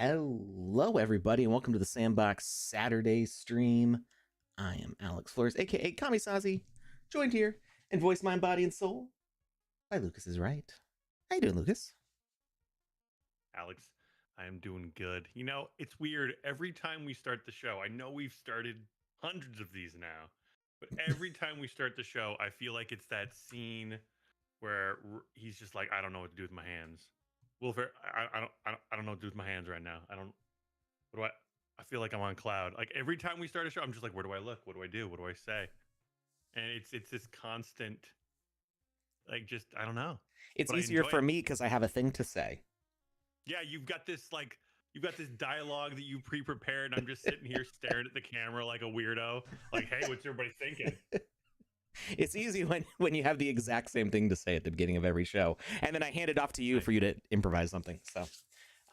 Hello, everybody, and welcome to the Sandbox Saturday stream. I am Alex Flores, aka Kamisazi, joined here in voice, mind, body, and soul by Lucas is right. How you doing, Lucas? Alex, I am doing good. You know, it's weird. Every time we start the show, I know we've started hundreds of these now, but every time we start the show, I feel like it's that scene where he's just like, I don't know what to do with my hands. Wilfer, I don't know what to do with my hands right now. What do I feel like I'm on cloud. Like every time we start a show, I'm just like, where do I look? What do I do? What do I say? And it's this constant, like, just, I don't know. It's But I easier enjoy for it. me because I have a thing to say. Yeah, you've got this dialogue that you pre-prepared, and I'm just sitting here staring at the camera like a weirdo. Like, hey, what's everybody thinking? It's easy when you have the exact same thing to say at the beginning of every show, and then I hand it off to you Nice. for you to improvise something. So,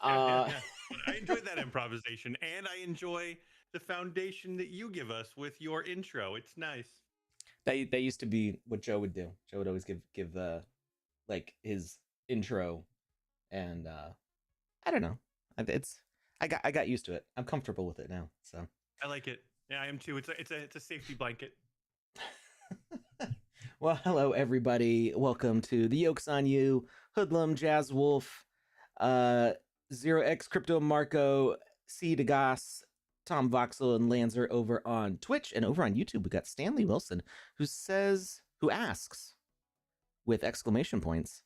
Yeah. But I enjoy that improvisation, and I enjoy the foundation that you give us with your intro. It's nice. that used to be what Joe would do. Joe would always give like his intro, and I don't know. I got used to it. I'm comfortable with it now. So I like it. Yeah, I am too. It's a safety blanket. well, hello everybody. Welcome to the Yolks on You, Hoodlum, Jazz Wolf, Zero X Crypto Marco, C DeGoss, Tom Voxel, and Lanzer over on Twitch, and over on YouTube we got Stanley Wilson, who asks with exclamation points,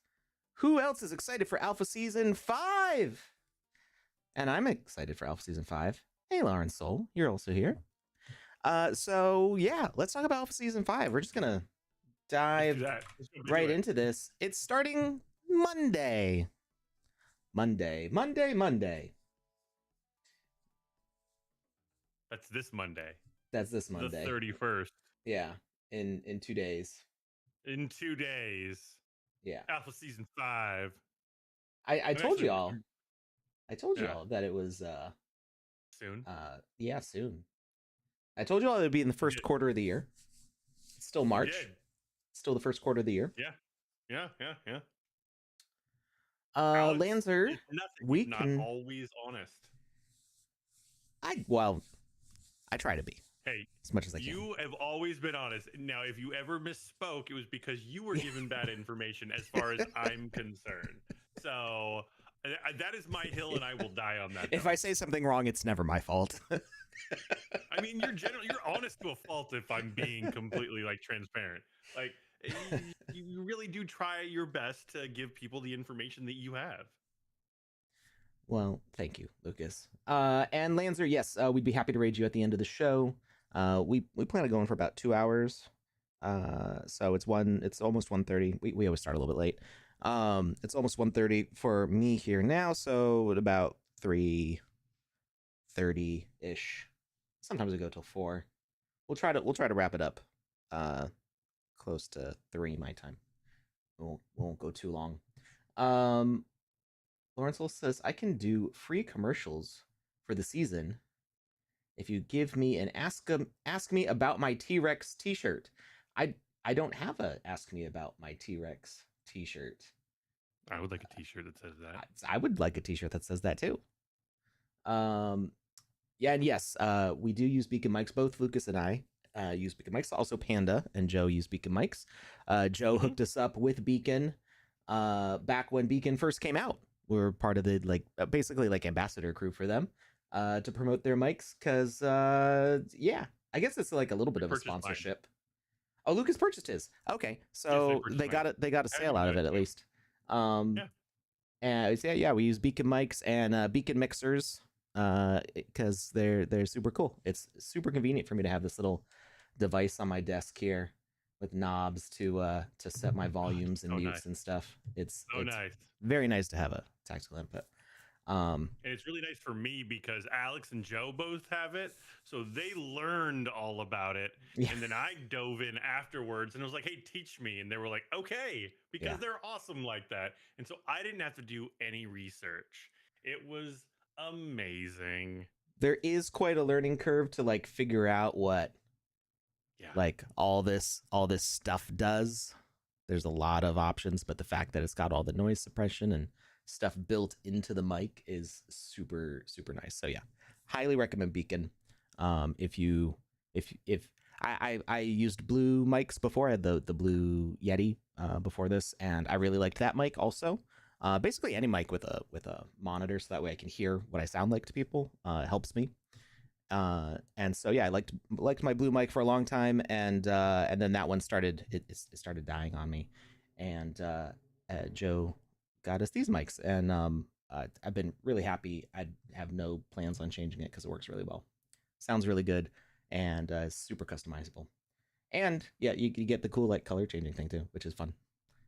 who else is excited for Alpha Season 5? And I'm excited for Alpha Season 5. Hey, Lauren Soul, you're also here. So yeah, let's talk about Alpha Season 5. We're just gonna dive right into this. It's starting Monday. That's this Monday. That's this Monday. The 31st. Yeah, in 2 days. In 2 days. Yeah. Alpha Season 5. I told you all. I told you all that it was soon. Yeah, soon. I told you all it would be in the first quarter of the year. It's still March. Still the first quarter of the year. Yeah. Lanzer, we can not always honest. I try to be. Hey, as much as I can. You have always been honest. Now, if you ever misspoke, it was because you were given bad information as far as I'm concerned. So that is my hill, and I will die on that. If I say something wrong, it's never my fault. I mean, you're honest to a fault if I'm being completely transparent. Like you really do try your best to give people the information that you have. Well, thank you, Lucas. And Lanzer, yes, we'd be happy to raid you at the end of the show. We plan on going for about 2 hours. So it's almost 1:30. We always start a little bit late. It's almost 1:30 for me here now, so at about 3:30-ish. Sometimes we go till 4. We'll try to wrap it up close to 3 my time. We won't go too long. Lawrence says, I can do free commercials for the season if you give me an ask me about my T-Rex t-shirt. I don't have a ask me about my T-Rex t-shirt. I would like a t-shirt that says that. I would like a t-shirt that says that too. Yeah, and yes, we do use beacon mics. Both Lucas and I use beacon mics. Also Panda and Joe use beacon mics. Joe hooked us up with beacon back when beacon first came out. We were part of the basically ambassador crew for them to promote their mics because yeah, I guess it's like a little bit of a sponsorship. Oh, Lucas purchased his. Okay, so yes, they got a sale out of it at least. And yeah, we use beacon mics and beacon mixers because they're super cool. It's super convenient for me to have this little device on my desk here with knobs to set my volumes and mutes and stuff. It's nice. Very nice to have a tactile input. And it's really nice for me because Alex and Joe both have it, so they learned all about it. Yeah. And then I dove in afterwards and was like, hey, teach me. And they were like, okay, because they're awesome like that. And so I didn't have to do any research. It was amazing. There is quite a learning curve to figure out what all this stuff does. There's a lot of options, but the fact that it's got all the noise suppression and stuff built into the mic is super super nice. So yeah, highly recommend Beacon. If you if I used blue mics before. I had the blue Yeti before this, and I really liked that mic also. Basically any mic with a monitor, so that way I can hear what I sound like to people. Helps me. And so yeah, I liked my blue mic for a long time, and then that one started it started dying on me, and Joe got us these mics, and I've been really happy. I have no plans on changing it because it works really well. Sounds really good, and super customizable. And yeah, you get the cool like color changing thing too, which is fun.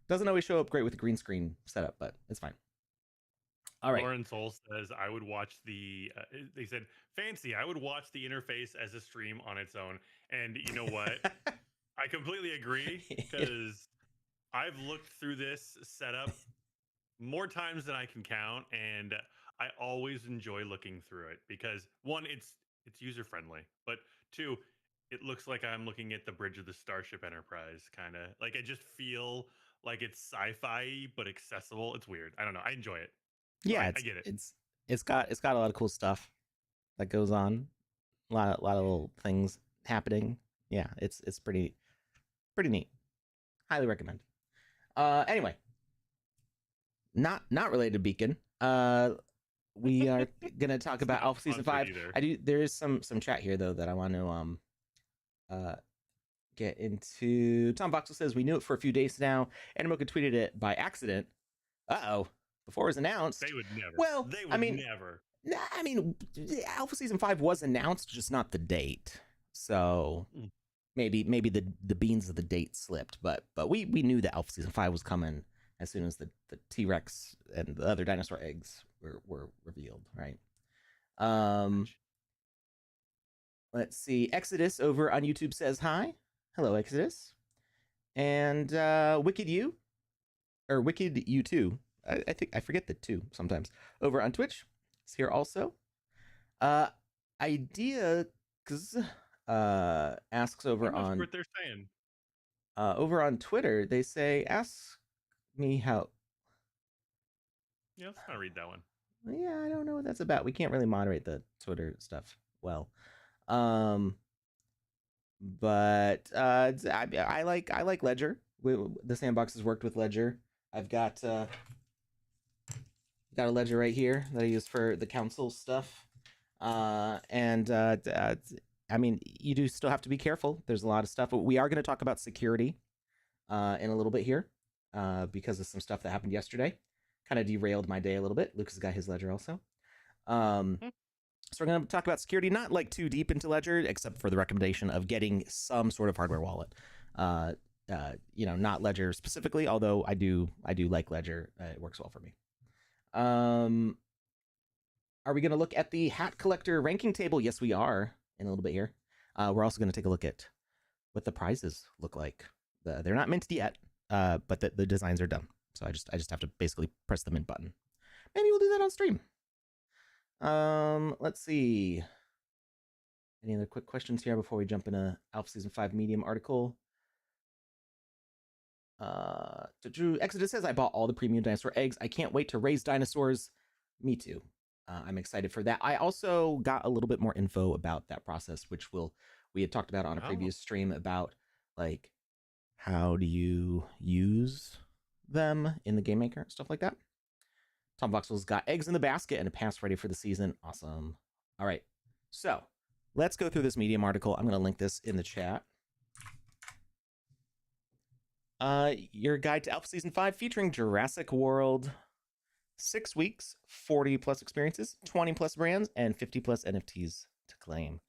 Doesn't always show up great with the green screen setup, but it's fine. All right. Lauren Soul says, I would watch they said, fancy, I would watch the interface as a stream on its own. And you know what? I completely agree because I've looked through this setup more times than I can count, and I always enjoy looking through it because one, it's user friendly, but two, it looks like I'm looking at the bridge of the Starship Enterprise, kind of like I just feel like it's sci-fi but accessible. It's weird. I don't know. I enjoy it. So Yeah, I get it. it's got a lot of cool stuff that goes on. A lot of little things happening. Yeah, it's pretty neat. Highly recommend. Anyway, not related to Beacon. We are gonna talk about Alpha Season 5. Either. There is some chat here though that I want to get into. Tom Voxel says we knew it for a few days now. Animoca tweeted it by accident. Uh-oh. Before it was announced. They would never. Well, they would never. I mean, Alpha Season 5 was announced, just not the date. So maybe the beans of the date slipped, but we knew that Alpha Season 5 was coming as soon as the T-Rex and the other dinosaur eggs were revealed, right? Let's see. Exodus over on YouTube says hi. Hello, Exodus. And Wicked You, or Wicked You 2. I think I forget the 2 sometimes. Over on Twitch, is here also. Idea asks over on what they're saying. Over on Twitter, they say, ask me how. Yeah, let's not read that one. Yeah, I don't know what that's about. We can't really moderate the Twitter stuff well. But I like Ledger. The Sandbox has worked with Ledger. I've got a Ledger right here that I use for the council stuff. And I mean, you do still have to be careful. There's a lot of stuff. We are going to talk about security in a little bit here because of some stuff that happened yesterday. Kind of derailed my day a little bit. Lucas has got his Ledger also. So we're going to talk about security, not like too deep into Ledger, except for the recommendation of getting some sort of hardware wallet. Not Ledger specifically, although I do like Ledger. It works well for me. Are we going to look at the hat collector ranking table? Yes, we are in a little bit here. We're also going to take a look at what the prizes look like. They're not minted yet, but the designs are done. So I just have to basically press the mint button. Maybe we'll do that on stream. Let's see. Any other quick questions here before we jump into Alpha Season 5 Medium article? Drew Exodus says, I bought all the premium dinosaur eggs. I can't wait to raise dinosaurs. Me too. I'm excited for that. I also got a little bit more info about that process, which we had talked about on a previous stream about like how do you use them in the Game Maker, stuff like that. Tom Voxel's got eggs in the basket and a pass ready for the season. Awesome. All right. So let's go through this Medium article. I'm going to link this in the chat. Your guide to Alpha Season 5 featuring Jurassic World. 6 weeks, 40 plus experiences, 20 plus brands, and 50 plus NFTs to claim.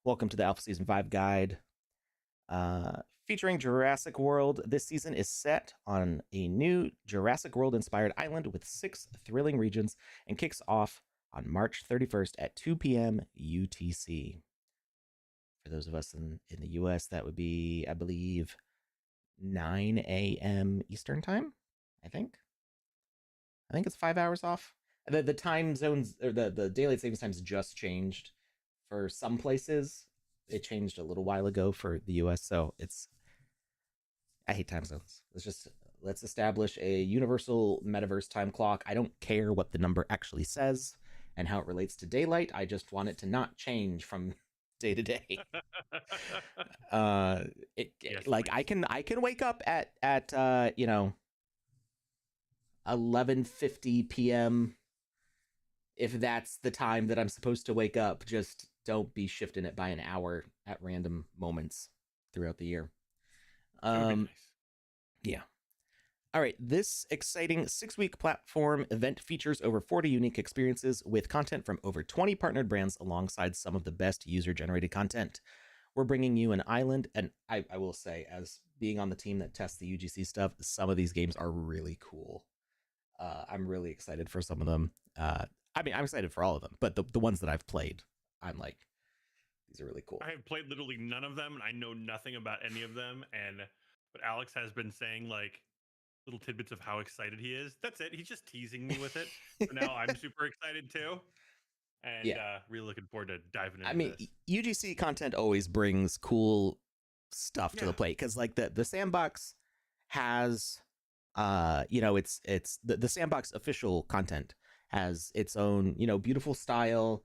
Welcome to the Alpha Season 5 guide. Featuring Jurassic World, this season is set on a new Jurassic World-inspired island with 6 thrilling regions and kicks off on March 31st at 2 p.m. UTC. For those of us in the US, that would be, I believe, 9 a.m. Eastern Time, I think it's 5 hours off. The time zones, or the daylight savings times just changed for some places. It changed a little while ago for the US, so I hate time zones. Let's just let's establish a universal metaverse time clock. I don't care what the number actually says and how it relates to daylight. I just want it to not change from day to day. Yes, Like please. I can wake up at 11:50 p.m. if that's the time that I'm supposed to wake up. Just don't be shifting it by an hour at random moments throughout the year. That would be nice. Yeah. All right, this exciting 6-week platform event features over 40 unique experiences with content from over 20 partnered brands alongside some of the best user-generated content. We're bringing you an island, and I will say, as being on the team that tests the UGC stuff, some of these games are really cool. I'm really excited for some of them. I mean, I'm excited for all of them, but the ones that I've played, I'm like, these are really cool. I have played literally none of them, and I know nothing about any of them. But Alex has been saying like little tidbits of how excited he is. That's it. He's just teasing me with it. So now I'm super excited too, and Yeah. really looking forward to diving I into mean, this. UGC content always brings cool stuff to the plate because like the sandbox has it's the sandbox official content has its own beautiful style,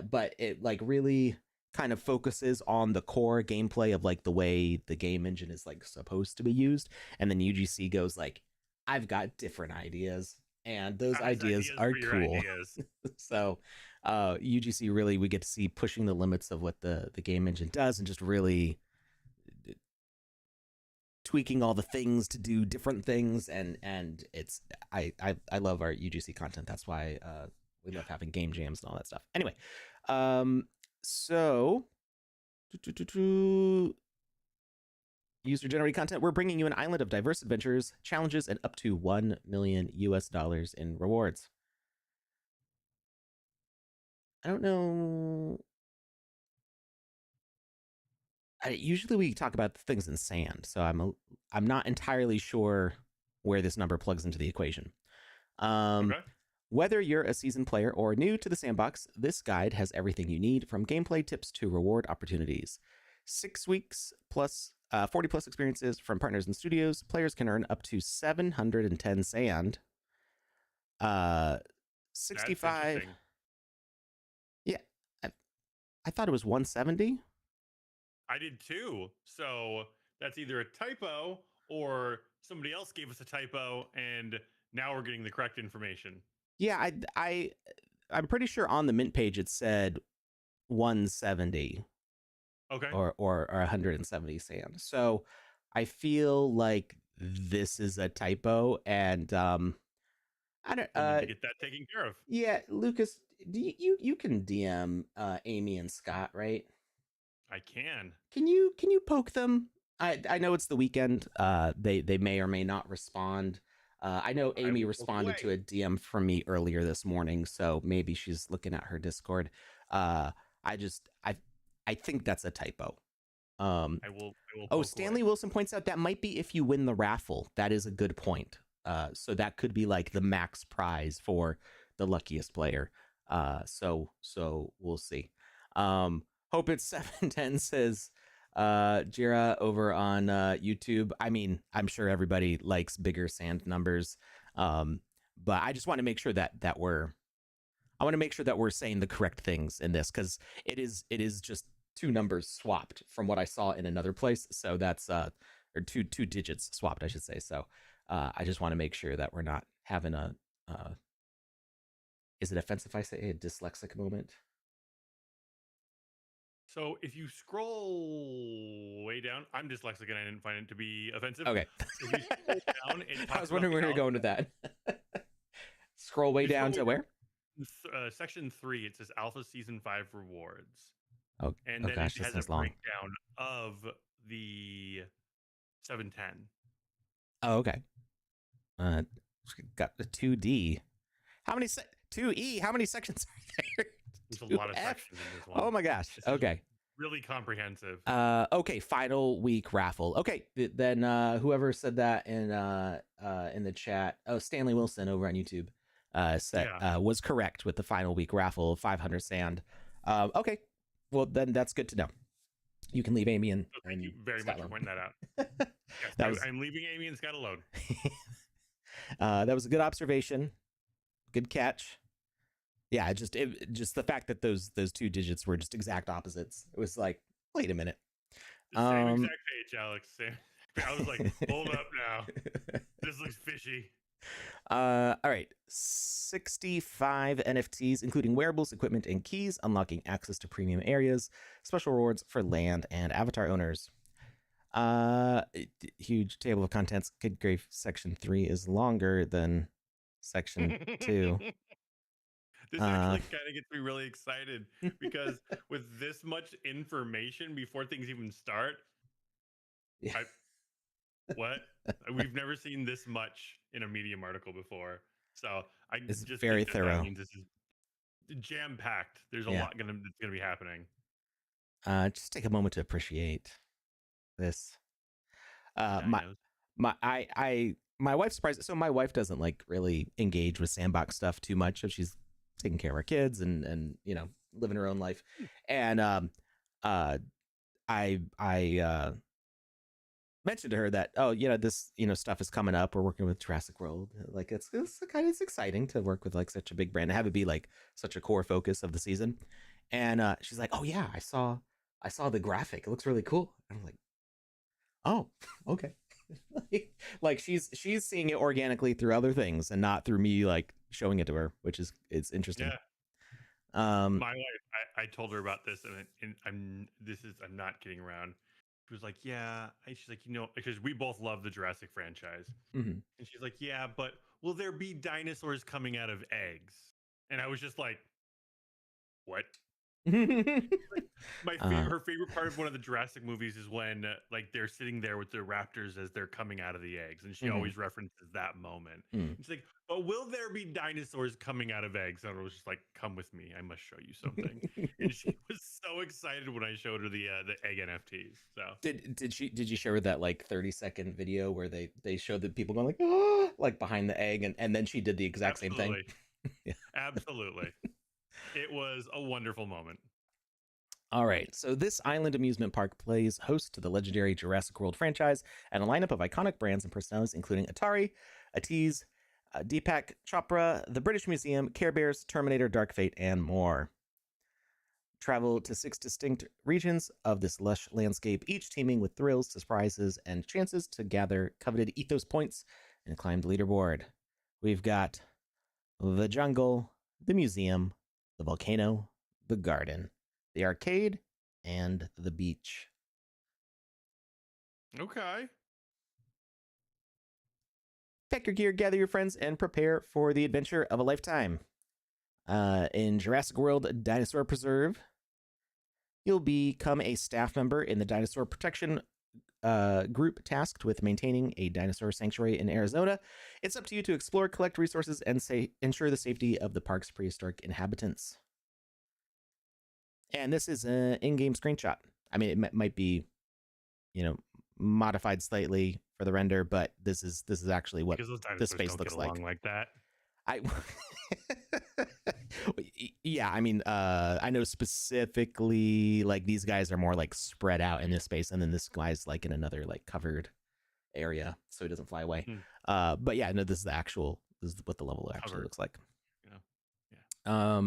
but it like really kind of focuses on the core gameplay of like the way the game engine is like supposed to be used, and then UGC goes like, I've got different ideas, and those Guys, ideas ideas are for your cool. ideas. So UGC really, we get to see pushing the limits of what the game engine does and just really tweaking all the things to do different things, and it's I love our UGC content. That's why we love having game jams and all that stuff. Anyway, so user generated content, we're bringing you an island of diverse adventures, challenges, and up to $1 million in rewards. I don't know. Usually we talk about things in sand, so I'm not entirely sure where this number plugs into the equation. Okay. Whether you're a seasoned player or new to the sandbox, this guide has everything you need from gameplay tips to reward opportunities. 6 weeks plus 40 plus experiences from partners and studios. Players can earn up to 710 sand. That's 65. interesting. Yeah, I thought it was 170. I did too. So that's either a typo or somebody else gave us a typo, and now we're getting the correct information. Yeah, I'm pretty sure on the mint page it said 170. Okay. Or 170 sand. So I feel like this is a typo, and I don't. We'll need to get that taken care of. Yeah, Lucas, do you can DM Amy and Scott, right? I can. Can you poke them? I know it's the weekend. They may or may not respond. I know Amy responded to a DM from me earlier this morning, so maybe she's looking at her Discord. I think that's a typo. I will. Oh, Stanley Wilson points out that might be if you win the raffle. That is a good point. So that could be like the max prize for the luckiest player. So we'll see. Hope it's 710 says Jira over on YouTube. I mean, I'm sure everybody likes bigger sand numbers. But I just want to make sure that we're saying the correct things in this, because it is just two numbers swapped from what I saw in another place. So that's or two digits swapped, I should say. So I just want to make sure that we're not having a is it offensive if I say a dyslexic moment? So if you scroll way down, I'm dyslexic and I didn't find it to be offensive. Okay. If you scroll down, it I was wondering where you're going with that. Scroll way down to where? Section 3, it says Alpha Season 5 rewards. Oh, and oh then gosh, it has a long. breakdown of the 710. Oh, okay. Got the 2D. How many 2E? How many sections are there? There's a lot of sections in this one. Oh my gosh. Okay. Really comprehensive. Okay, final week raffle. Okay, then whoever said that in the chat, oh, Stanley Wilson over on YouTube, was correct with the final week raffle of 500 sand. Okay, well then that's good to know. You can leave Amy and, So thank you very Scott much for alone. pointing that out. Yes, That was I'm leaving Amy and Scott alone. that was a good observation. Good catch. Yeah, just the fact that those two digits were just exact opposites. It was like, wait a minute. The same exact page, Alex. Same. I was like, hold up now. This looks fishy. All right. 65 NFTs, including wearables, equipment, and keys, unlocking access to premium areas, special rewards for land and avatar owners. Huge table of contents. Good grief, section 3 is longer than section 2. This actually kind of gets me really excited because with this much information before things even start, Yeah. what? We've never seen this much in a Medium article before. So I It's just very think that thorough. means this is jam packed. There's a Yeah. lot that's gonna be happening. Just take a moment to appreciate this. Dinos. My wife's surprised. So my wife doesn't like really engage with Sandbox stuff too much. So she's taking care of our kids and living her own life. And I mentioned to her that this stuff is coming up. We're working with Jurassic World. Like it's exciting to work with like such a big brand and have it be like such a core focus of the season. And she's like, oh yeah, I saw the graphic. It looks really cool. And I'm like, oh, okay. Like she's seeing it organically through other things and not through me like showing it to her, which is it's interesting. Yeah. My wife, I told her about this, and I'm not kidding around. She was like, "Yeah," she's like, because we both love the Jurassic franchise, mm-hmm. and she's like, "Yeah, but will there be dinosaurs coming out of eggs?" And I was just like, "What?" Her favorite part of one of the Jurassic movies is when like they're sitting there with the raptors as they're coming out of the eggs, and she always references that moment. She's like, "But will there be dinosaurs coming out of eggs?" And I was just like, "Come with me, I must show you something." And she was so excited when I showed her the egg NFTs. So did you show her that like 30-second video where they showed the people going like, oh, like behind the egg, and then she did the exact same thing? Yeah. Absolutely. It was a wonderful moment. All right, so this island amusement park plays host to the legendary Jurassic World franchise and a lineup of iconic brands and personalities, including Atari, Atiz, Deepak Chopra, the British Museum, Care Bears, Terminator, Dark Fate, and more. Travel to 6 distinct regions of this lush landscape, each teeming with thrills, surprises, and chances to gather coveted ethos points and climb the leaderboard. We've got the jungle, the museum, the volcano, the garden, the arcade, and the beach. Okay. Pack your gear, gather your friends, and prepare for the adventure of a lifetime. In Jurassic World Dinosaur Preserve, you'll become a staff member in the dinosaur protection group tasked with maintaining a dinosaur sanctuary in Arizona. It's up to you to explore, collect resources, and ensure the safety of the park's prehistoric inhabitants. And this is an in-game screenshot. I mean, it might be, modified slightly for the render, but this is actually what the space looks like that. Yeah, I mean, I know specifically like these guys are more like spread out in this space, and then this guy's like in another like covered area, so he doesn't fly away. But yeah, no, this is what the level actually looks like. Yeah.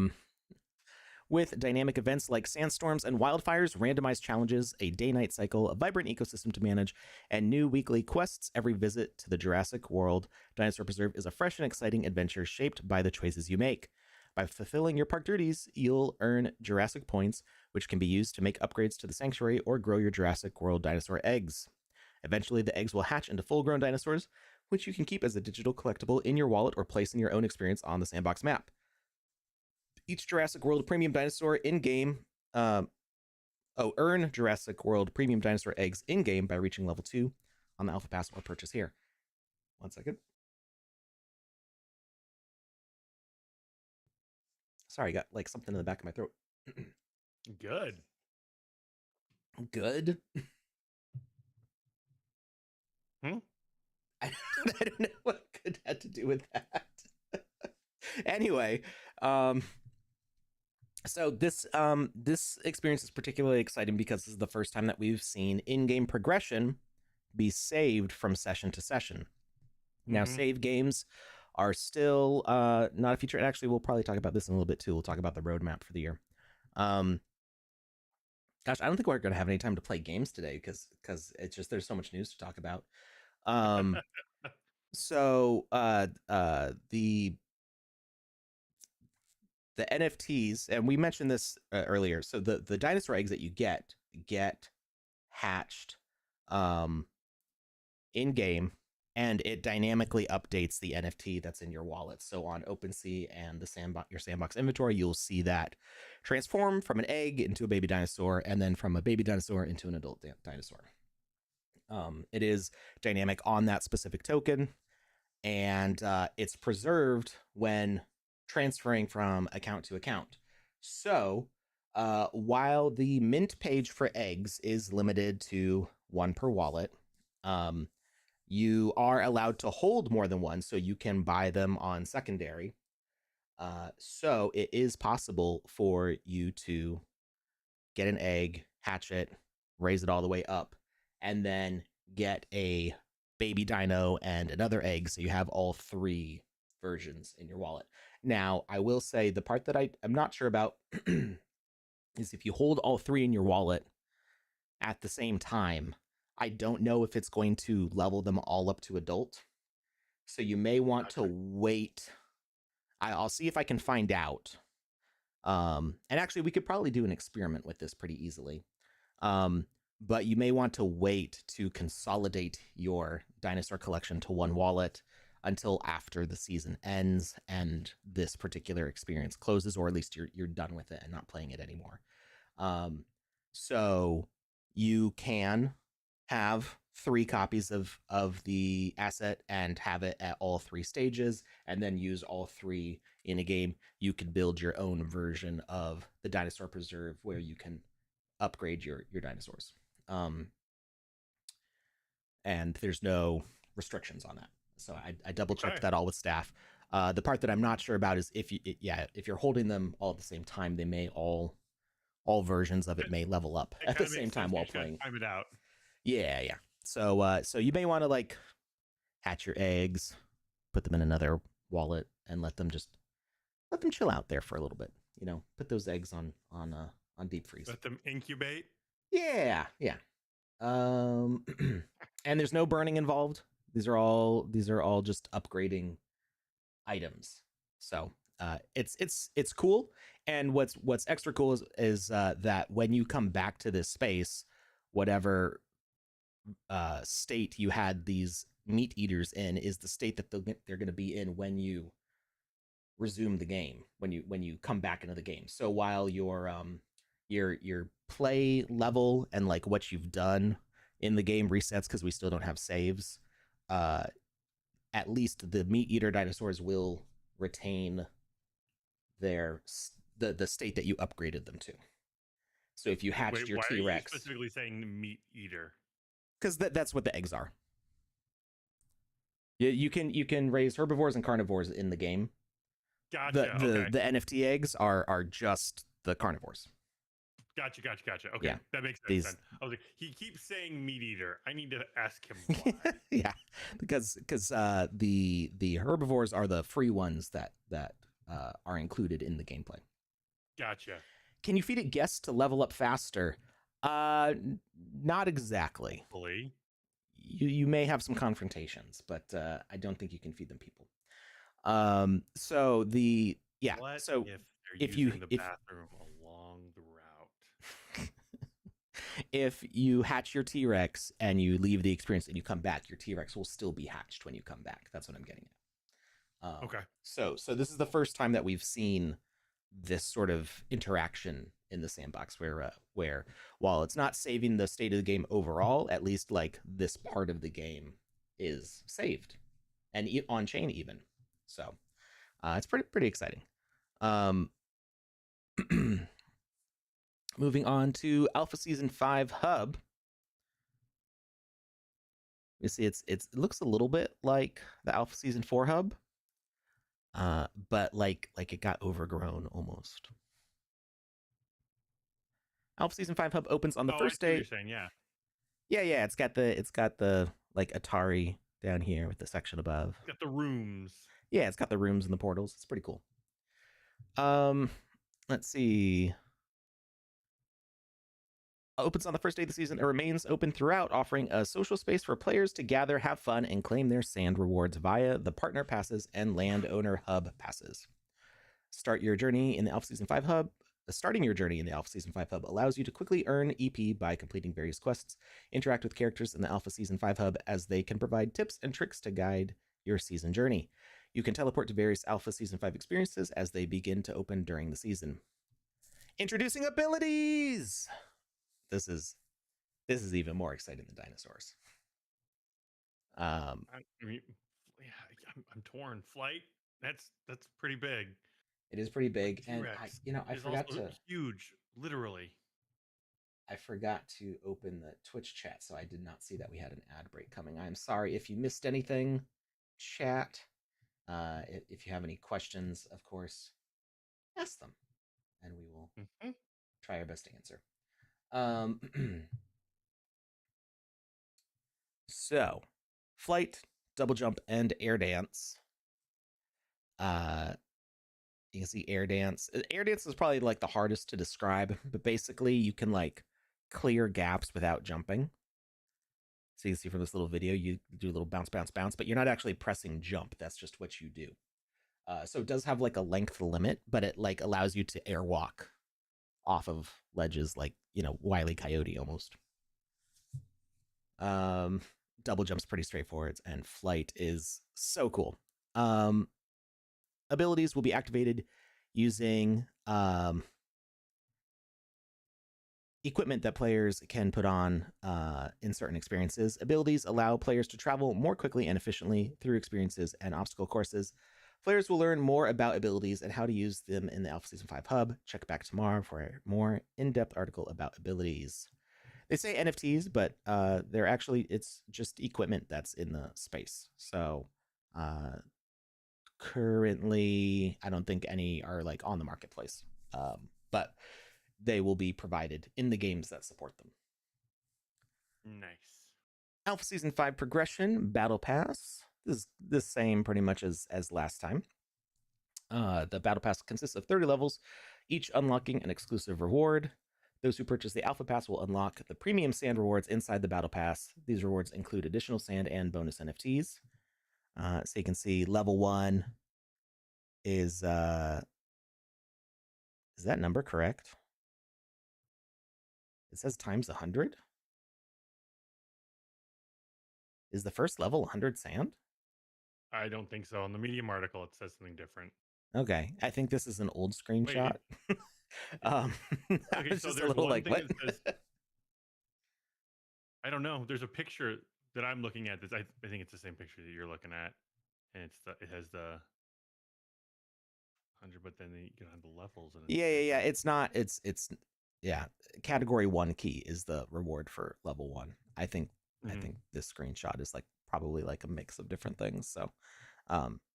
With dynamic events like sandstorms and wildfires, randomized challenges, a day-night cycle, a vibrant ecosystem to manage, and new weekly quests, every visit to the Jurassic World Dinosaur Preserve is a fresh and exciting adventure shaped by the choices you make. By fulfilling your park duties, you'll earn Jurassic points, which can be used to make upgrades to the sanctuary or grow your Jurassic World dinosaur eggs. Eventually, the eggs will hatch into full-grown dinosaurs, which you can keep as a digital collectible in your wallet or place in your own experience on the Sandbox map. Each Jurassic World Premium Dinosaur in-game... earn Jurassic World Premium Dinosaur eggs in-game by reaching level 2 on the Alpha Pass or purchase here. 1 second. Sorry, I got like something in the back of my throat. Good. Good? I don't know what good had to do with that. Anyway, So this experience is particularly exciting because this is the first time that we've seen in-game progression be saved from session to session. Now, Mm-hmm. save games are still not a feature. And actually, we'll probably talk about this in a little bit too. We'll talk about the roadmap for the year. Um, gosh, I don't think we're going to have any time to play games today because it's just there's so much news to talk about. Um, so the NFTs, and we mentioned this earlier. So the dinosaur eggs that you get hatched in game, and it dynamically updates the NFT that's in your wallet. So on OpenSea and the your Sandbox inventory, you'll see that transform from an egg into a baby dinosaur, and then from a baby dinosaur into an adult dinosaur. It is dynamic on that specific token, and it's preserved when transferring from account to account. So while the mint page for eggs is limited to one per wallet, um, you are allowed to hold more than one, so you can buy them on secondary. So it is possible for you to get an egg, hatch it, raise it all the way up, and then get a baby dino and another egg. So you have all three versions in your wallet. Now, I will say the part that I'm not sure about is if you hold all three in your wallet at the same time, I don't know if it's going to level them all up to adult. So you may want to Gotcha. wait. I'll see if I can find out. And actually, we could probably do an experiment with this pretty easily. But you may want to wait to consolidate your dinosaur collection to one wallet until after the season ends and this particular experience closes, or at least you're done with it and not playing it anymore. So you can have three copies of the asset and have it at all three stages, and then use all three in a game. You could build your own version of the dinosaur preserve where you can upgrade your dinosaurs. And there's no restrictions on that. So I double checked Okay. that all with staff. The part that I'm not sure about is if you're holding them all at the same time, they may all versions of it may level up It at the kind of same makes time sense. You while just got to playing. time it out. Yeah. So you may want to like hatch your eggs, put them in another wallet, and let them chill out there for a little bit. Put those eggs on deep freeze. Let them incubate. Yeah. Um, and there's no burning involved. These are all just upgrading items. So it's cool. And what's extra cool is that when you come back to this space, whatever state you had these meat eaters in is the state that they're going to be in when you resume the game, when you come back into the game. So while your play level and like what you've done in the game resets because we still don't have saves, uh at least the meat eater dinosaurs will retain their the state that you upgraded them to. So if you hatched Wait, your why are you T-Rex, specifically saying meat eater? because that's what the eggs are. You can raise herbivores and carnivores in the game. the Gotcha. the Okay. the NFT eggs are just the carnivores. Gotcha. Okay, Yeah, that makes sense then. these. I was like, he keeps saying meat eater. I need to ask him why. Yeah, because the herbivores are the free ones that are included in the gameplay. Gotcha. Can you feed it guests to level up faster? Uh, not exactly. Hopefully. You may have some confrontations, but I don't think you can feed them people. So the yeah. What So if they're if using you the if bathroom along the route? if you hatch your T-Rex and you leave the experience and you come back, your T-Rex will still be hatched when you come back. That's what I'm getting at. Okay. So this is the first time that we've seen this sort of interaction in the sandbox where while it's not saving the state of the game overall, at least like this part of the game is saved and on chain even. So it's pretty exciting. Um, moving on to Alpha Season 5 Hub. You see, it looks a little bit like the Alpha Season 4 Hub, but like it got overgrown almost. Alpha Season 5 Hub opens on the Oh, I first see what you're day. saying. Yeah. Yeah, it's got the like Atari down here with the section above. It's got the rooms. Yeah, it's got the rooms and the portals. It's pretty cool. Let's see. Opens on the first day of the season. It remains open throughout, offering a social space for players to gather, have fun, and claim their sand rewards via the partner passes and landowner hub passes. Starting your journey in the Alpha Season 5 Hub allows you to quickly earn EP by completing various quests, interact with characters in the Alpha Season 5 Hub as they can provide tips and tricks to guide your season journey. You can teleport to various Alpha Season 5 experiences as they begin to open during the season. Introducing abilities! This is even more exciting than dinosaurs. I mean, yeah, I'm torn. Flight. That's pretty big. It is pretty big, But and T-Rex I is forgot also to huge, literally. I forgot to open the Twitch chat, so I did not see that we had an ad break coming. I'm sorry if you missed anything, chat. If you have any questions, of course, ask them, and we will try our best to answer. So, flight, double jump, and air dance. You can see air dance. Air dance is probably like the hardest to describe, but basically you can like clear gaps without jumping. So you can see from this little video, you do a little bounce, bounce, bounce, but you're not actually pressing jump. That's just what you do. So it does have like a length limit, but it like allows you to airwalk off of ledges, like, you know, Wile E. Coyote almost. Double jump's pretty straightforward, and flight is so cool. Abilities will be activated using equipment that players can put on in certain experiences. Abilities allow players to travel more quickly and efficiently through experiences and obstacle courses. Players will learn more about abilities and how to use them in the Alpha Season 5 Hub. Check back tomorrow for a more in-depth article about abilities. They say NFTs, but they're actually, it's just equipment that's in the space. So currently, I don't think any are like on the marketplace, but they will be provided in the games that support them. Nice. Alpha Season 5 progression, Battle Pass. This is the same pretty much as last time. The Battle Pass consists of 30 levels, each unlocking an exclusive reward. Those who purchase the Alpha Pass will unlock the premium sand rewards inside the Battle Pass. These rewards include additional sand and bonus NFTs. So you can see level 1 is that number correct? It says times 100. Is the first level 100 sand? I don't think so. On the Medium article, it says something different. Okay, I think this is an old screenshot. Okay, so there's one like, thing what? That says, I don't know. There's a picture that I'm looking at. I think it's the same picture that you're looking at, and it has the 100, but then you can have the levels. And yeah. It's not. It's yeah. Category 1 key is the reward for level 1. I think this screenshot is like probably like a mix of different things. So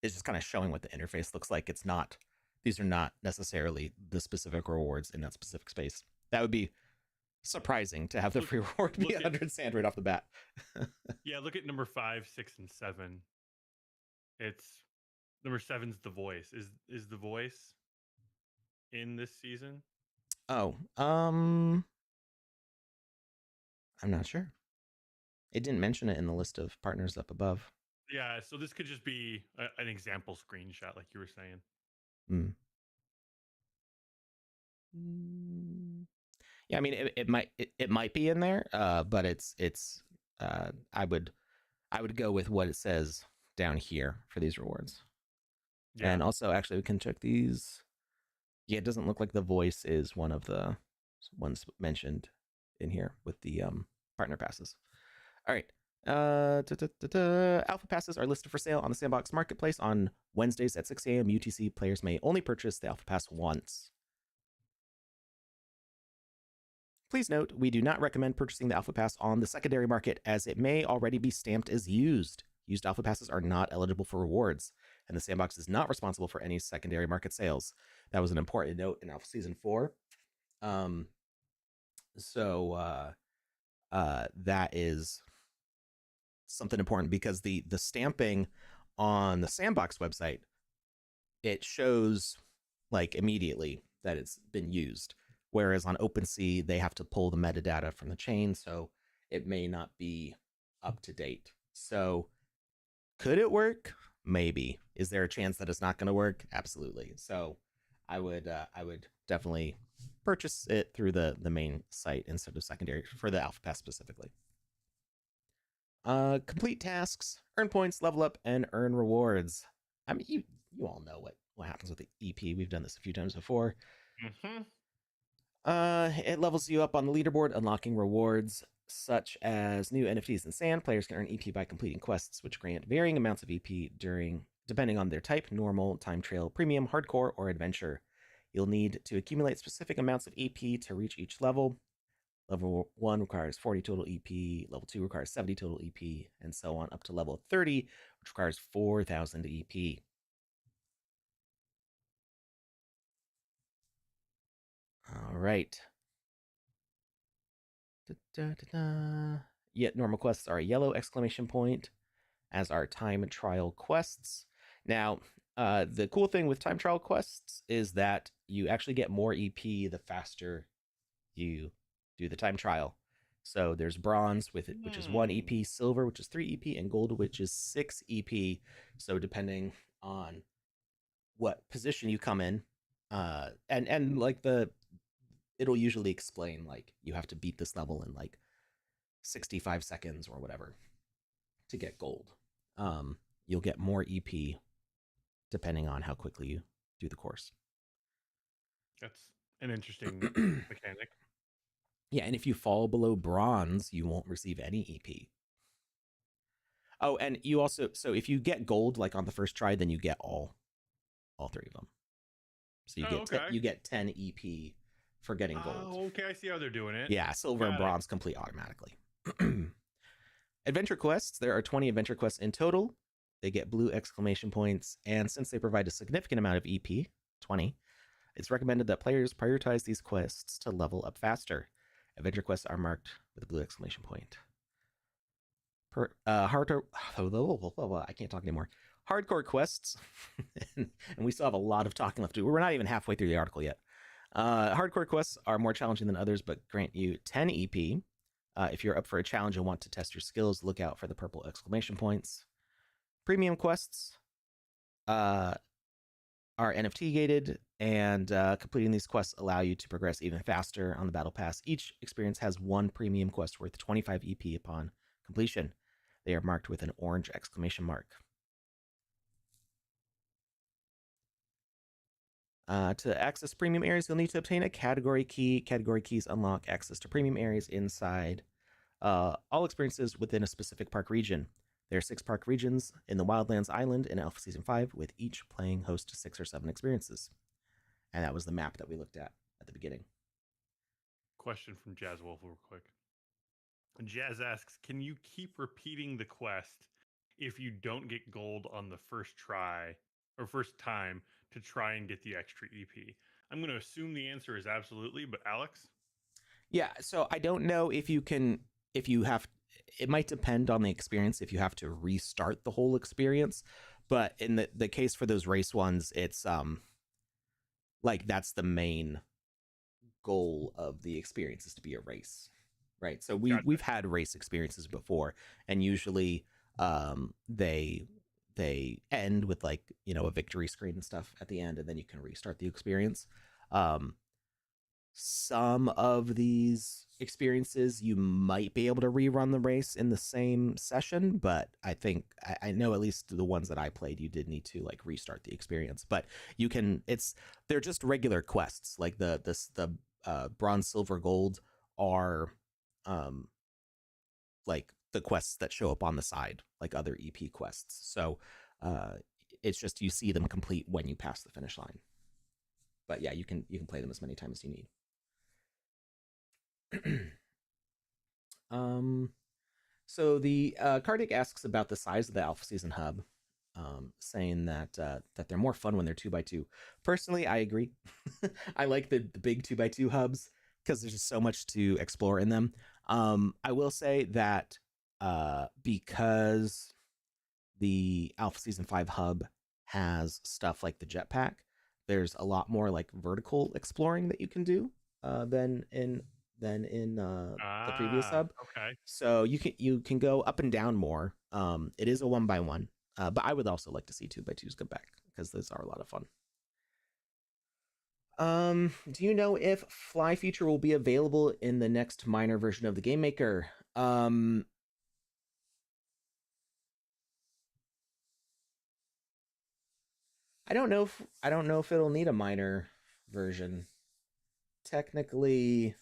it's just kind of showing what the interface looks like. It's not. These are not necessarily the specific rewards in that specific space. That would be surprising to have the free reward be 100 sand right off the bat. Yeah, look at number 5, 6, and 7. It's number 7's The Voice. Is The Voice in this season? Oh, I'm not sure. It didn't mention it in the list of partners up above. Yeah, so this could just be an example screenshot, like you were saying. Yeah, I mean, it might be in there, but it's I would go with what it says down here for these rewards. Yeah. And also, actually, we can check these. Yeah, it doesn't look like The Voice is one of the ones mentioned in here with the partner passes. All right. Alpha passes are listed for sale on the Sandbox Marketplace on Wednesdays at 6 a.m. UTC. Players may only purchase the Alpha Pass once. Please note, we do not recommend purchasing the Alpha Pass on the secondary market as it may already be stamped as used. Used Alpha Passes are not eligible for rewards, and the Sandbox is not responsible for any secondary market sales. That was an important note in Alpha Season 4. So that is something important because the stamping on the Sandbox website, it shows like immediately that it's been used, whereas on OpenSea they have to pull the metadata from the chain, so it may not be up to date. So could it work? Maybe. Is there a chance that it's not going to work? Absolutely. So I would definitely purchase it through the main site instead of secondary for the Alpha Pass specifically. Complete tasks, earn points, level up, and earn rewards. I mean, you all know what happens with the EP. We've done this a few times before. Mm-hmm. It levels you up on the leaderboard, unlocking rewards such as new NFTs in Sand. Players can earn EP by completing quests, which grant varying amounts of EP depending on their type: normal, time trial, premium, hardcore, or adventure. You'll need to accumulate specific amounts of EP to reach each level. Level 1 requires 40 total EP, level 2 requires 70 total EP, and so on up to level 30, which requires 4,000 EP. All right. Yet normal quests are a yellow exclamation point, as are time trial quests. Now, the cool thing with time trial quests is that you actually get more EP the faster you do the time trial. So there's bronze with it, which is 1 EP, silver, which is 3 EP, and gold, which is 6 EP. So depending on what position you come in, and like it'll usually explain like you have to beat this level in like 65 seconds or whatever to get gold. You'll get more EP depending on how quickly you do the course. That's an interesting mechanic. Yeah, and if you fall below bronze, you won't receive any EP. Oh, and you also, so if you get gold like on the first try, then you get all 3 of them. So you get 10 EP for getting gold. Oh, okay. I see how they're doing it. Yeah, silver and bronze complete automatically. Adventure quests. There are 20 adventure quests in total. They get blue exclamation points, and since they provide a significant amount of EP, 20, it's recommended that players prioritize these quests to level up faster. Adventure quests are marked with a blue exclamation point. I can't talk anymore. Hardcore quests, and we still have a lot of talking left to do. We're not even halfway through the article yet. Hardcore quests are more challenging than others, but grant you 10 EP. If you're up for a challenge and want to test your skills, look out for the purple exclamation points. Premium quests are NFT gated, and completing these quests allow you to progress even faster on the battle pass. Each experience has 1 premium quest worth 25 EP upon completion. They are marked with an orange exclamation mark. To access premium areas, you'll need to obtain a category key. Category keys unlock access to premium areas inside all experiences within a specific park region. There are 6 park regions in the Wildlands Island in Alpha Season 5, with each playing host to 6 or 7 experiences. And that was the map that we looked at the beginning. Question from Jazz Wolf real quick. Jazz asks, can you keep repeating the quest if you don't get gold on the first try or first time to try and get the extra EP? I'm going to assume the answer is absolutely, but Alex? Yeah, so I don't know if you have, it might depend on the experience if you have to restart the whole experience, but in the case for those race ones, it's like that's the main goal of the experience, is to be a race, right? So we've had race experiences before, and usually they end with like, you know, a victory screen and stuff at the end, and then you can restart the experience. Some of these experiences you might be able to rerun the race in the same session, but I think I know at least the ones that I played, you did need to like restart the experience. But you can, they're just regular quests. Like the bronze, silver, gold are like the quests that show up on the side, like other EP quests. So it's just you see them complete when you pass the finish line. But yeah, you can play them as many times as you need. So the Kardik asks about the size of the Alpha Season hub, saying that they're more fun when they're 2x2. Personally, I agree. I like the big 2x2 hubs. because there's just so much to explore in them. I will say that because the Alpha Season 5 hub has stuff like the jetpack, there's a lot more like vertical exploring that you can do than in the previous hub. Okay. So you can go up and down more. It is a 1x1, but I would also like to see 2x2s come back because those are a lot of fun. Do you know if fly feature will be available in the next minor version of the Game Maker? I don't know if it'll need a minor version. Technically,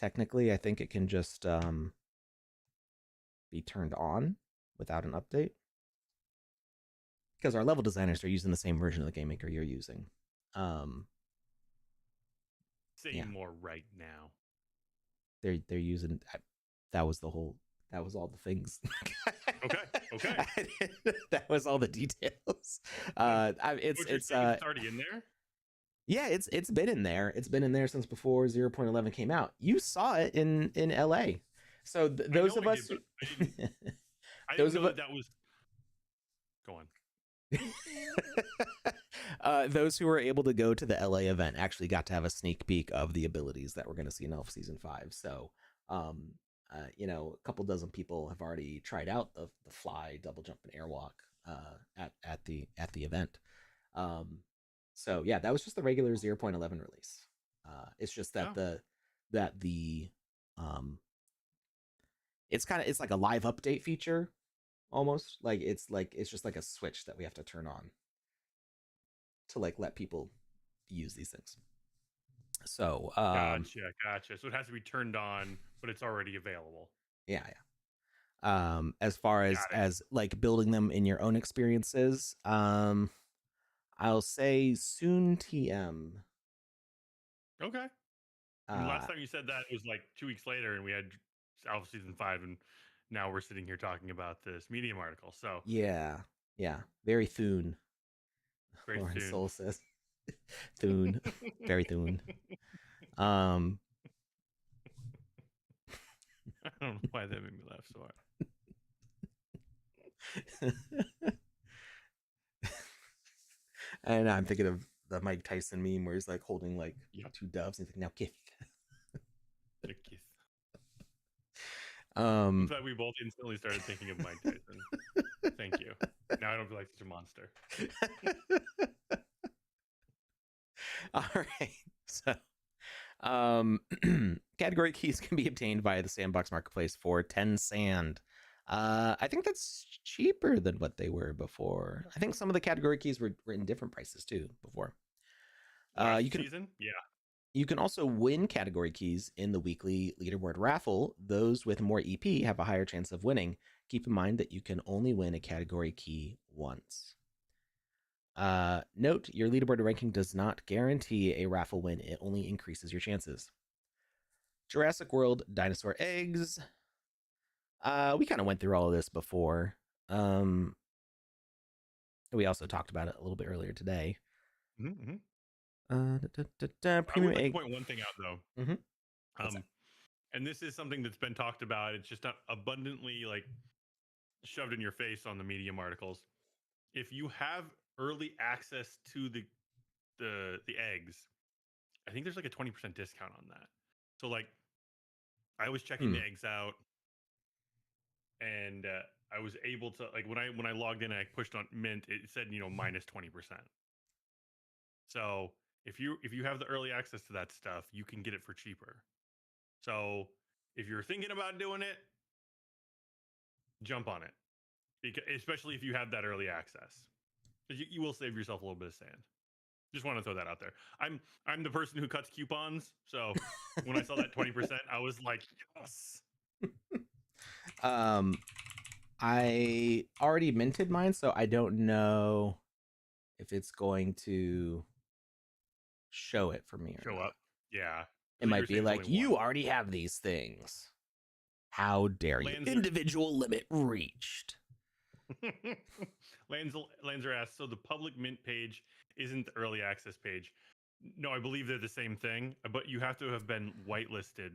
I think it can just be turned on without an update. Because our level designers are using the same version of the Game Maker you're using. Say more right now. They're using that was all the things. Okay. That was all the details. It's already in there. Yeah, it's been in there. It's been in there since before 0.11 came out. You saw it in LA. So those of us those of us that was go on. Those who were able to go to the LA event actually got to have a sneak peek of the abilities that we're going to see in Elf Season 5. So, a couple dozen people have already tried out the fly, double jump, and airwalk at the event. So yeah, that was just the regular 0.11 release. It's just that it's like a live update feature almost. It's just like a switch that we have to turn on to like let people use these things. So gotcha. So it has to be turned on, but it's already available. Yeah. As far as like building them in your own experiences, I'll say soon TM. Okay. Last time you said that it was like 2 weeks later, and we had Alpha Season 5, and now we're sitting here talking about this Medium article. So yeah, very Thune. Very Lauren Thune. Soul says Thune, very Thune. I don't know why that made me laugh so hard. And I'm thinking of the Mike Tyson meme where he's like holding like two doves and he's like, now kiss. Kiss. I'm glad we both instantly started thinking of Mike Tyson. Thank you. Now I don't feel like such a monster. All right. So category keys can be obtained via the Sandbox Marketplace for 10 sand. I think that's cheaper than what they were before. I think some of the category keys were in different prices too before. You can also win category keys in the weekly leaderboard raffle. Those with more EP have a higher chance of winning. Keep in mind that you can only win a category key once. Note, your leaderboard ranking does not guarantee a raffle win. It only increases your chances. Jurassic World dinosaur eggs. We kind of went through all of this before. We also talked about it a little bit earlier today. Mm-hmm. Premium egg. Point one thing out though. Mm-hmm. And this is something that's been talked about. It's just not abundantly like shoved in your face on the Medium articles. If you have early access to the eggs, I think there's like a 20% discount on that. So like, I was checking the eggs out, and I was able to like when I logged in and I pushed on mint, it said minus 20%. So if you have the early access to that stuff, you can get it for cheaper. So if you're thinking about doing it, jump on it, because especially if you have that early access, you will save yourself a little bit of sand. Just want to throw that out there. I'm the person who cuts coupons, so when I saw that 20%, I was like, yes. I already minted mine, so I don't know if it's going to show it for me or not. Up. Yeah. It might be like, you already have these things. How dare you? Individual limit reached. Lanzer asks, so the public mint page isn't the early access page. No, I believe they're the same thing, but you have to have been whitelisted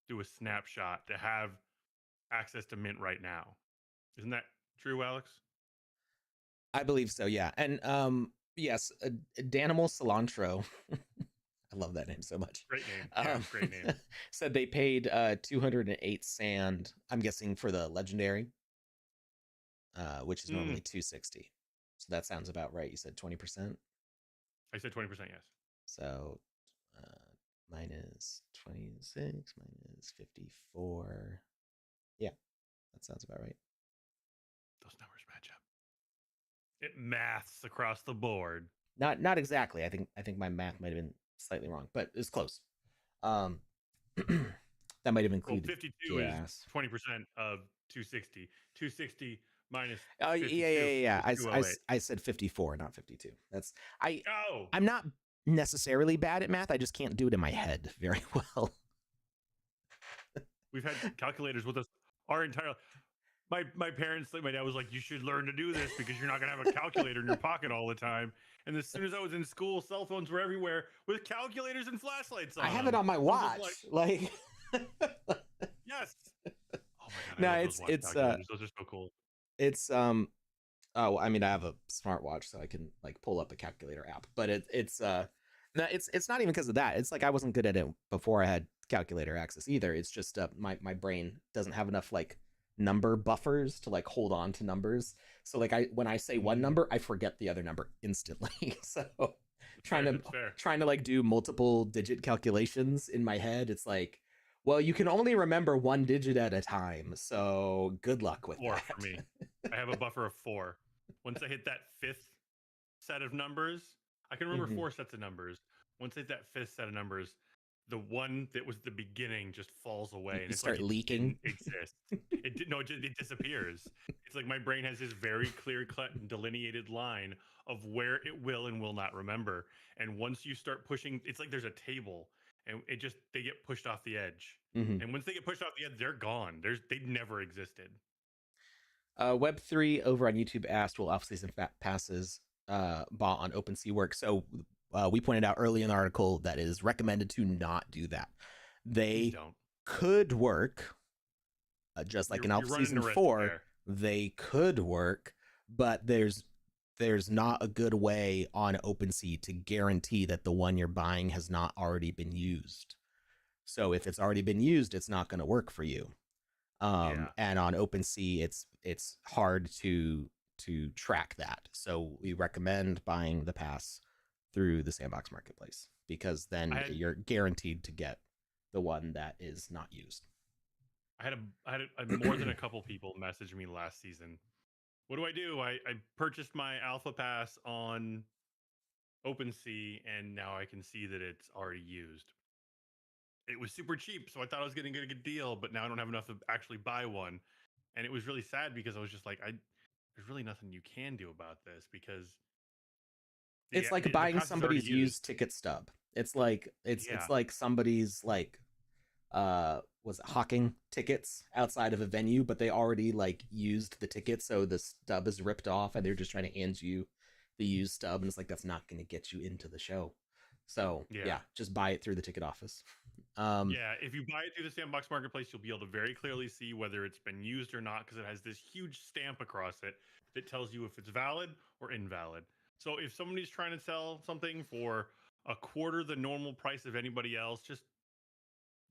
through a snapshot to have access to mint right now. Isn't that true, Alex? I believe so, yeah. And yes, Danimal Cilantro. I love that name so much. Great name. Yeah, great name. Said they paid 208 sand, I'm guessing for the legendary, which is normally 260. So that sounds about right. You said 20%. I said 20%, yes. So minus 26 minus 54. Yeah, that sounds about right. Those numbers match up. It maths across the board. Not exactly. I think my math might have been slightly wrong, but it's close. That might have included 52 gas. is 20% of 260. 260 minus Oh 52 yeah. is I said 54, not 52. That's Oh, I'm not necessarily bad at math. I just can't do it in my head very well. we've had calculators with us our entire. My parents, my dad was like, "You should learn to do this because you're not gonna have a calculator in your pocket all the time." And as soon as I was in school, cell phones were everywhere with calculators and flashlights on. I have it on my watch. Like, yes. Oh my god, no, I love those watch calculators. Those are so cool. It's oh, I mean, I have a smartwatch, so I can like pull up a calculator app. But it's no, it's not even because of that. It's like I wasn't good at it before I had calculator access either. It's just my brain doesn't have enough like number buffers to like hold on to numbers. So like when I say one number, I forget the other number instantly. So trying to like do multiple digit calculations in my head, it's like, well, you can only remember one digit at a time. So good luck with 4 that. for me. I have a buffer of 4. Once I hit that 5th set of numbers, I can remember 4 sets of numbers. Once I hit that 5th set of numbers, the one that was the beginning just falls away, and You it's start like it leaking. didn't exist. It disappears. It's like my brain has this very clear cut and delineated line of where it will and will not remember. And once you start pushing, it's like there's a table, and they get pushed off the edge. And once they get pushed off the edge, they're gone. They never existed. Web3 over on YouTube asked, will off-season passes bought on OpenSea work? So we pointed out early in the article that it is recommended to not do that. They could work, just like in off-season 4, they could work, but there's not a good way on OpenSea to guarantee that the one you're buying has not already been used. So if it's already been used, it's not going to work for you. And on OpenSea, it's hard to track that. So we recommend buying the pass through the Sandbox Marketplace, because then you're guaranteed to get the one that is not used. I had more than a couple people message me last season. What do? I purchased my Alpha Pass on OpenSea, and now I can see that it's already used. It was super cheap, so I thought I was getting a good deal, but now I don't have enough to actually buy one. And it was really sad because I was just like, there's really nothing you can do about this, because it's like buying somebody's used ticket stub. It's like it's like somebody's like was it hawking tickets outside of a venue, but they already like used the ticket, so the stub is ripped off and they're just trying to hand you the used stub, and it's like that's not going to get you into the show. So yeah, just buy it through the ticket office. If you buy it through the Sandbox Marketplace, you'll be able to very clearly see whether it's been used or not, because it has this huge stamp across it that tells you if it's valid or invalid. So if somebody's trying to sell something for a quarter the normal price of anybody else, just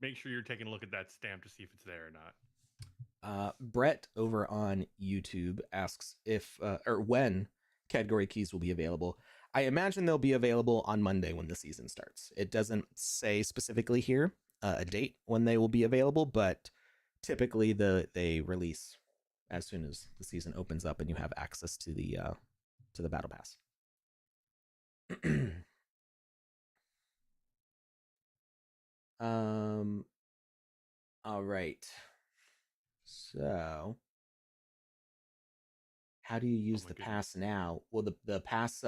make sure you're taking a look at that stamp to see if it's there or not. Brett over on YouTube asks if or when category keys will be available. I imagine they'll be available on Monday when the season starts. It doesn't say specifically here a date when they will be available, but typically they release as soon as the season opens up and you have access to the battle pass. All right. So how do you use the pass now? Well, the pass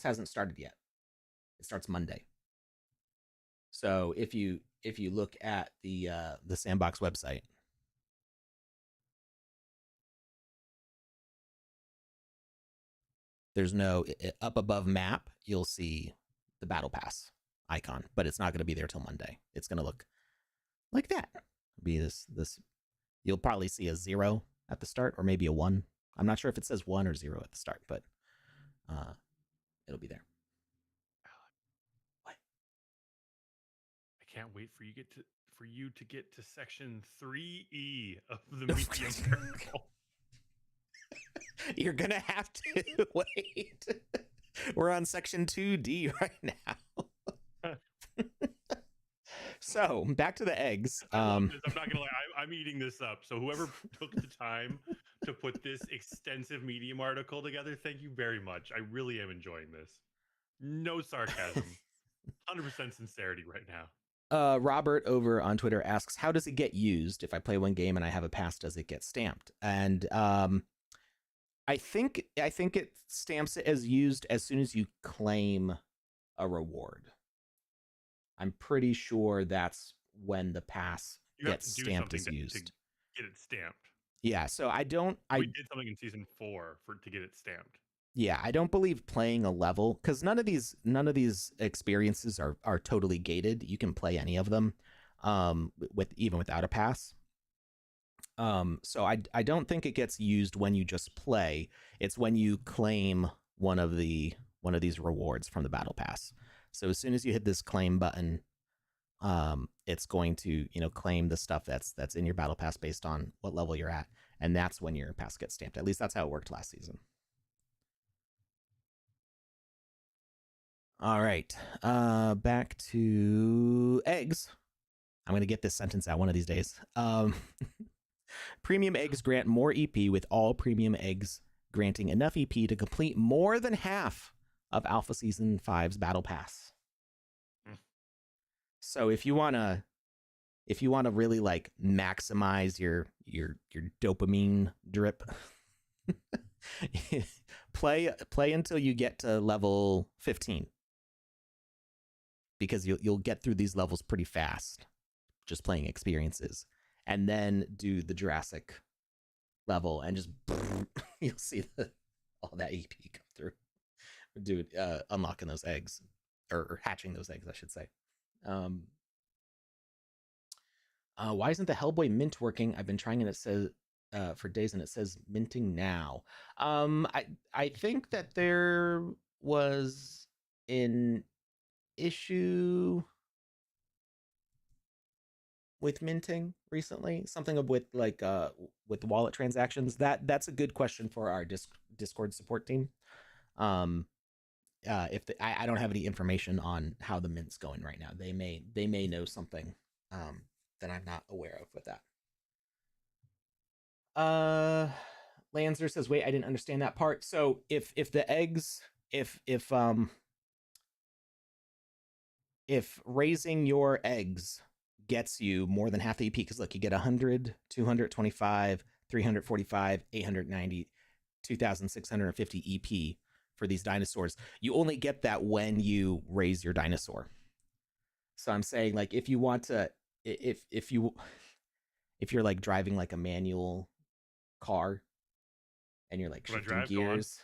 hasn't started yet. It starts Monday. So if you look at the Sandbox website, there's no up above map. You'll see the battle pass icon, but it's not going to be there till Monday. It's going to look like that. Be this. You'll probably see a 0 at the start, or maybe a 1. I'm not sure if it says 1 or 0 at the start, but it'll be there. What? I can't wait for you to get to section 3E of the medium kernel. You're gonna have to wait. We're on section 2D right now. So back to the eggs. I'm not gonna lie, I'm eating this up. So whoever took the time to put this extensive Medium article together, thank you very much. I really am enjoying this. No sarcasm, 100% sincerity right now. Robert over on Twitter asks, how does it get used? If I play one game and I have a pass, does it get stamped? And I think it stamps it as used as soon as you claim a reward. I'm pretty sure that's when the pass gets stamped as used. To get it stamped. Yeah, so we did something in season 4 to get it stamped. Yeah, I don't believe playing a level, because none of these experiences are totally gated. You can play any of them, even without a pass. So I don't think it gets used when you just play. It's when you claim one of these rewards from the battle pass. So as soon as you hit this claim button, it's going to claim the stuff that's in your battle pass based on what level you're at, and that's when your pass gets stamped. At least that's how it worked last season. All right, back to eggs. I'm going to get this sentence out one of these days. Premium eggs grant more EP, with all premium eggs granting enough EP to complete more than half of Alpha Season 5's Battle Pass. So if you want to really like maximize your dopamine drip, play until you get to level 15. Because you'll get through these levels pretty fast, just playing experiences, and then do the Jurassic level, and just you'll see all that EP come through. Dude, unlocking those eggs, or hatching those eggs, I should say. Why isn't the Hellboy mint working? I've been trying, and it says for days, and it says minting now. I think that there was an issue with minting recently, something with like with wallet transactions. That's a good question for our Discord support team. I don't have any information on how the mint's going right now. They may know something that I'm not aware of with that. Lanzer says, wait, I didn't understand that part. So if the eggs, if raising your eggs gets you more than half the EP, because look, you get 100, 225, 345, 890, 2,650 EP for these dinosaurs. You only get that when you raise your dinosaur. So I'm saying, like, if you want to, if you're like driving like a manual car and you're like shifting gears,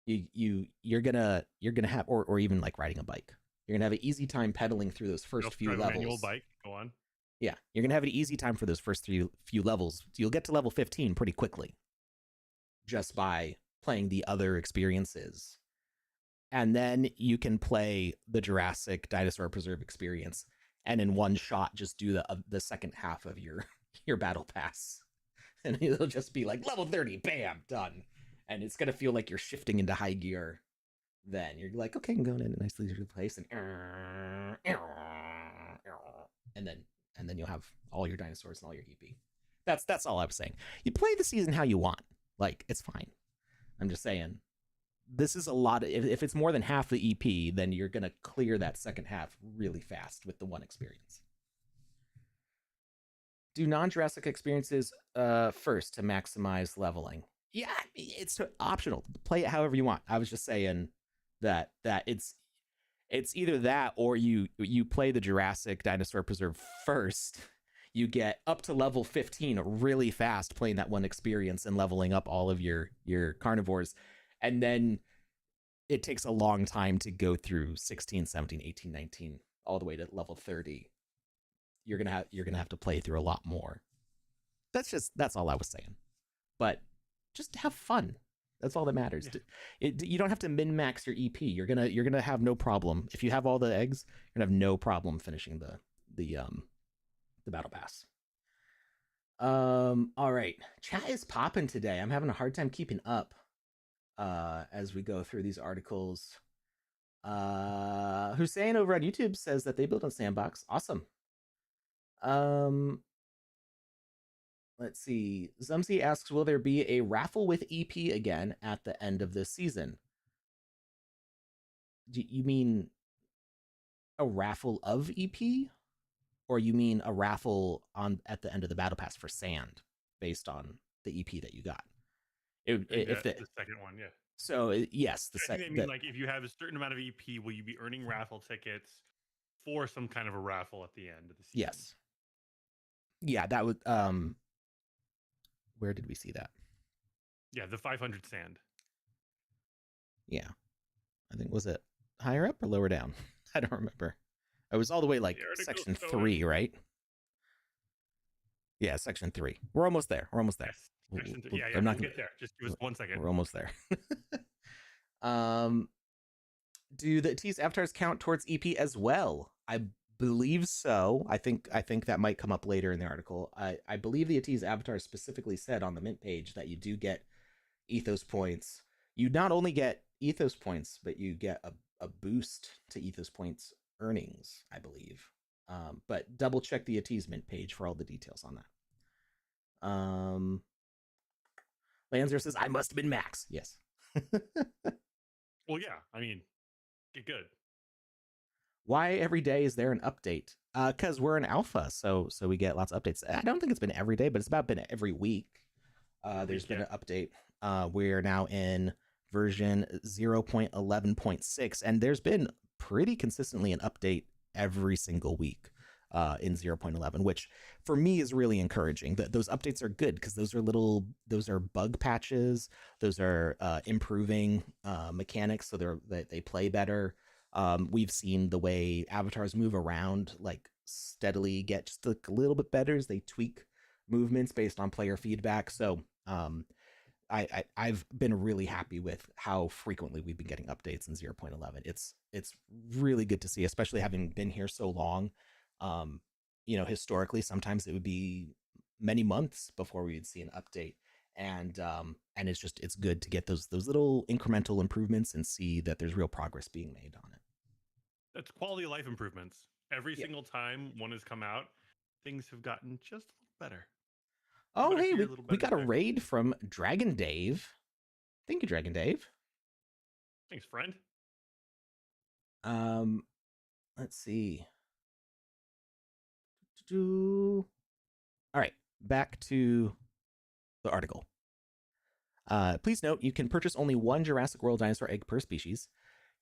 you're gonna have, or even like riding a bike. You're going to have an easy time pedaling through those first few levels. Manual bike, go on. Yeah, you're going to have an easy time for those first few levels. You'll get to level 15 pretty quickly just by playing the other experiences. And then you can play the Jurassic Dinosaur Preserve experience, and in one shot just do the second half of your battle pass. And it'll just be like level 30, bam, done. And it's going to feel like you're shifting into high gear. Then you're like, okay, I'm going in a nice leisurely place, and then you'll have all your dinosaurs and all your EP. That's all I'm saying. You play the season how you want. Like, it's fine. I'm just saying, this is a lot. If it's more than half the EP, then you're gonna clear that second half really fast with the one experience. Do non-Jurassic experiences first to maximize leveling. Yeah, it's optional. Play it however you want. I was just saying that it's either that, or you play the Jurassic Dinosaur Preserve first. You get up to level 15 really fast playing that one experience and leveling up all of your carnivores, and then it takes a long time to go through 16, 17, 18, 19, all the way to level 30. You're gonna have to play through a lot more. That's all I was saying. But just have fun. That's all that matters. You don't have to min max your EP. You're gonna have no problem if you have all the eggs. You're gonna have no problem finishing the battle pass. All right, chat is popping today. I'm having a hard time keeping up as we go through these articles. Hussein over on YouTube says that they built on Sandbox. Awesome. Let's see. Zumsy asks, will there be a raffle with EP again at the end of this season? Do you mean a raffle of EP? Or you mean a raffle at the end of the battle pass for sand based on the EP that you got? If the second one, yeah. So yes, I think they mean like if you have a certain amount of EP, will you be earning raffle tickets for some kind of a raffle at the end of the season? Yes. Yeah, that would where did we see that? Yeah, the 500 sand. Yeah. I think, was it higher up or lower down? I don't remember. It was all the way like section 3, right? Yeah, section 3. We're almost there. Yes, yeah, I'm not gonna get there. Just give us 1 second. We're almost there. Do the T's avatars count towards EP as well? I believe so. I think that might come up later in the article. I believe the T's avatar specifically said on the mint page that you do get ethos points. You not only get ethos points, but you get a boost to ethos points earnings, I believe. But double check the T's mint page for all the details on that. Lanzer says, I must have been max. Yes. Well, yeah. I mean, get good. Why every day is there an update? Because we're in alpha, so we get lots of updates. I don't think it's been every day, but it's about been every week. There's been an update. We're now in version 0.11.6, and there's been pretty consistently an update every single week in 0.11, which for me is really encouraging. Those updates are good because those are bug patches. Those are improving mechanics, so they play better. We've seen the way avatars move around like steadily get just a little bit better as they tweak movements based on player feedback. So I've been really happy with how frequently we've been getting updates in 0.11. It's really good to see, especially having been here so long. Historically, sometimes it would be many months before we would see an update. And it's good to get those little incremental improvements and see that there's real progress being made on it. That's quality of life improvements. Every single time one has come out, things have gotten just a little better. Oh, hey, we got a raid from Dragon Dave. Thank you, Dragon Dave. Thanks, friend. Let's see. All right, back to the article. Please note, you can purchase only one Jurassic World dinosaur egg per species.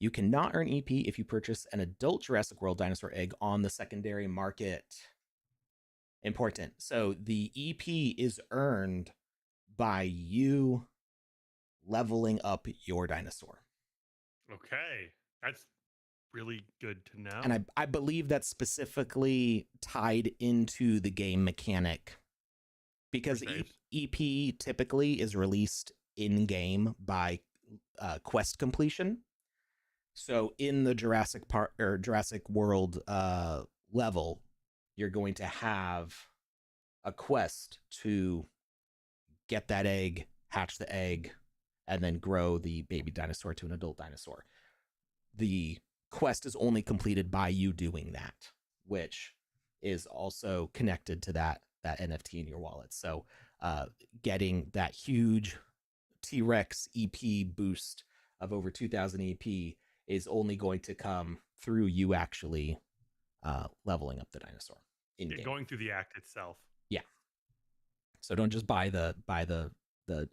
You cannot earn EP if you purchase an adult Jurassic World dinosaur egg on the secondary market. Important. So the EP is earned by you leveling up your dinosaur. Okay, that's really good to know. And I believe that's specifically tied into the game mechanic, because EP typically is released in game by quest completion. So in the Jurassic World level, you're going to have a quest to get that egg, hatch the egg, and then grow the baby dinosaur to an adult dinosaur. The quest is only completed by you doing that, which is also connected to that NFT in your wallet. So getting that huge T-Rex EP boost of over 2,000 EP is only going to come through you actually leveling up the dinosaur in game. Going through the act itself. Yeah. So don't just buy the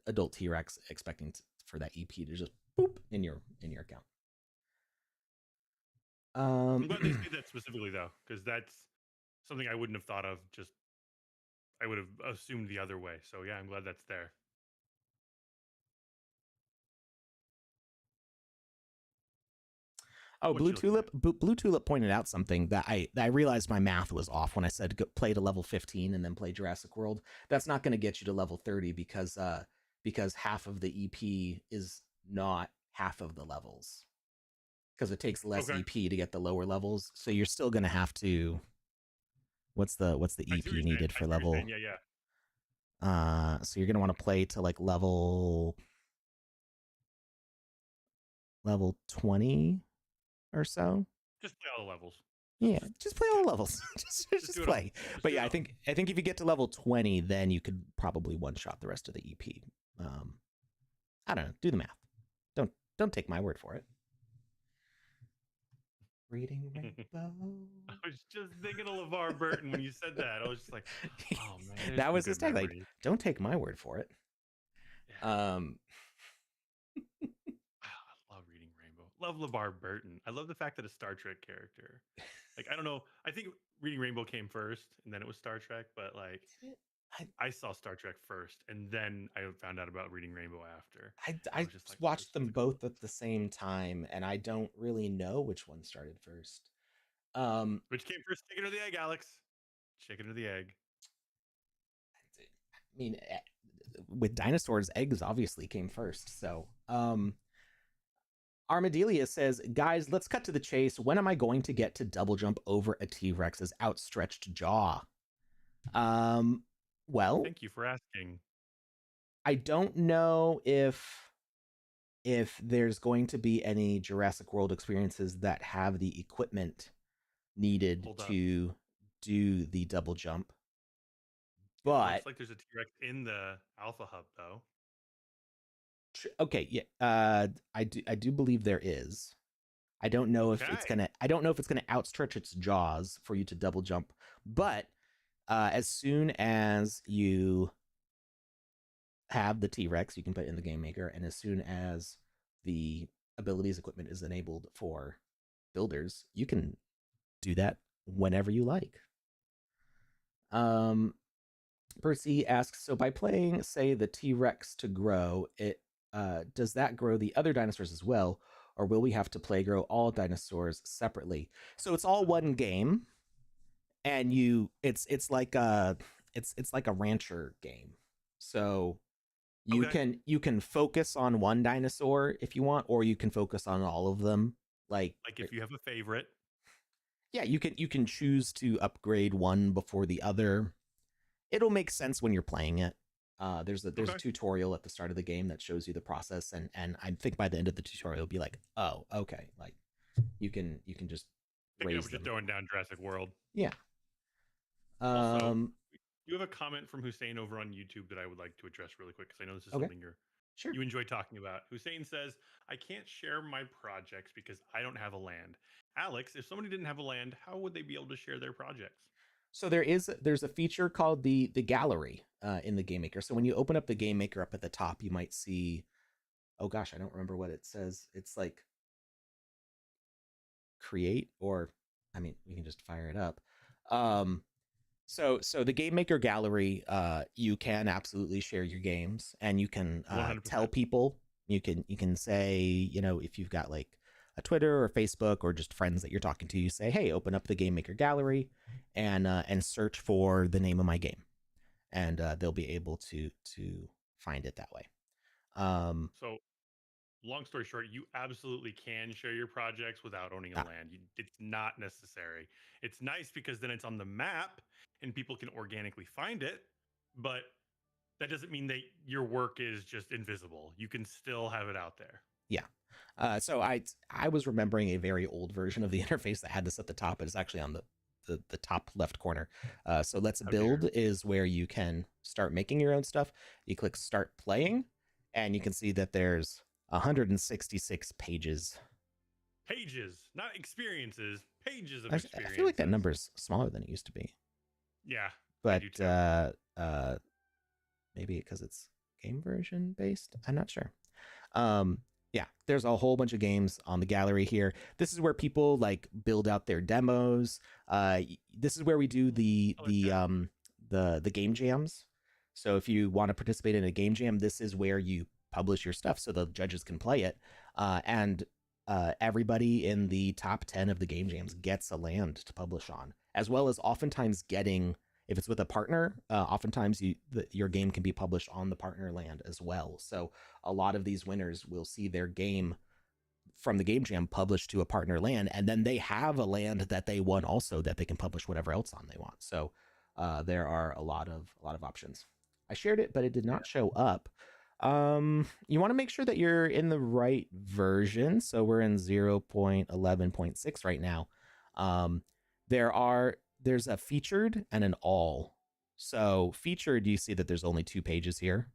adult T-Rex expecting for that EP to just boop in your account. I'm glad they say that specifically though, because that's something I wouldn't have thought of. I would have assumed the other way. So yeah, I'm glad that's there. Oh, What you looking at? Blue Tulip pointed out something that I realized my math was off when I said play to level 15 and then play Jurassic World. That's not going to get you to level 30 because half of the EP is not half of the levels because it takes less Okay. EP to get the lower levels. So you're still going to have to what's the I see what EP you're saying. needed I for see what you're level saying. Yeah, yeah. so you're going to want to play to like level 20 or so. Just play all the levels. Yeah, just play all the levels. Just just do it all. play. Just But do yeah, it I all. think if you get to level 20, then you could probably one shot the rest of the EP. I don't know. Do the math. Don't take my word for it. Reading Rainbow. I was just thinking of LeVar Burton when you said that. I was just like, oh man, there's That some was his good tag. Like, memories. don't take my word for it. Yeah. I love reading Rainbow. Love LeVar Burton. I love the fact that a Star Trek character. Like, I don't know. I think reading Rainbow came first, and then it was Star Trek. But like, I I saw Star Trek first, and then I found out about reading Rainbow after. I I was just like, oh, this watched them is cool. both at the same time, and I don't really know which one started first. Um, Which came first, chicken or the egg, Alex? Chicken or the egg? I mean, with dinosaurs, eggs obviously came first. So, Armadillia says, guys, let's cut to the chase. When am I going to get to double jump over a T Rex's outstretched jaw? Um, well, Thank you for asking. I don't know if there's going to be any Jurassic World experiences that have the equipment needed Hold up. to do the double jump. It But looks like there's a T-Rex in the Alpha Hub, though. okay, yeah, I do believe there is. I don't know if it's Okay. gonna. I don't know if it's gonna outstretch its jaws for you to double jump. But as soon as you have the T Rex, you can put it in the game maker, and as soon as the abilities equipment is enabled for builders, you can do that whenever you like. Um, Percy asks, so by playing, say, the T Rex to grow, it does that grow the other dinosaurs as well, or will we have to play grow all dinosaurs separately? So it's all one game, and it's like a rancher game. So Okay. you can focus on one dinosaur if you want, or you can focus on all of them. Like Like if you have a favorite. yeah, you can choose to upgrade one before the other. It'll make sense when you're playing it. There's a Okay. tutorial at the start of the game that shows you the process, and I think by the end of the tutorial you'll be like, oh, okay, like you can just Picking up raise what you're them. throwing down Jurassic World. Yeah. Also, Um. you have a comment from Hussein over on YouTube that I would like to address really quick because I know this is Okay. something Sure. you enjoy talking about. Hussein says, I can't share my projects because I don't have a land. Alex, if somebody didn't have a land, how would they be able to share their projects? So there's a feature called the gallery in the game maker. So when you open up the game maker up at the top, you might see, oh gosh, I don't remember what it says. It's like create, or I mean, we can just fire it up. So the game maker gallery, you can absolutely share your games, and you can 100%. tell people. You can say, you know, if you've got like a Twitter or Facebook or just friends that you're talking to, you say, hey, open up the game maker gallery and search for the name of my game, and they'll be able to find it that way. Um, So, long story short, you absolutely can share your projects without owning a ah, land. It's not necessary. It's nice because then it's on the map and people can organically find it, but that doesn't mean that your work is just invisible. You can still have it out there. yeah. So I was remembering a very old version of the interface that had this at the top. It's actually on the top left corner. So let's How dare. build is where you can start making your own stuff. You click start playing, and you can see that there's 166 pages. Pages, not experiences, pages of I feel like that experiences. number's smaller than it used to be, Yeah, I but do too. maybe because it's game version based. I'm not sure. Um, yeah, there's a whole bunch of games on the gallery here. This is where people like build out their demos. This is where we do Okay. the game jams. So if you want to participate in a game jam, this is where you publish your stuff so the judges can play it. And everybody in the top 10 of the game jams gets a land to publish on, as well as oftentimes getting, if it's with a partner, oftentimes your game can be published on the partner land as well. So a lot of these winners will see their game from the game jam published to a partner land, and then they have a land that they won also that they can publish whatever else on they want. So there are a lot of options. I shared it, but it did not show up. You want to make sure that you're in the right version. So we're in 0.11.6 right now. There's a featured and an all. So featured, you see that there's only 2 pages here.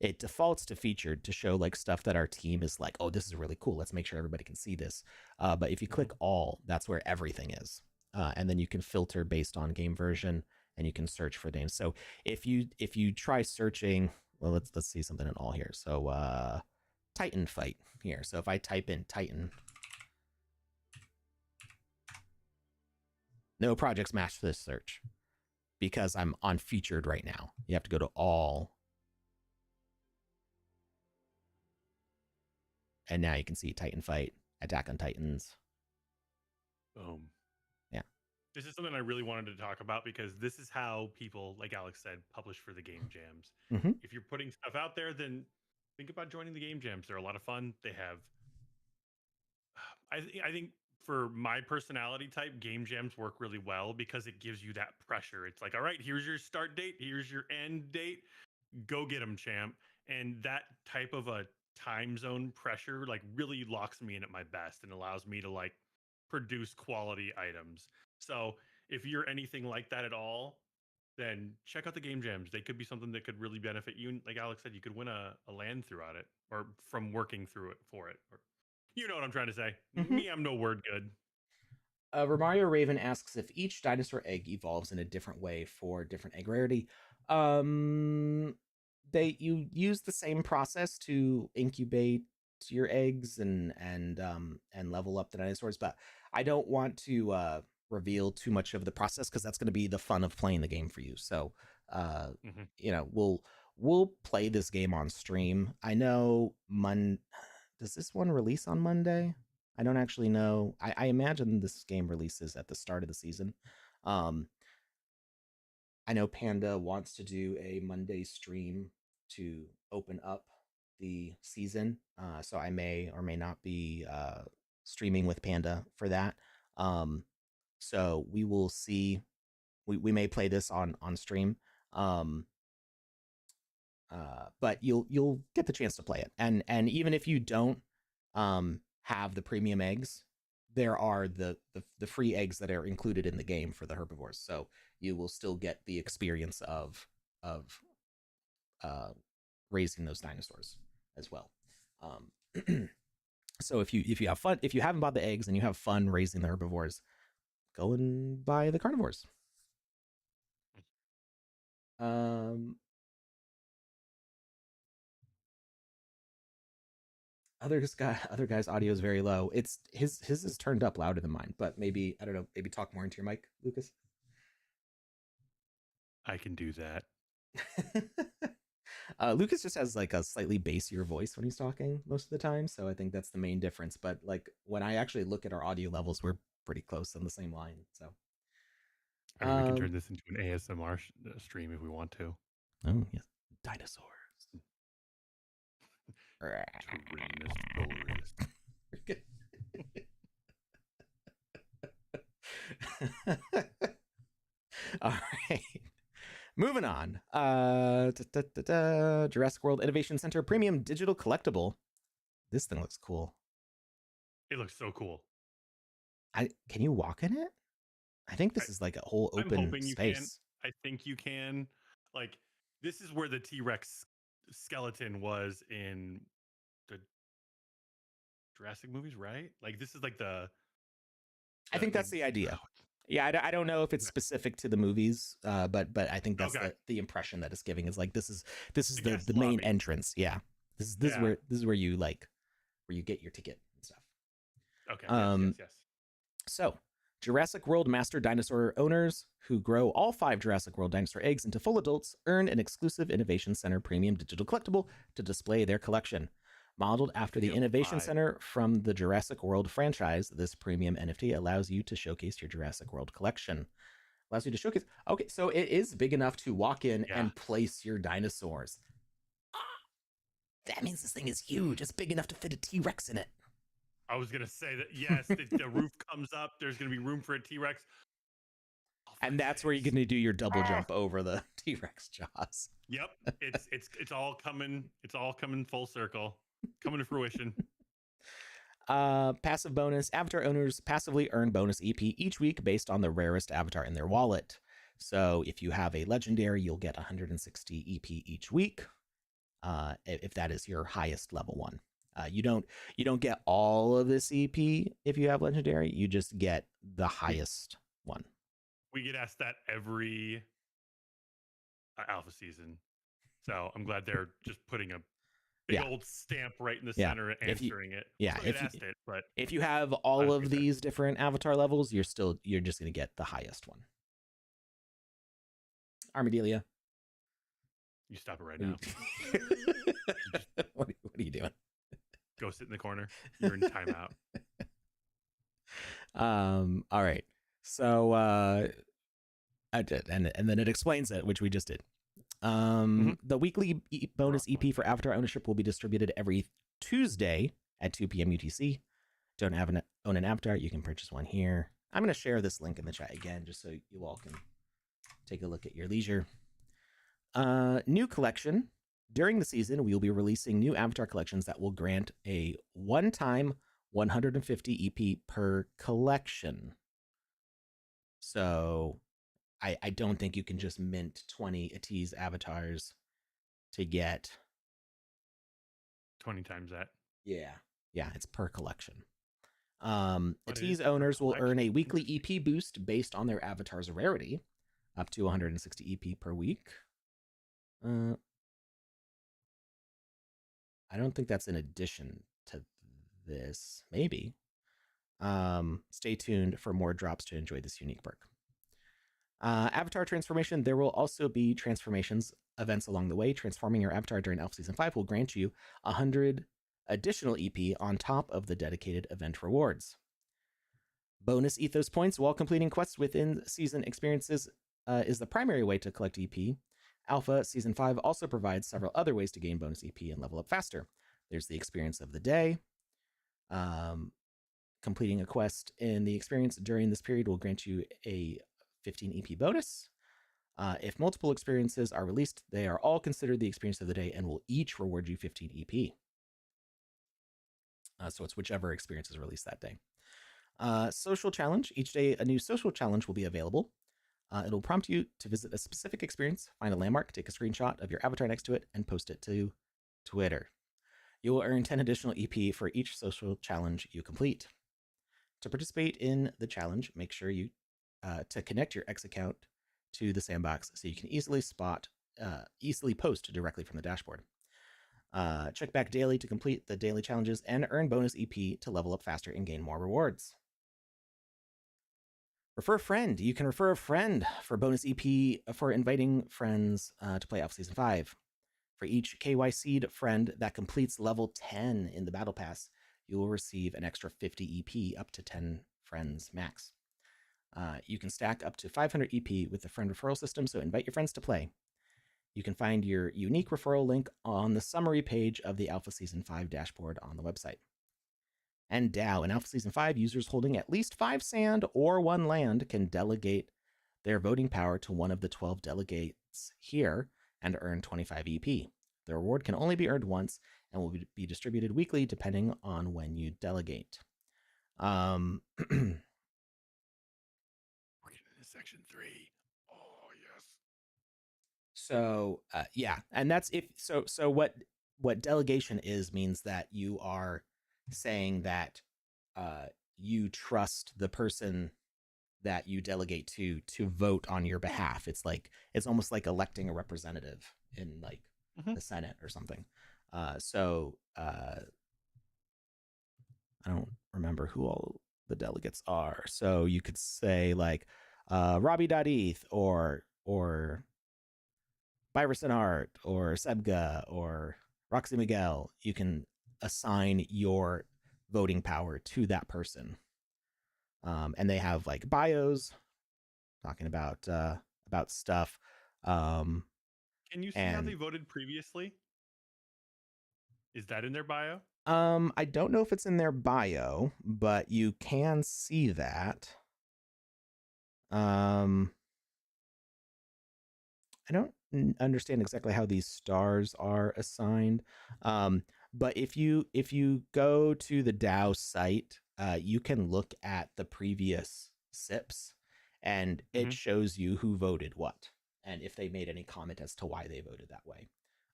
It defaults to featured to show like stuff that our team is like, oh, this is really cool. Let's make sure everybody can see this. But if you click all, that's where everything is. And then you can filter based on game version, and you can search for names. So if you try searching, well, let's see something in all here. So Titan fight here. So if I type in Titan, no projects match this search because I'm on featured right now. You have to go to all. And now you can see Titan fight, Attack on Titans. Boom. Yeah. This is something I really wanted to talk about because this is how people, like Alex said, publish for the game jams. Mm-hmm. If you're putting stuff out there, then think about joining the game jams. They're a lot of fun. They have, I think for my personality type, game jams work really well because it gives you that pressure. It's like, all right, here's your start date. Here's your end date. Go get them, champ. And that type of a time zone pressure like really locks me in at my best and allows me to like produce quality items. So if you're anything like that at all, then check out the game jams. They could be something that could really benefit you. Like Alex said, you could win a land throughout it or from working through it for it. Or, you know what I'm trying to say. Mm-hmm. Me, I'm no word good. Romario Raven asks if each dinosaur egg evolves in a different way for different egg rarity. You use the same process to incubate your eggs and level up the dinosaurs, but I don't want to reveal too much of the process because that's going to be the fun of playing the game for you. So you know, we'll play this game on stream. I know does this one release on Monday? I don't actually know. I imagine this game releases at the start of the season. I know Panda wants to do a Monday stream to open up the season. So I may or may not be streaming with Panda for that. So we will see. We may play this on stream. But you'll get the chance to play it. And even if you don't have the premium eggs, there are the free eggs that are included in the game for the herbivores. So you will still get the experience of raising those dinosaurs as well. So if you have fun, if you haven't bought the eggs and you have fun raising the herbivores, go and buy the carnivores. Other guy's audio is very low. It's his is turned up louder than mine, but maybe, I don't know, maybe talk more into your mic, Lucas. I can do that. Lucas just has like a slightly bassier voice when he's talking most of the time, so I think that's the main difference. But like when I actually look at our audio levels, we're pretty close on the same line. So I mean, we can turn this into an ASMR stream if we want to. Oh yes, dinosaurs. All right. Moving on. Jurassic World Innovation Center Premium Digital Collectible. This thing looks cool. It looks so cool. Can you walk in it? I think this is like a whole open space. I think you can. Like, this is where the T-Rex skeleton was in the Jurassic movies, right? Like, this is like I think that's the idea. Yeah, I don't know if it's specific to the movies, but I think that's the impression that it's giving is like this is the main entrance. Yeah, this is where you get your ticket and stuff. Okay. Yes. So, Jurassic World Master Dinosaur owners who grow all 5 Jurassic World dinosaur eggs into full adults earn an exclusive Innovation Center Premium Digital Collectible to display their collection. Modeled after the Feel Innovation vibe. Center from the Jurassic World franchise, this premium NFT allows you to showcase your Jurassic World collection. Allows you to showcase. Okay, so it is big enough to walk in Yeah. and place your dinosaurs. That means this thing is huge. It's big enough to fit a T-Rex in it. I was gonna say that. Yes, the roof comes up. There's gonna be room for a T-Rex. And that's where you're going to do your double jump over the T-Rex jaws. Yep, it's all coming. It's all coming full circle, coming to fruition. Passive bonus. Avatar owners passively earn bonus EP each week based on the rarest avatar in their wallet. So if you have a legendary, you'll get 160 EP each week. If that is your highest level one. You don't get all of this EP if you have legendary. You just get the highest one. We get asked that every alpha season, so I'm glad they're just putting a big old stamp right in the center and answering it. Yeah, if you have all of these different avatar levels, you're just going to get the highest one. Armadillo, you stop it right now. What are you doing? Go sit in the corner. You're in timeout. All right. So I did, and then it explains it, which we just did. The weekly bonus EP for Avatar ownership will be distributed every Tuesday at 2 p.m. UTC. Don't own an Avatar? You can purchase one here. I'm going to share this link in the chat again, just so you all can take a look at your leisure. New collection. During the season, we will be releasing new Avatar collections that will grant a one-time 150 EP per collection. So I don't think you can just mint 20 Atiz avatars to get 20 times that. Yeah, it's per collection. Atiz owners will earn a weekly EP boost based on their avatar's rarity, up to 160 EP per week. I don't think that's in addition to this. Maybe. Stay tuned for more drops to enjoy this unique perk. Avatar transformation. There will also be transformations events along the way. Transforming your avatar during Alpha Season 5 will grant you 100 additional EP on top of the dedicated event rewards. Bonus Ethos points while completing quests within season experiences is the primary way to collect EP. Alpha Season 5 also provides several other ways to gain bonus EP and level up faster. There's the experience of the day. Completing a quest in the experience during this period will grant you a 15 EP bonus. If multiple experiences are released, they are all considered the experience of the day and will each reward you 15 EP. So it's whichever experience is released that day. Social challenge. Each day, a new social challenge will be available. It'll prompt you to visit a specific experience, find a landmark, take a screenshot of your avatar next to it, and post it to Twitter. You will earn 10 additional EP for each social challenge you complete. To participate in the challenge, make sure you to connect your X account to the Sandbox so you can easily post directly from the dashboard. Check back daily to complete the daily challenges and earn bonus EP to level up faster and gain more rewards. Refer a friend. You can refer a friend for bonus EP for inviting friends to play Alpha Season 5. For each KYC'd friend that completes level 10 in the Battle Pass, you will receive an extra 50 EP up to 10 friends max. You can stack up to 500 EP with the friend referral system, so invite your friends to play. You can find your unique referral link on the summary page of the Alpha Season 5 dashboard on the website. And DAO. In Alpha Season 5, users holding at least 5 sand or 1 land can delegate their voting power to one of the 12 delegates here and earn 25 EP. The reward can only be earned once and will be distributed weekly depending on when you delegate. We're getting into section 3. Oh, yes. So, and that's so what delegation means that you are saying that you trust the person that you delegate to vote on your behalf. It's almost like electing a representative in the Senate or something. So I don't remember who all the delegates are. So you could say Robbie.eth or Byron Hart or Sebga or Roxy Miguel. You can assign your voting power to that person. And they have like bios talking about stuff. Can you see how and they voted previously? Is that in their bio? I don't know if it's in their bio, but you can see that. I don't understand exactly how these stars are assigned. But if you go to the DAO site, you can look at the previous SIPs, and it shows you who voted what, and if they made any comment as to why they voted that way.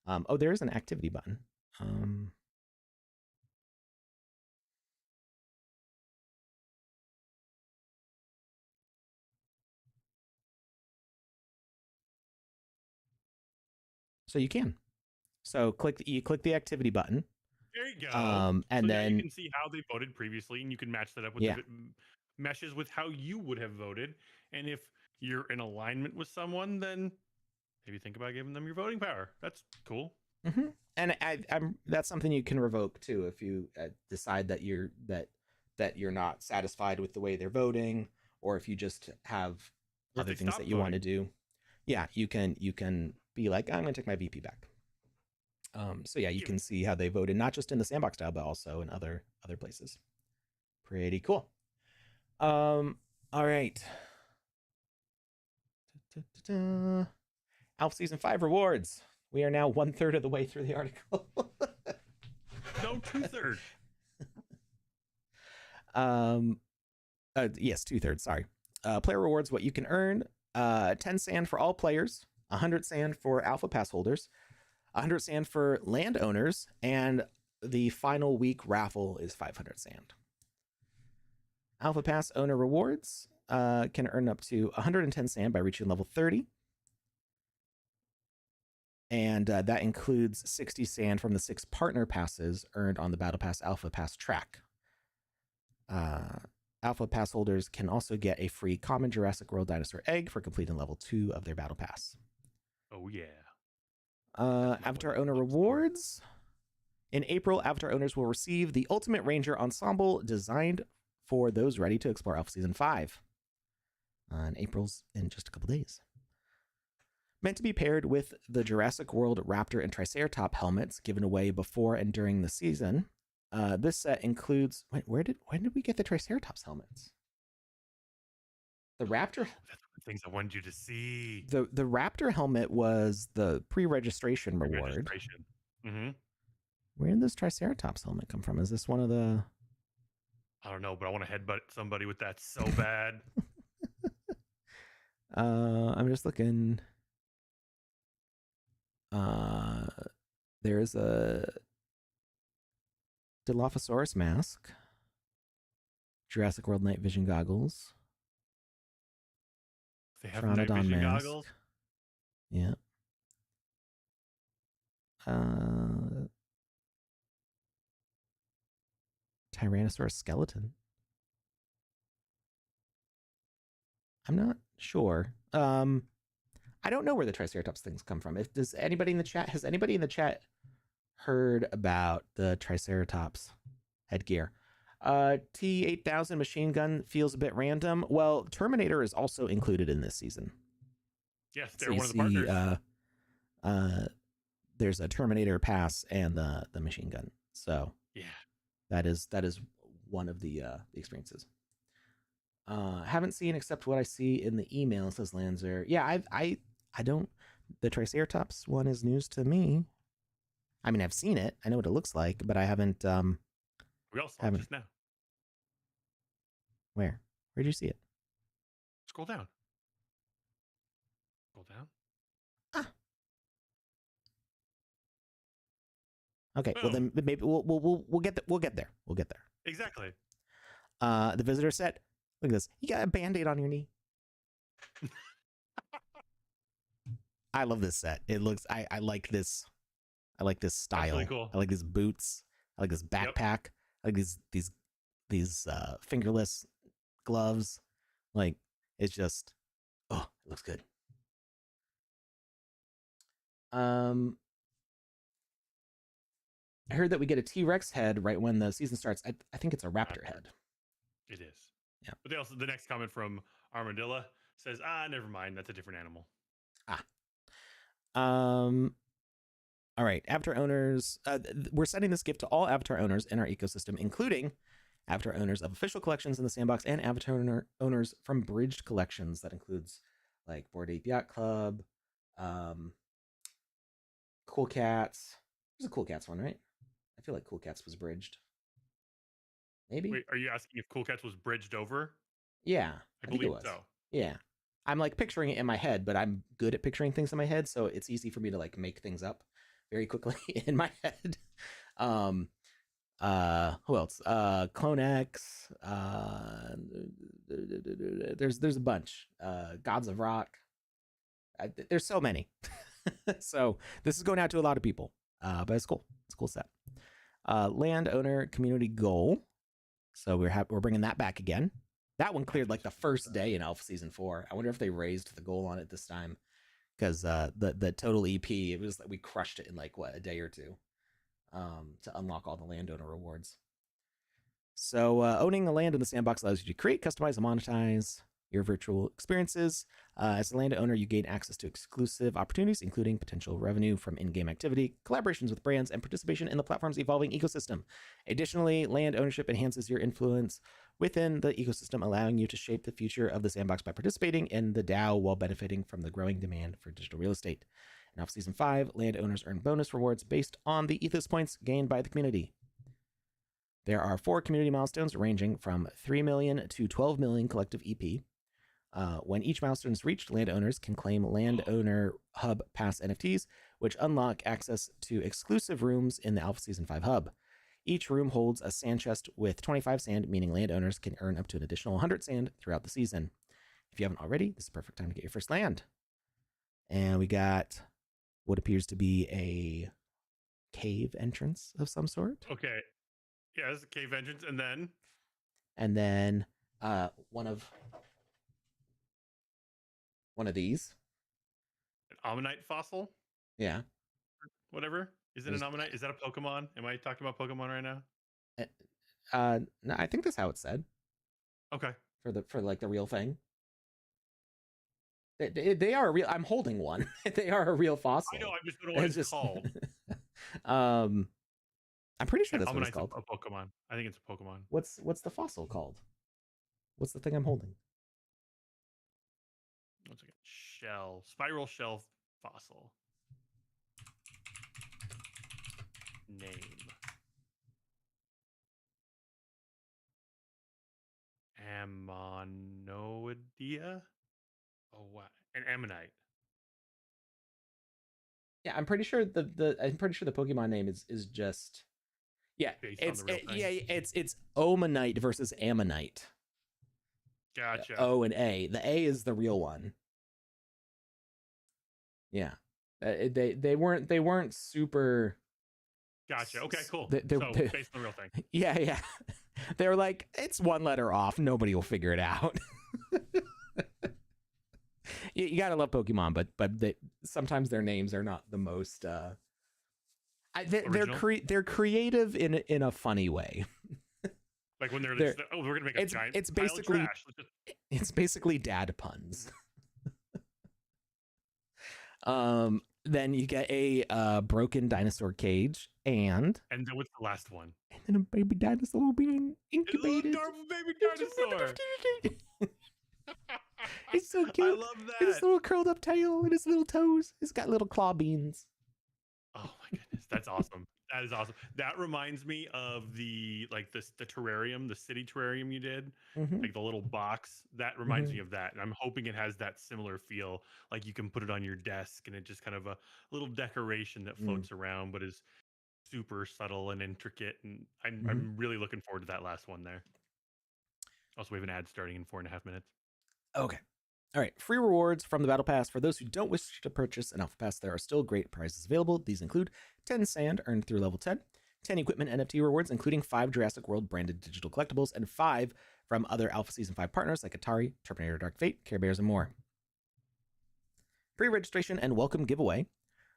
Oh, there is an activity button. So you can. So you click the activity button. There you go. And so then you can see how they voted previously, and you can match that up with the meshes with how you would have voted. And if you're in alignment with someone, then maybe think about giving them your voting power. That's cool. Mm-hmm. And that's something you can revoke too if you decide that you're not satisfied with the way they're voting, or if you just have other things that you want to do. Yeah, you can be like, I'm going to take my VP back. So yeah, you can see how they voted, not just in the Sandbox DAO, but also in other places. Pretty cool. All right. Alpha Season 5 rewards. We are now 1/3 of the way through the article. No, 2/3. Yes, 2/3. Sorry. Player rewards, what you can earn: 10 sand for all players, 100 sand for Alpha Pass holders, 100 sand for landowners, and the final week raffle is 500 sand. Alpha Pass owner rewards can earn up to 110 sand by reaching level 30. And that includes 60 sand from the 6 partner passes earned on the Battle Pass Alpha Pass track. Alpha Pass holders can also get a free common Jurassic World dinosaur egg for completing level 2 of their Battle Pass. Oh, yeah. Avatar owner rewards. In April, Avatar owners will receive the Ultimate Ranger Ensemble designed for those ready to explore Alpha Season 5. And April's in just a couple days. Meant to be paired with the Jurassic World Raptor and Triceratop helmets given away before and during the season. This set includes... when did we get the Triceratops helmets? The Raptor... That's one of the things I wanted you to see. The Raptor helmet was the pre-registration reward. Mm-hmm. Where did this Triceratops helmet come from? Is this one of the... I don't know, but I want to headbutt somebody with that so bad. I'm just looking... there's a Dilophosaurus mask, Jurassic World night vision goggles. They have night vision goggles. Yeah. Tyrannosaurus skeleton. I'm not sure. I don't know where the Triceratops things come from. Has anybody in the chat heard about the Triceratops headgear? T-8000 machine gun feels a bit random. Well, Terminator is also included in this season. Yes, they're one of the partners. There's a Terminator pass and the machine gun. So yeah, that is one of the experiences. Haven't seen except what I see in the email, says Lanzer. Yeah, I don't. The Triceratops one is news to me. I mean, I've seen it. I know what it looks like, but I haven't. We all saw it just now. Where'd you see it? Scroll down. Scroll down. Ah. Okay. Boom. Well, then maybe we'll get there. We'll get there. Exactly. The visitor set. Look at this. You got a Band-Aid on your knee. I love this set. It looks. I like this. I like this style. Really cool. I like these boots. I like this backpack. Yep. I like these fingerless gloves. Like, it's just, it looks good. I heard that we get a T-Rex head right when the season starts. I think it's a raptor head. It is. Yeah. But they also, the next comment from Armadillo says, never mind. That's a different animal. All right, Avatar owners. We're sending this gift to all Avatar owners in our ecosystem, including Avatar owners of official collections in the Sandbox and Avatar owners from bridged collections. That includes like Bored Ape Yacht Club, Cool Cats. There's a Cool Cats one, right? I feel like Cool Cats was bridged. Maybe. Wait, are you asking if Cool Cats was bridged over? Yeah, I think believe it was. so. Yeah. I'm like picturing it in my head, but I'm good at picturing things in my head, so it's easy for me to like make things up very quickly in my head. Who else? Clone X. There's a bunch. Gods of Rock. There's so many. So this is going out to a lot of people. But it's cool. It's a cool set. Landowner community goal. So we're bringing that back again. That one cleared like the first day in Alpha Season 4. I wonder if they raised the goal on it this time. Because the total EP, it was like we crushed it in like a day or two to unlock all the landowner rewards. So owning a land in the sandbox allows you to create, customize, and monetize your virtual experiences. As a landowner, you gain access to exclusive opportunities, including potential revenue from in-game activity, collaborations with brands, and participation in the platform's evolving ecosystem. Additionally, land ownership enhances your influence within the ecosystem, allowing you to shape the future of the sandbox by participating in the DAO while benefiting from the growing demand for digital real estate. In Alpha Season 5, landowners earn bonus rewards based on the ethos points gained by the community. There are 4 community milestones ranging from 3 million to 12 million collective EP. When each milestone is reached, landowners can claim Landowner Hub Pass NFTs, which unlock access to exclusive rooms in the Alpha Season 5 hub. Each room holds a sand chest with 25 sand, meaning landowners can earn up to an additional 100 sand throughout the season. If you haven't already, this is the perfect time to get your first land. And we got what appears to be a cave entrance of some sort. Okay. Yeah, it's a cave entrance, and then one of these. an ammonite fossil. Yeah. Whatever. Is it an ammonite? Is that a Pokemon? Am I talking about Pokemon right now? No, I think that's how it's said. Okay. For like the real thing. They are a real. I'm holding one. They are a real fossil. I know. I just don't know what it's called. I'm pretty sure that's what it's Ammonite's called. a Pokemon. I think it's a Pokemon. What's the fossil called? What's the thing I'm holding? Once again, shell, spiral shell fossil. Name. Ammonoidea? Oh, wow. An ammonite. Yeah, I'm pretty sure the Pokemon name is just Based on the real thing. it's Omanite versus Ammonite. Gotcha. O and A. The A is the real one. Yeah. They weren't super. Gotcha. Okay, cool. They're based on the real thing. Yeah. They were like, it's one letter off. Nobody will figure it out. You gotta love Pokemon, but sometimes their names are not the most. They're creative in a funny way. Like when they're we're gonna make a giant. It's basically pile of trash. it's basically dad puns. Then you get a broken dinosaur cage and then what's the last one? And then a baby dinosaur being incubated. A little baby dinosaur. It's so cute. I love that. His little curled up tail and his little toes. He's got little claw beans. Oh my goodness, that's awesome. That is awesome. That reminds me of the terrarium, the city terrarium you did, like the little box. That reminds me of that. And I'm hoping it has that similar feel. Like you can put it on your desk and it just kind of a little decoration that floats around, but is super subtle and intricate. And I'm really looking forward to that last one there. Also, we have an ad starting in 4.5 minutes. Okay. All right. Free rewards from the Battle Pass. For those who don't wish to purchase an Alpha Pass, there are still great prizes available. These include 10 sand earned through level 10, 10 equipment NFT rewards, including 5 Jurassic World branded digital collectibles, and 5 from other Alpha Season 5 partners like Atari, Terminator Dark Fate, Care Bears, and more. Pre-registration and welcome giveaway.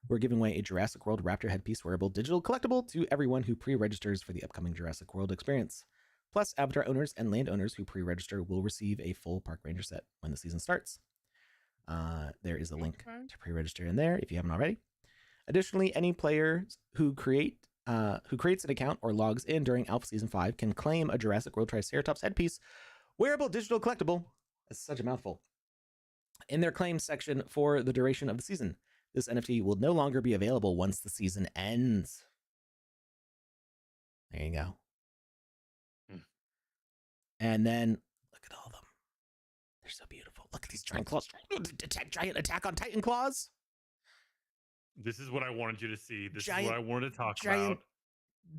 We're giving away a Jurassic World Raptor headpiece wearable digital collectible to everyone who pre-registers for the upcoming Jurassic World experience. Plus, Avatar owners and landowners who pre-register will receive a full Park Ranger set when the season starts. There is a link to pre-register in there if you haven't already. Additionally, any player who creates an account or logs in during Alpha Season 5 can claim a Jurassic World Triceratops headpiece wearable digital collectible. That's such a mouthful. In their claims section for the duration of the season. This NFT will no longer be available once the season ends. There you go. And then look at all of them. They're so beautiful. Look at these giant claws. Giant Attack on Titan claws. This is what I wanted you to see. This Giant, is what I wanted to talk giant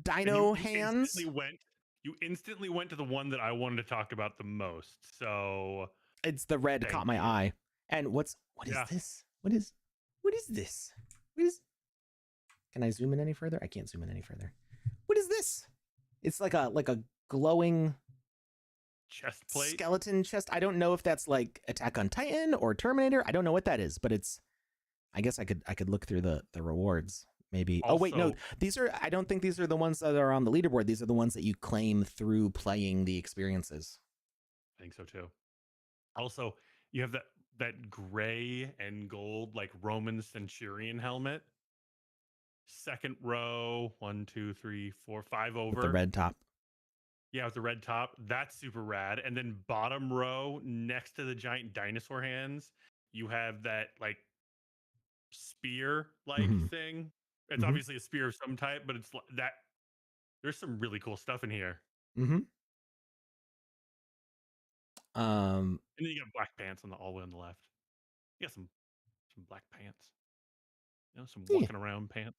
about. Dino hands. You instantly went to the one that I wanted to talk about the most. So it's the red caught my eye. And what is this? What is this? Can I zoom in any further? I can't zoom in any further. What is this? It's like a glowing chest plate, skeleton chest. I don't know if that's like Attack on Titan or Terminator. I don't know what that is, but it's. I guess I could look through the rewards. Maybe. Also, oh wait, no. These are. I don't think these are the ones that are on the leaderboard. These are the ones that you claim through playing the experiences. I think so too. Also, you have that gray and gold like Roman centurion helmet. Second row, 1, 2, 3, 4, 5 over. With the red top. Yeah, with the red top. That's super rad. And then bottom row, next to the giant dinosaur hands, you have that like spear like thing. It's obviously a spear of some type, but it's that. There's some really cool stuff in here. And then you got black pants all the way on the left. You got some black pants. You know, some walking around pants.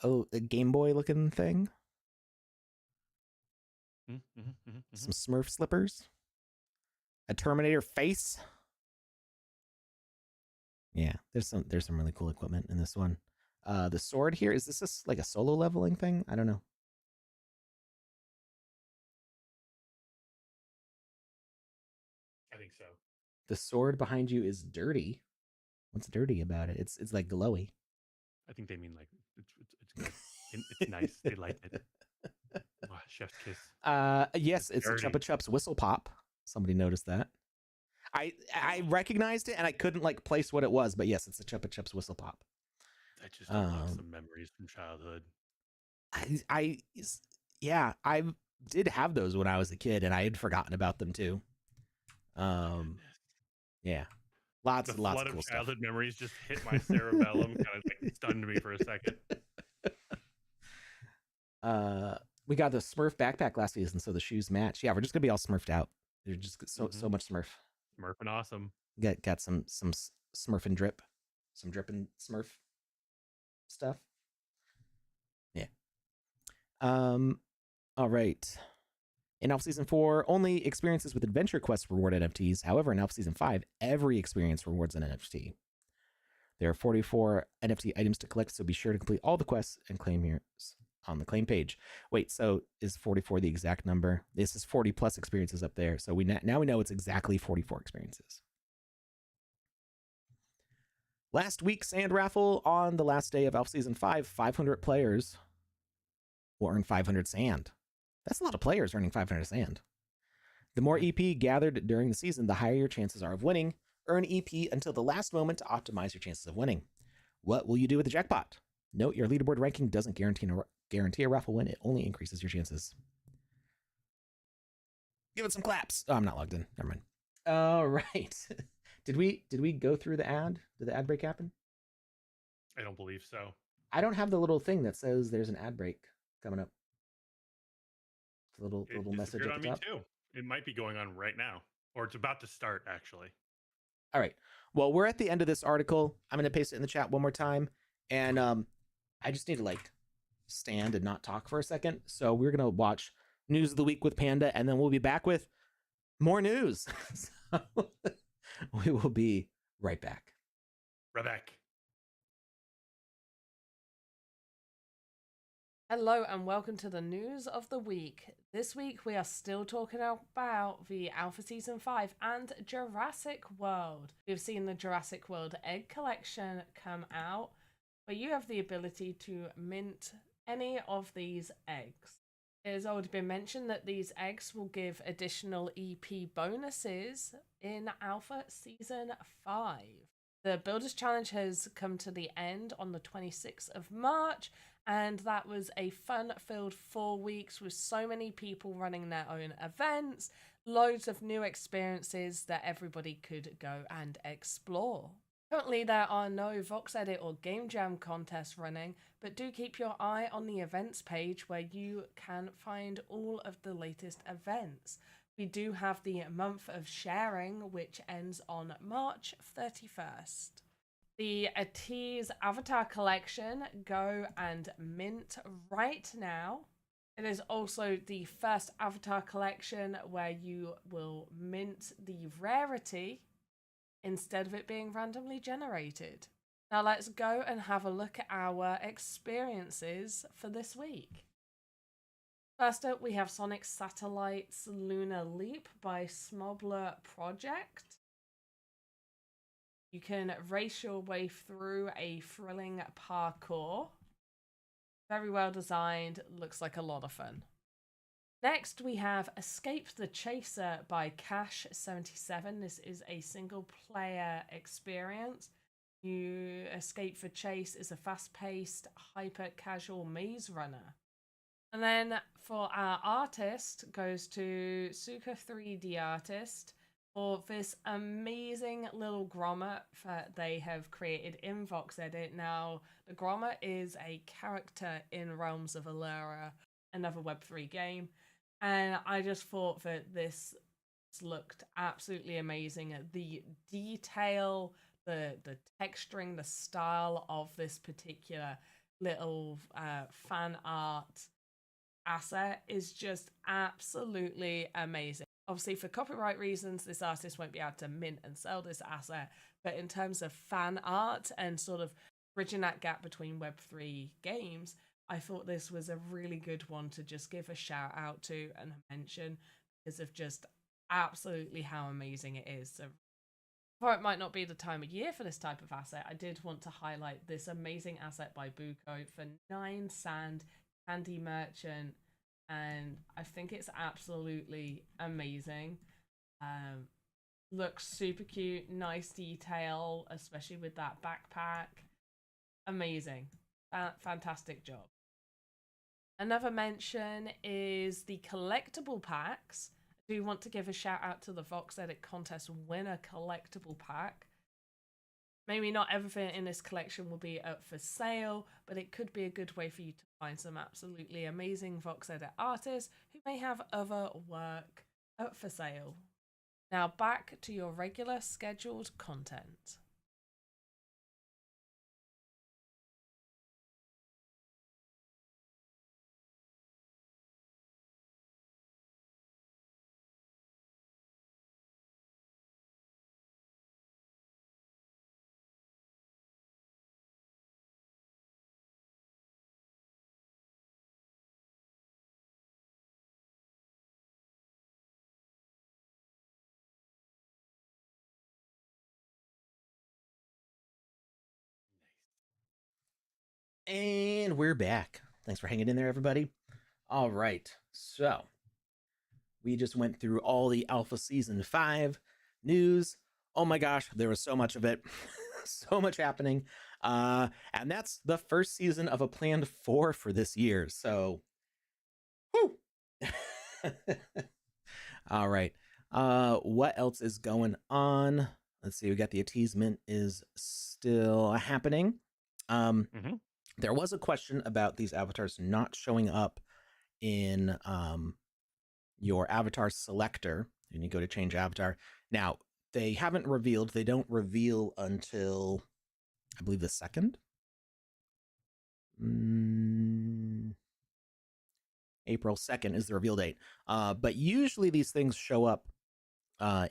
Oh, a Game Boy looking thing. Some Smurf slippers. A Terminator face. Yeah, there's some really cool equipment in this one. The sword here, is this like a solo leveling thing? I don't know. I think so. The sword behind you is dirty. What's dirty about it? It's like glowy. I think they mean like it's good. It's nice. They like it. Oh, chef's kiss. Yes, it's a Chupa Chups whistle pop. Somebody noticed that. I recognized it and I couldn't like place what it was, but yes, it's a Chupa Chups whistle pop. That just unlocks some memories from childhood. I did have those when I was a kid, and I had forgotten about them too. Yeah, lots of cool childhood stuff. Memories just hit my cerebellum, kind of like stunned me for a second. We got the Smurf backpack last season, so the shoes match. Yeah, we're just gonna be all Smurfed out. There's just so much Smurf. Smurfing awesome. Got some Smurf and drip, some dripping Smurf stuff. Yeah. All right. In Alpha Season 4, only experiences with Adventure Quests reward NFTs. However, in Alpha Season 5, every experience rewards an NFT. There are 44 NFT items to collect, so be sure to complete all the quests and claim here on the claim page. Wait, so is 44 the exact number? This is 40 plus experiences up there, so now we know it's exactly 44 experiences. Last week's sand raffle on the last day of Alpha Season 5, 500 players will earn 500 sand. That's a lot of players earning 500 sand. The more EP gathered during the season, the higher your chances are of winning. Earn EP until the last moment to optimize your chances of winning. What will you do with the jackpot? Note your leaderboard ranking doesn't guarantee a raffle win. It only increases your chances. Give it some claps. Oh, I'm not logged in. Never mind. All right. Did we go through the ad? Did the ad break happen? I don't believe so. I don't have the little thing that says there's an ad break coming up. The little message at the top. Too. It might be going on right now, or it's about to start actually. All right. Well, we're at the end of this article. I'm going to paste it in the chat one more time, and I just need to like stand and not talk for a second. So we're going to watch News of the Week with Panda, and then we'll be back with more news. So we will be right back. Right back. Hello and welcome to the News of the Week. This week we are still talking about the Alpha Season 5 and Jurassic World. We've seen the Jurassic World Egg Collection come out. where you have the ability to mint any of these eggs. It has already been mentioned that these eggs will give additional EP bonuses in Alpha Season 5. The Builders Challenge has come to the end on the 26th of March, and that was a fun-filled 4 weeks with so many people running their own events, loads of new experiences that everybody could go and explore. Currently, there are no VoxEdit or Game Jam contests running, but do keep your eye on the events page where you can find all of the latest events. We do have the month of sharing, which ends on March 31st. The Atiz Avatar Collection, go and mint right now. It is also the first Avatar Collection where you will mint the rarity instead of it being randomly generated. Now let's go and have a look at our experiences for this week. First up, we have Sonic Satellite's Lunar Leap by Smobler Project. You can race your way through a thrilling parkour. Very well designed, looks like a lot of fun. Next, we have Escape the Chaser by Cash77. This is a single-player experience. You Escape the Chase is a fast-paced, hyper-casual maze runner. And then for our artist, goes to Suka 3D Artist for this amazing little grommet that they have created in VoxEdit. Now, the grommet is a character in Realms of Allura, another Web3 game. And I just thought that this looked absolutely amazing. The detail, the texturing, the style of this particular little fan art asset is just absolutely amazing. Obviously, for copyright reasons, this artist won't be able to mint and sell this asset. But in terms of fan art and sort of bridging that gap between Web3 games, I thought this was a really good one to just give a shout out to and mention because of just absolutely how amazing it is. So, while it might not be the time of year for this type of asset, I did want to highlight this amazing asset by Buko for 9 Sand Candy Merchant, and I think it's absolutely amazing. Looks super cute, nice detail, especially with that backpack. Amazing. Fantastic job. Another mention is the collectible packs. I do want to give a shout out to the VoxEdit contest winner collectible pack. Maybe not everything in this collection will be up for sale, but it could be a good way for you to find some absolutely amazing VoxEdit artists who may have other work up for sale. Now back to your regular scheduled content. And we're back. Thanks for hanging in there, everybody. All right. So we just went through all the Alpha Season 5 news. Oh my gosh, there was so much of it. So much happening. And that's the first season of a planned 4 for this year. So, whoo! All right. What else is going on? Let's see. We got the appeasement is still happening. There was a question about these avatars not showing up in your avatar selector, and you go to change avatar. Now, they haven't revealed. They don't reveal until, I believe, the 2nd. April 2nd is the reveal date. But usually these things show up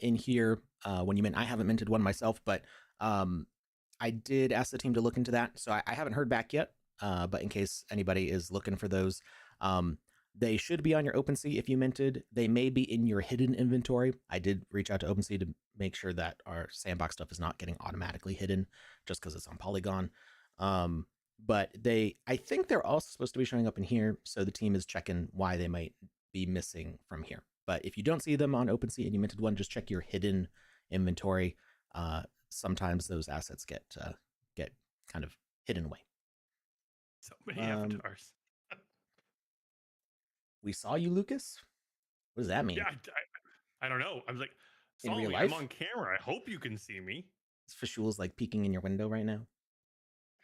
in here when you mint. I haven't minted one myself, but I did ask the team to look into that. So I haven't heard back yet, but in case anybody is looking for those, they should be on your OpenSea if you minted. They may be in your hidden inventory. I did reach out to OpenSea to make sure that our Sandbox stuff is not getting automatically hidden just because it's on Polygon. but I think they're also supposed to be showing up in here. So the team is checking why they might be missing from here. But if you don't see them on OpenSea and you minted one, just check your hidden inventory. Sometimes those assets get kind of hidden away. So many avatars. We saw you, Lucas. What does that mean? Yeah, I don't know. I'm like, In real me. life? I'm on camera. I hope you can see me. Fishul's like peeking in your window right now.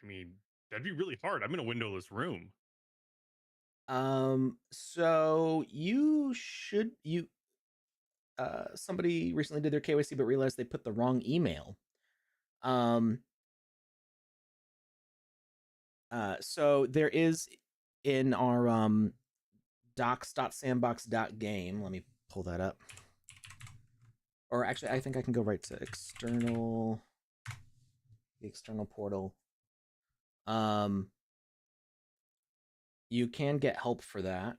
I mean, that'd be really hard. I'm in a windowless room. So somebody recently did their KYC but realized they put the wrong email. So there is in our docs.sandbox.game. Let me pull that up. Or actually, I think I can go right to the external portal. You can get help for that.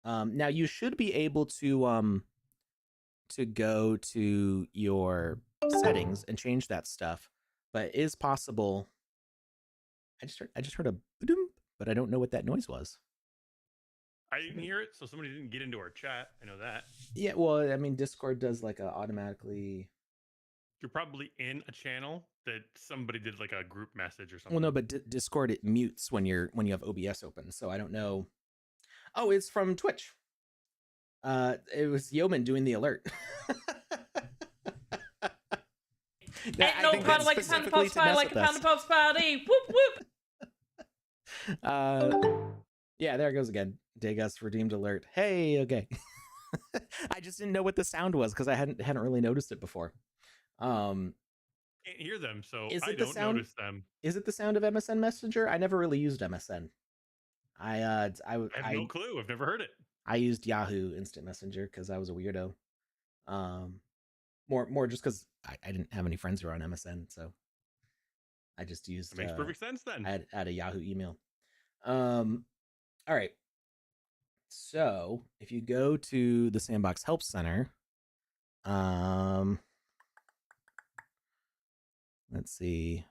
Now you should be able to go to your settings and change that stuff, but it is possible. I just heard a boom, but I don't know what that noise was. I didn't hear it, so somebody didn't get into our chat. I know that. Yeah, well, I mean, Discord does like a automatically. You're probably in a channel that somebody did like a group message or something. Well, no, but Discord it mutes when you have OBS open, so I don't know. Oh, it's from Twitch. It was Yeoman doing the alert. Ain't no party like a Panda Pops party, like a Panda Pops party. Whoop whoop. Yeah, there it goes again. Degas redeemed alert. Hey, okay. I just didn't know what the sound was because I hadn't really noticed it before. Can't hear them, so I don't notice them. Is it the sound of MSN Messenger? I never really used MSN. I have no clue. I've never heard it. I used Yahoo Instant Messenger because I was a weirdo. More just because I didn't have any friends who were on MSN, so I just used. That makes perfect sense then. I had a Yahoo email. All right. So if you go to the Sandbox Help Center, let's see.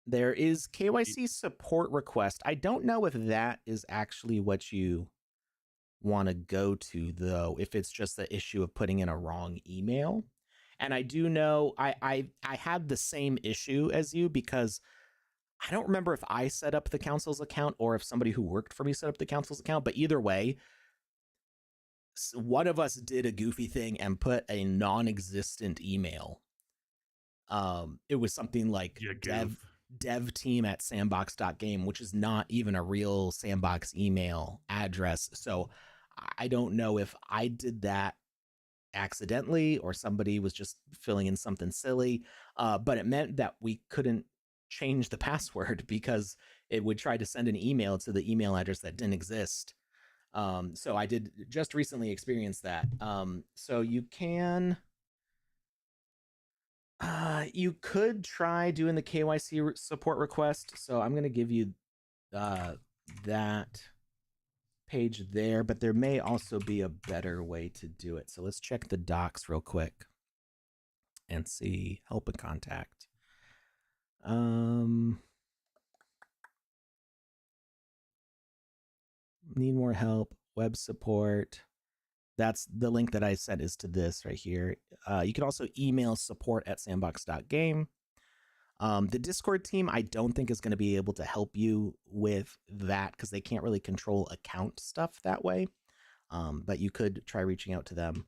There is KYC support request. I don't know if that is actually what you want to go to, though, if it's just the issue of putting in a wrong email. And I do know I had the same issue as you because I don't remember if I set up the council's account or if somebody who worked for me set up the council's account, but either way, one of us did a goofy thing and put a non-existent email. It was something like dev team at sandbox.game, which is not even a real Sandbox email address. So I don't know if I did that accidentally or somebody was just filling in something silly, but it meant that we couldn't change the password because it would try to send an email to the email address that didn't exist. So I did just recently experience that. So you can you could try doing the KYC support request. So I'm going to give you that page there, but there may also be a better way to do it. So let's check the docs real quick and see help and contact. Need more help, web support. That's the link that I sent is to this right here. You can also email support@sandbox.game. The Discord team, I don't think is going to be able to help you with that because they can't really control account stuff that way. But you could try reaching out to them.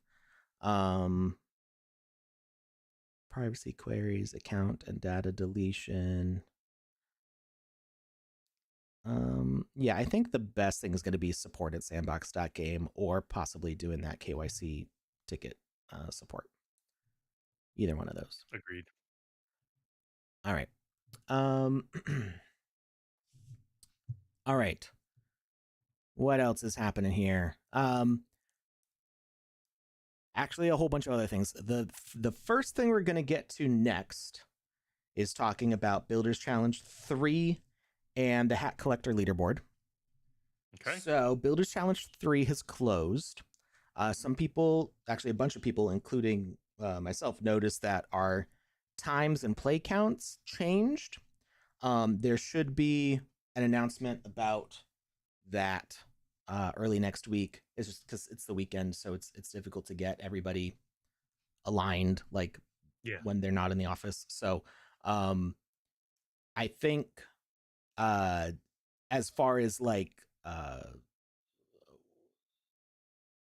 Privacy queries, account and data deletion. Yeah, I think the best thing is going to be support@sandbox.game or possibly doing that KYC ticket support. Either one of those. Agreed. All right. All right. What else is happening here? Actually, a whole bunch of other things. The first thing we're going to get to next is talking about Builders Challenge 3 and the Hat Collector leaderboard. Okay. So Builders Challenge 3 has closed. Some people, actually a bunch of people, including myself, noticed that our times and play counts changed. There should be an announcement about that early next week. It's just because it's the weekend, so it's difficult to get everybody aligned like when they're not in the office. So I think as far as like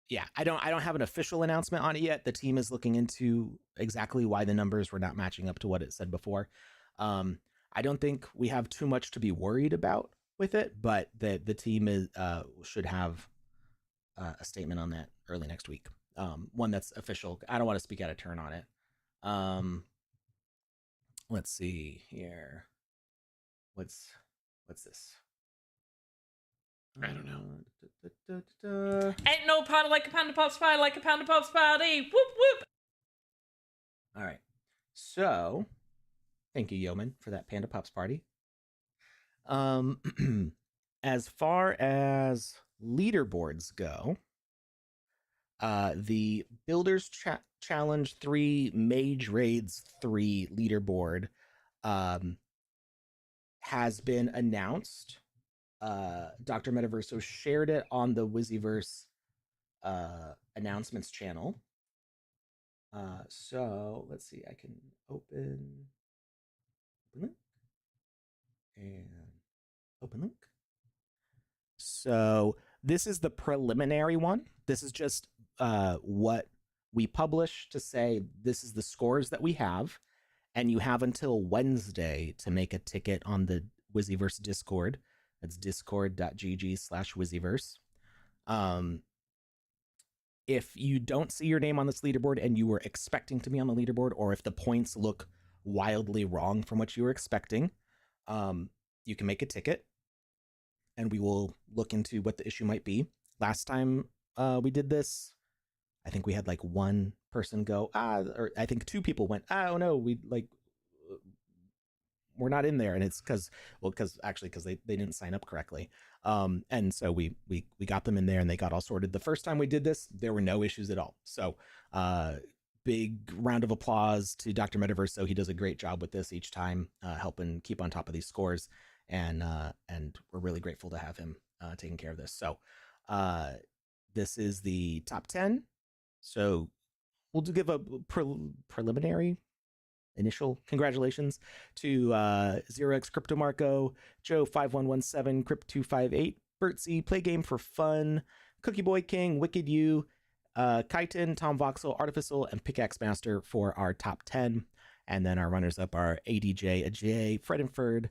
yeah, I don't have an official announcement on it yet. The team is looking into exactly why the numbers were not matching up to what it said before. I don't think we have too much to be worried about with it, but the team is should have a statement on that early next week. One that's official. I don't want to speak out of turn on it. Let's see here. What's this? I don't know. Ain't no party like a Panda Pops party, like a Panda Pops party. Whoop whoop. All right. So, thank you, Yeoman, for that Panda Pops party. As far as leaderboards go, the Builders Challenge 3 Mage Raids 3 leaderboard has been announced. Dr. Metaverso shared it on the Wizzyverse announcements channel. So let's see, I can open link and open link. So this is the preliminary one. This is just what we publish to say this is the scores that we have, and you have until Wednesday to make a ticket on the Wizzyverse Discord. That's discord.gg/Wizzyverse. If you don't see your name on this leaderboard and you were expecting to be on the leaderboard, or if the points look wildly wrong from what you were expecting, you can make a ticket and we will look into what the issue might be. Last time we did this, I think we had like one person go, or I think two people went, oh no, we're not in there. And it's because they didn't sign up correctly. And so we got them in there and they got all sorted. The first time we did this, there were no issues at all. So big round of applause to Dr. Metaverse. So he does a great job with this each time, helping keep on top of these scores. And we're really grateful to have him taking care of this. So this is the top 10. So we'll give a preliminary initial congratulations to 0x Crypto Marco, Joe 5117, Crypt 258, Bertsy, Play Game for Fun, Cookie Boy King, Wicked You, Kaiton, Tom Voxel, Artificial, and Pickaxe Master for our top 10. And then our runners up are ADJ, Ajay, Fredenford,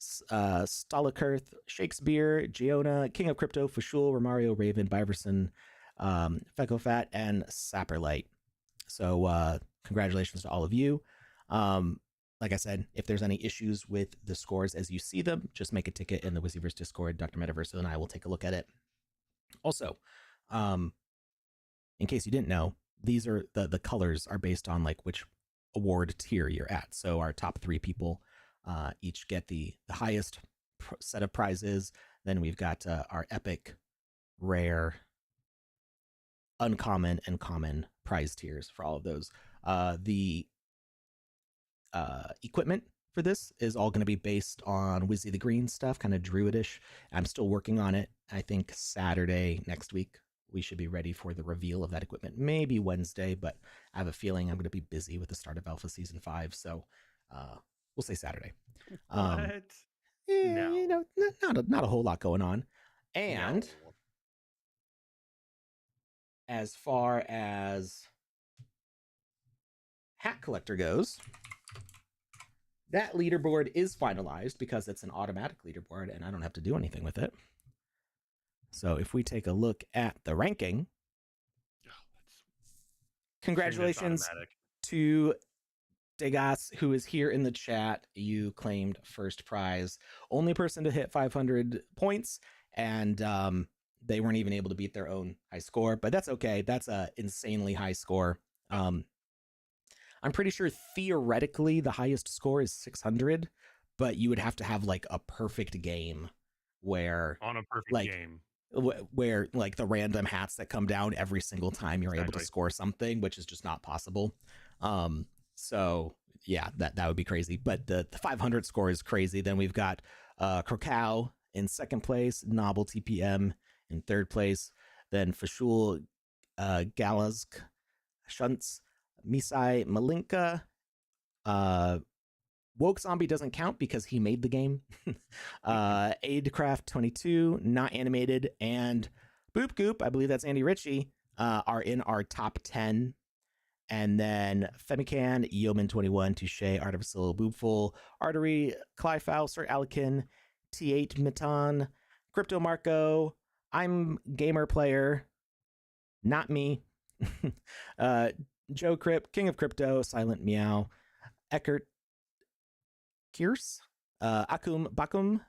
Stalakurth, Shakespeare, Giona, King of Crypto, Fashul, Romario, Raven, Biverson, Fecofat, and Sapperlight. So congratulations to all of you. Like I said, if there's any issues with the scores as you see them, just make a ticket in the Wizzyverse Discord. Dr. Metaverso and I will take a look at it. Also, in case you didn't know, these are the colors are based on like which award tier you're at. So our top 3 people each get the highest set of prizes. Then we've got our epic, rare, uncommon, and common prize tiers for all of those. The equipment for this is all going to be based on Wizzy the Green stuff, kind of druidish. I'm still working on it. I think Saturday next week we should be ready for the reveal of that equipment. Maybe Wednesday, but I have a feeling I'm going to be busy with the start of Alpha Season 5, so we'll say Saturday. What? Yeah, you know, not a whole lot going on. And as far as Hat Collector goes, that leaderboard is finalized because it's an automatic leaderboard and I don't have to do anything with it. So if we take a look at the ranking, congratulations to Degas, who is here in the chat. You claimed first prize. Only person to hit 500 points, and they weren't even able to beat their own high score, but that's okay. That's a insanely high score. I'm pretty sure theoretically the highest score is 600, but you would have to have like a perfect game where on a perfect game where like the random hats that come down every single time you're able to score something, which is just not possible. So yeah, that would be crazy. But the 500 score is crazy. Then we've got Krakow in second place, Nobble TPM in third place, then Fashul Galazk Shuntz, Misai Malinka. Woke Zombie doesn't count because he made the game. Aidcraft 22, not animated, and Boop Goop, I believe that's Andy Ritchie, are in our top 10. And then Femican, Yeoman 21, Touche, Artificial Boopful, Artery, Clyfau, Sir Alikin, T8 Mitan, Crypto Marco, I'm Gamer Player, not me, Joe Crip, King of Crypto, Silent Meow, Eckert Kierce, Akum Bakum,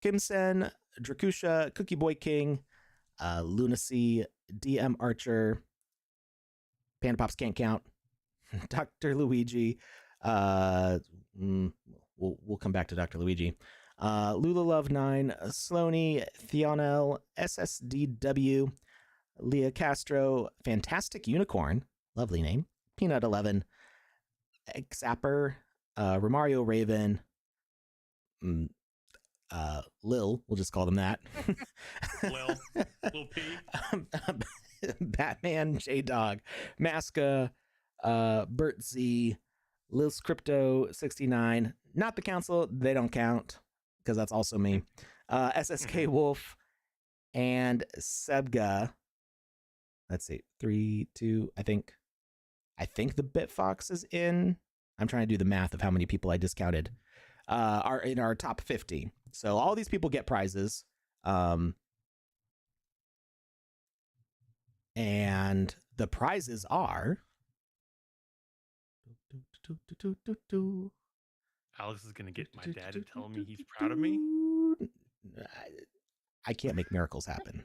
Kimsen, Drakusha, Cookie Boy King, Lunacy, DM Archer, Panda Pops Can't Count, Dr. Luigi, we'll come back to Dr. Luigi, Lula Love 9, Sloaney, Thionel, SSDW, Leah Castro, Fantastic Unicorn, lovely name, Peanut 11, Xapper, Romario Raven, Lil, we'll just call them that. Lil P. Batman, J-Dog, Masca, Bert Z, Lil's Crypto 69, not the council, they don't count because that's also me. SSK Wolf and Sebga. Let's see, 3, 2, I think the Bitfox is in. I'm trying to do the math of how many people I discounted. Are in our top 50. So all these people get prizes. And the prizes are... Alex is going to get my dad to tell me he's proud of me. I can't make miracles happen.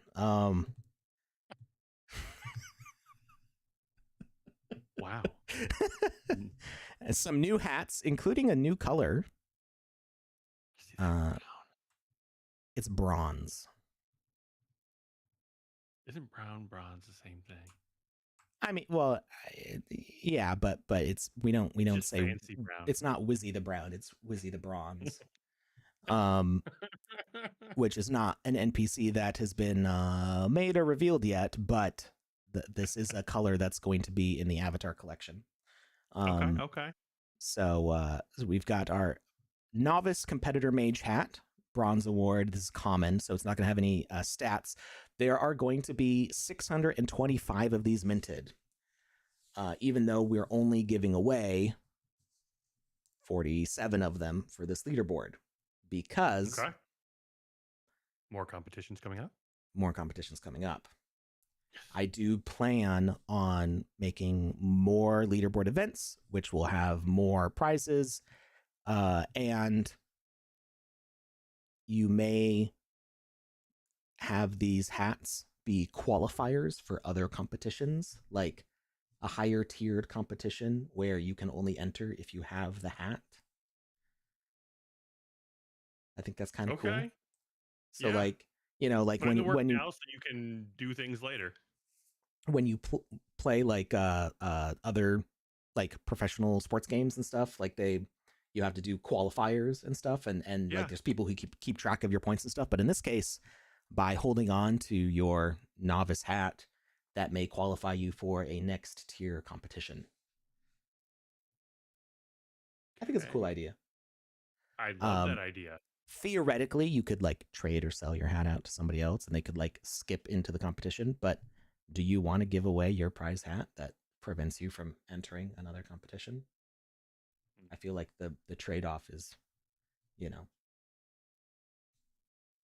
Wow. Some new hats, including a new color. It's bronze. Isn't brown bronze the same thing? I mean, well, yeah, but we don't Just say fancy brown. It's not Wizzy the Brown, it's Wizzy the Bronze. Which is not an NPC that has been made or revealed yet, but this is a color that's going to be in the Avatar collection. Okay. So we've got our Novice Competitor Mage hat, Bronze Award. This is common, so it's not going to have any stats. There are going to be 625 of these minted, even though we're only giving away 47 of them for this leaderboard because more competitions coming up. I do plan on making more leaderboard events, which will have more prizes, and you may have these hats be qualifiers for other competitions, like a higher tiered competition where you can only enter if you have the hat. I think that's kind of cool. So yeah. like, you know, like when you now so you can do things later. When you play like other like professional sports games and stuff, like you have to do qualifiers and stuff, and like there's people who keep track of your points and stuff. But in this case, by holding on to your novice hat, that may qualify you for a next tier competition. I think it's a cool idea. I love that idea. Theoretically, you could like trade or sell your hat out to somebody else and they could like skip into the competition. But do you want to give away your prize hat that prevents you from entering another competition? I feel like the trade-off is, you know,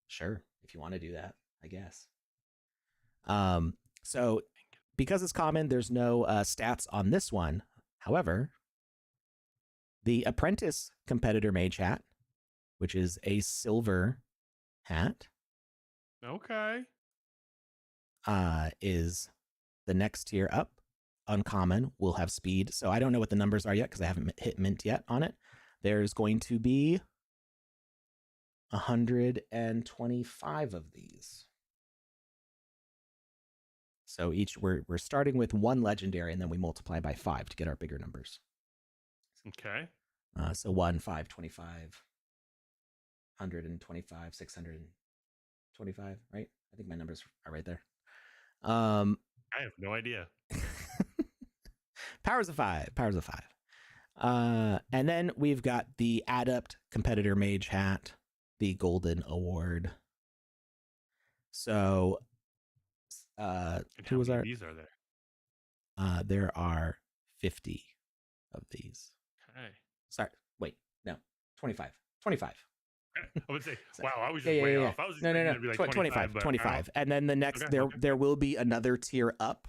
sure, if you want to do that, I guess. So because it's common, there's no stats on this one. However, the Apprentice Competitor Mage hat, which is a silver hat, is the next tier up. Uncommon will have speed. So I don't know what the numbers are yet because I haven't hit mint yet on it. There's going to be 125 of these. So we're starting with one legendary and then we multiply by 5 to get our bigger numbers. Okay. So 1, 5, 25, 125, 625, right? I think my numbers are right there. I have no idea. Powers of 5. And then we've got the Adept Competitor Mage hat, the Golden Award. So, And who how was many our? of these are there? There are 50 of these. Okay. Sorry, wait, no, 25. 25. I would say, wow, I was Yeah, just way yeah. off. I was No. expecting it to be like 25. But 25. And then the next, Okay, there will be another tier up,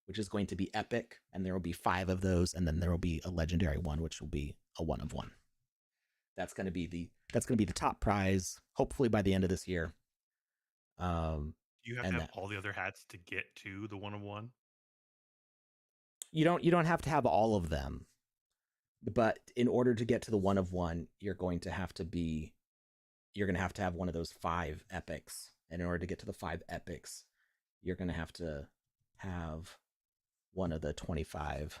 which is going to be epic, and there will be 5 of those, and then there will be a legendary one, which will be a 1 of 1. That's going to be the top prize, hopefully by the end of this year. You have to have all the other hats to get to the 1 of 1. You don't have to have all of them, but in order to get to the 1 of 1, you're going to have to have one of those 5 epics, and in order to get to the 5 epics, you're going to have one of the 25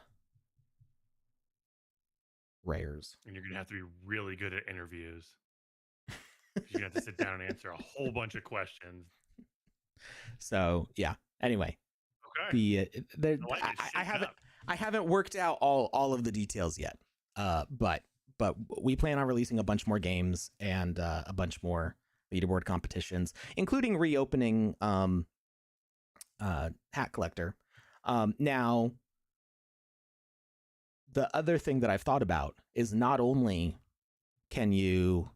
rares. And you're going to have to be really good at interviews. You're going to have to sit down and answer a whole bunch of questions. So, yeah. Anyway, okay. I haven't worked out all of the details yet. But we plan on releasing a bunch more games and a bunch more leaderboard competitions, including reopening Hat Collector. Now, the other thing that I've thought about is not only can you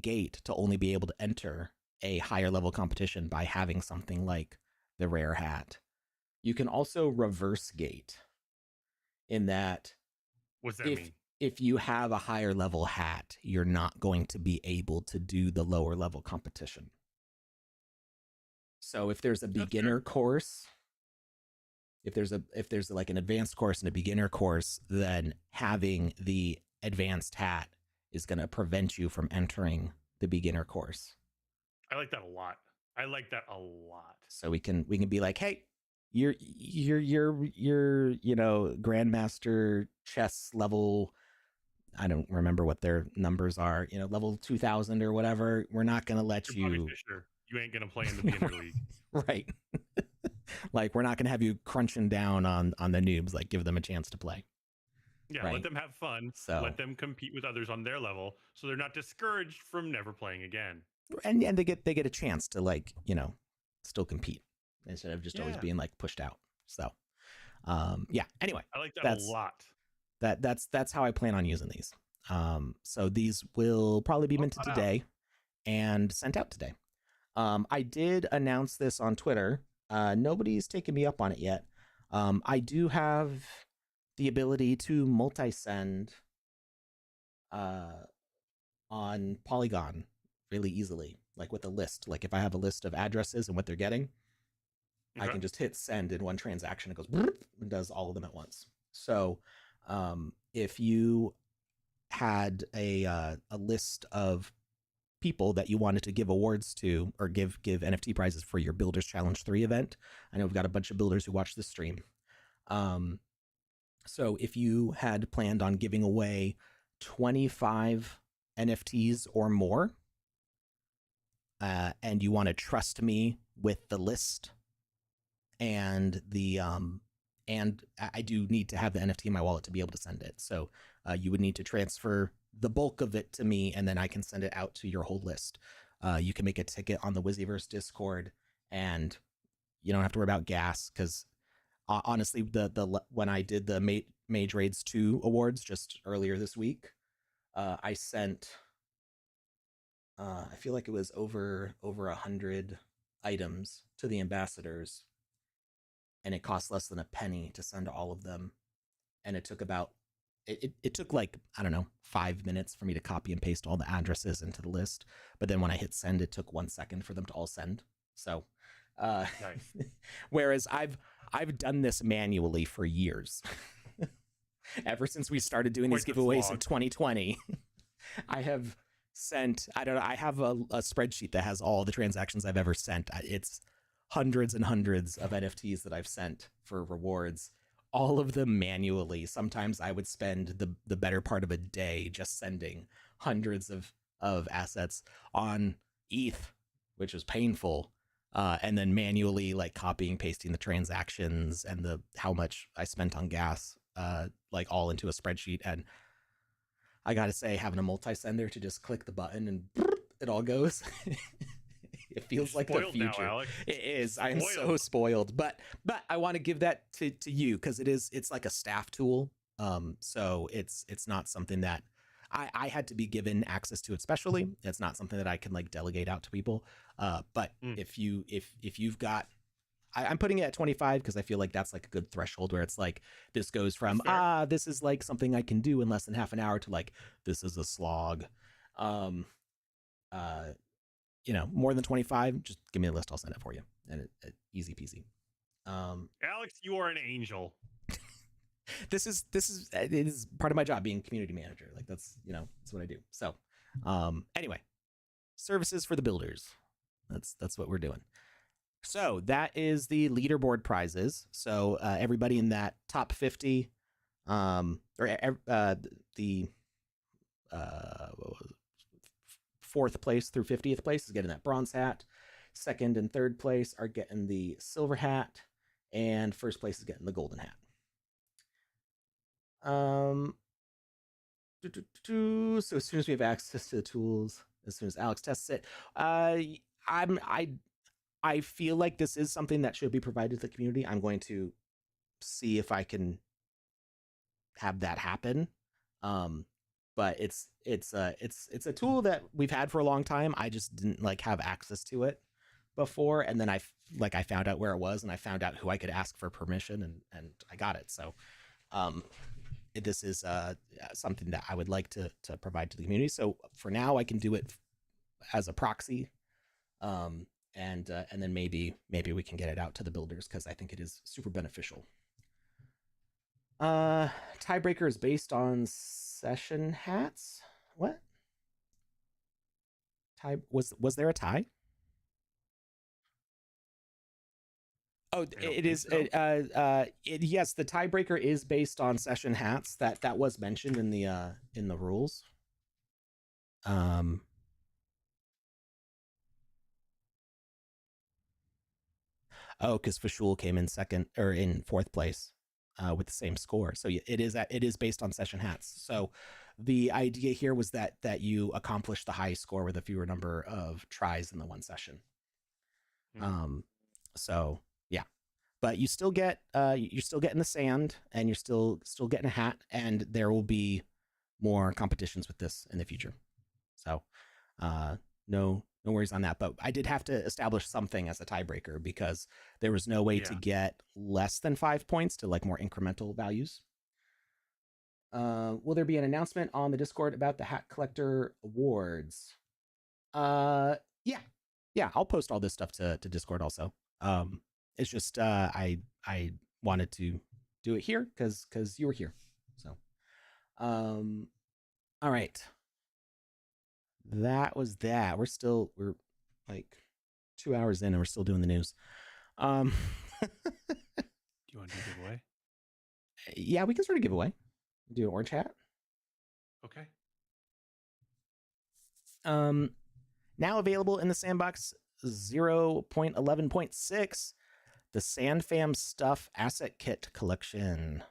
gate to only be able to enter a higher level competition by having something like the rare hat, you can also reverse gate, in that what's that mean? If you have a higher level hat, you're not going to be able to do the lower level competition. So if there's a beginner course, if there's like an advanced course and a beginner course, then having the advanced hat is going to prevent you from entering the beginner course. I like that a lot. So we can be like, hey, you're grandmaster chess level, I don't remember what their numbers are, level 2000 or whatever. We're not going to let you. Fisher. You ain't going to play in the beginner league. Right. Like, we're not going to have you crunching down on the noobs, like give them a chance to play. Yeah, right? Let them have fun. So let them compete with others on their level, so they're not discouraged from never playing again. And they get a chance to, like, still compete instead of just always being like pushed out. So anyway, I like that a lot. That's how I plan on using these. So these will probably be minted today and sent out today. I did announce this on Twitter. Nobody's taken me up on it yet. I do have the ability to multi-send on Polygon really easily, like with a list. Like if I have a list of addresses and what they're getting, I can just hit send in one transaction. It goes and does all of them at once. So if you had a list of people that you wanted to give awards to, or give NFT prizes for your Builders Challenge 3 event, I know we've got a bunch of builders who watch this stream. So if you had planned on giving away 25 NFTs or more, and you want to trust me with the list, and and I do need to have the NFT in my wallet to be able to send it. So you would need to transfer the bulk of it to me, and then I can send it out to your whole list. You can make a ticket on the Wizzyverse Discord, and you don't have to worry about gas, because honestly, when I did the Mage Raids 2 awards just earlier this week, I sent I feel like it was over 100 items to the ambassadors, and it cost less than a penny to send all of them. And it took it took like, I don't know, 5 minutes for me to copy and paste all the addresses into the list. But then when I hit send, it took 1 second for them to all send. So, nice. Whereas I've done this manually for years. Ever since we started doing these giveaways in 2020, I have sent, I don't know, I have a spreadsheet that has all the transactions I've ever sent. It's hundreds and hundreds of NFTs that I've sent for rewards all of them manually. Sometimes I would spend the better part of a day just sending hundreds of assets on ETH, which was painful. And then manually like copying, pasting the transactions and the how much I spent on gas, like all into a spreadsheet. And I gotta say, having a multi-sender to just click the button and it all goes. It feels like the future. Now, Alex. It is. I am so spoiled, but I want to give that to you because it's like a staff tool. So it's not something that I had to be given access to it specially. It's not something that I can like delegate out to people. But if you've got, I'm putting it at 25 because I feel like that's like a good threshold where it's like this goes from this is like something I can do in less than half an hour to like this is a slog. More than 25, just give me a list, I'll send it for you, and easy peasy. Alex, you are an angel. This is it is part of my job being community manager. Like that's what I do. So anyway, services for the builders. That's what we're doing. So that is the leaderboard prizes. So everybody in that top 50, the fourth place through 50th place is getting that bronze hat. Second and third place are getting the silver hat, and first place is getting the golden hat. So as soon as we have access to the tools, as soon as Alex tests it, I feel like this is something that should be provided to the community. I'm going to see if I can have that happen. But it's a tool that we've had for a long time. I just didn't like have access to it before, and then I found out where it was, and I found out who I could ask for permission, and I got it. So this is something that I would like to provide to the community. So for now, I can do it as a proxy, and then maybe we can get it out to the builders because I think it is super beneficial. Tiebreaker is based on session hats. What? Tie was there a tie? Oh, it is. So. Yes, the tiebreaker is based on session hats. That was mentioned in the rules. Oh, because Fashul came in second or in fourth place with the same score. So it is based on session hats. So the idea here was that you accomplish the highest score with a fewer number of tries in the one session. So yeah, but you still get you're still getting the sand, and you're still getting a hat, and there will be more competitions with this in the future. So no worries on that. But I did have to establish something as a tiebreaker because there was no way to get less than 5 points to like more incremental values. Will there be an announcement on the Discord about the Hat Collector Awards? Yeah, I'll post all this stuff to Discord also. It's just I wanted to do it here because you were here. So all right. That was that. We're like 2 hours in and we're still doing the news. Do you want to do a giveaway? Yeah, we can sort of give away. Do an orange hat. Okay. Now available in the Sandbox 0.11.6, the SandFam Stuff Asset Kit Collection.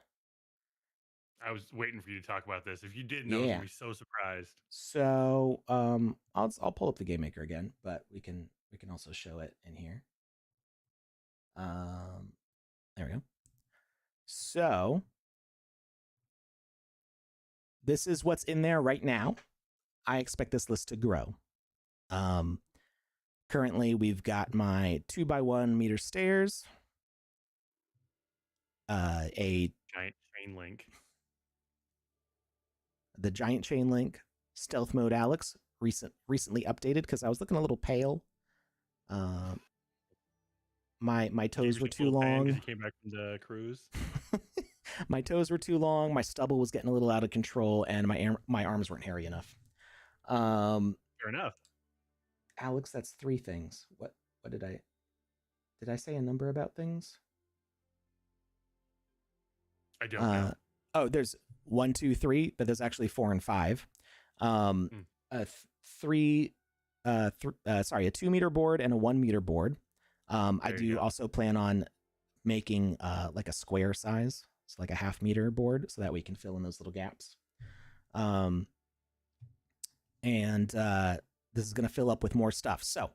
I was waiting for you to talk about this. If you didn't know, I was gonna be so surprised. So I'll pull up the Game Maker again, but we can also show it in here. There we go. So this is what's in there right now. I expect this list to grow. Currently we've got my 2x1 meter stairs, a giant chain link. The giant chain link, stealth mode Alex, recently updated because I was looking a little pale. My toes were too long. You came back from the cruise. My toes were too long. My stubble was getting a little out of control, and my arms weren't hairy enough. Fair enough. Alex, that's 3 things. What did I say a number about things? I don't know. Oh, there's 1, 2, 3, but there's actually 4 and 5. Hmm. A 3, sorry, a 2-meter board and a 1-meter board. I There you do go. also plan on making like a square size, so like a half-meter board, so that we can fill in those little gaps. And this is going to fill up with more stuff. So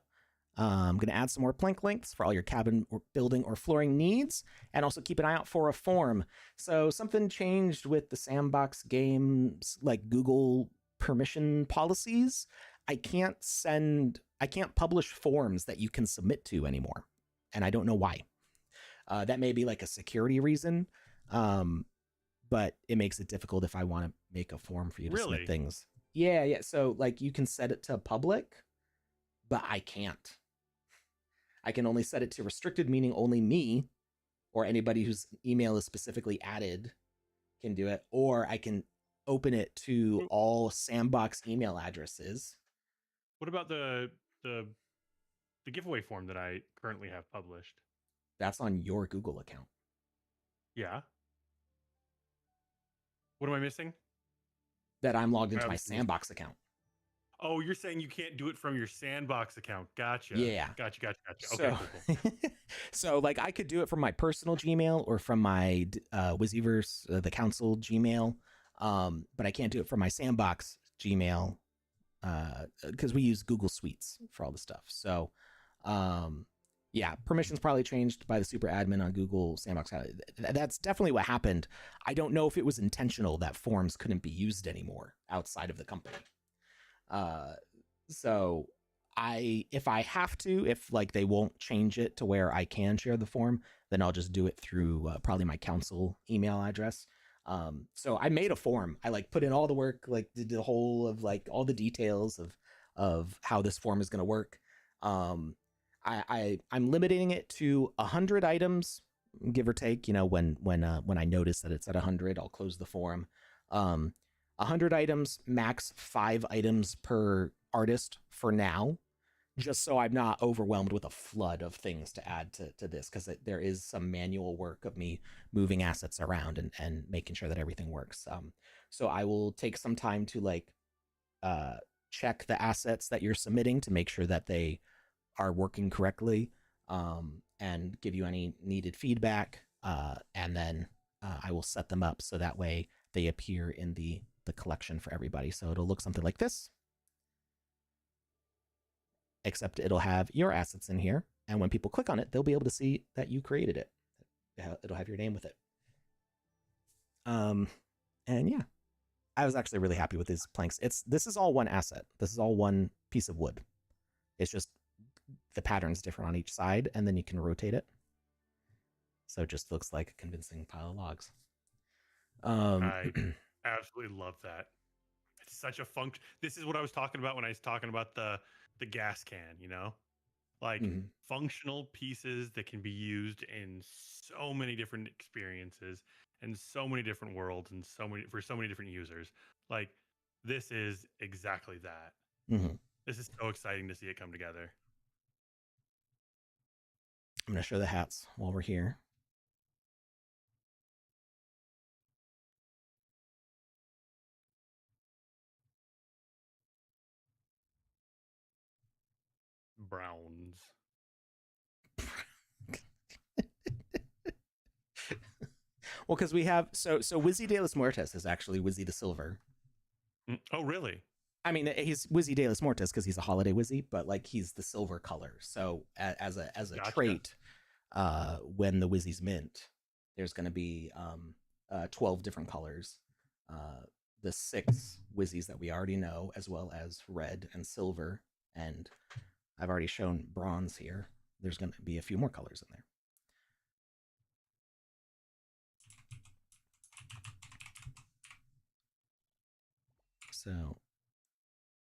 I'm going to add some more plank lengths for all your cabin or building or flooring needs, and also keep an eye out for a form. So something changed with the Sandbox games, like Google permission policies. I can't publish forms that you can submit to anymore, and I don't know why. That may be like a security reason, but it makes it difficult if I want to make a form for you to submit things. Yeah. So like you can set it to public, but I can't. I can only set it to restricted, meaning only me or anybody whose email is specifically added can do it, or I can open it to all Sandbox email addresses. What about the giveaway form that I currently have published? That's on your Google account. Yeah. What am I missing? That I'm logged into my Sandbox account. Oh, you're saying you can't do it from your Sandbox account. Gotcha. Yeah. Gotcha. So, Okay, cool. So like I could do it from my personal Gmail or from my Wiziverse, the council Gmail, but I can't do it from my Sandbox Gmail because we use Google Suites for all the stuff. So yeah, permissions probably changed by the super admin on Google Sandbox. That's definitely what happened. I don't know if it was intentional that forms couldn't be used anymore outside of the company. So if I have to, if like they won't change it to where I can share the form, then I'll just do it through probably my council email address. So I made a form. I like put in all the work, like did the whole of like all the details of how this form is going to work. I'm limiting it to 100 items, give or take. You know, when I notice that it's at 100, I'll close the form. 100 items, max 5 items per artist for now, just so I'm not overwhelmed with a flood of things to add to this, because there is some manual work of me moving assets around and making sure that everything works. So I will take some time to like check the assets that you're submitting to make sure that they are working correctly, and give you any needed feedback, and then I will set them up so that way they appear in the collection for everybody. So it'll look something like this, except it'll have your assets in here, and when people click on it, they'll be able to see that you created it. It'll have your name with it. And yeah, I was actually really happy with these planks. This is all one asset. This is all one piece of wood. It's just the pattern's different on each side, and then you can rotate it. So it just looks like a convincing pile of logs. I absolutely love that. It's such a function. This is what I was talking about when I was talking about the gas can, you know? Like functional pieces that can be used in so many different experiences and so many different worlds and for so many different users. Like this is exactly that. This is so exciting to see it come together. I'm going to show the hats while we're here. Browns. Well, because we have so Wizzy de los Muertos is actually Wizzy the Silver. Oh, really? I mean, he's Wizzy de los Muertos because he's a holiday Wizzy, but like he's the silver color. So as a gotcha. Trait, when the Wizzy's mint, there's going to be 12 different colors. The 6 Wizzies that we already know, as well as red and silver, and I've already shown bronze here. There's going to be a few more colors in there. So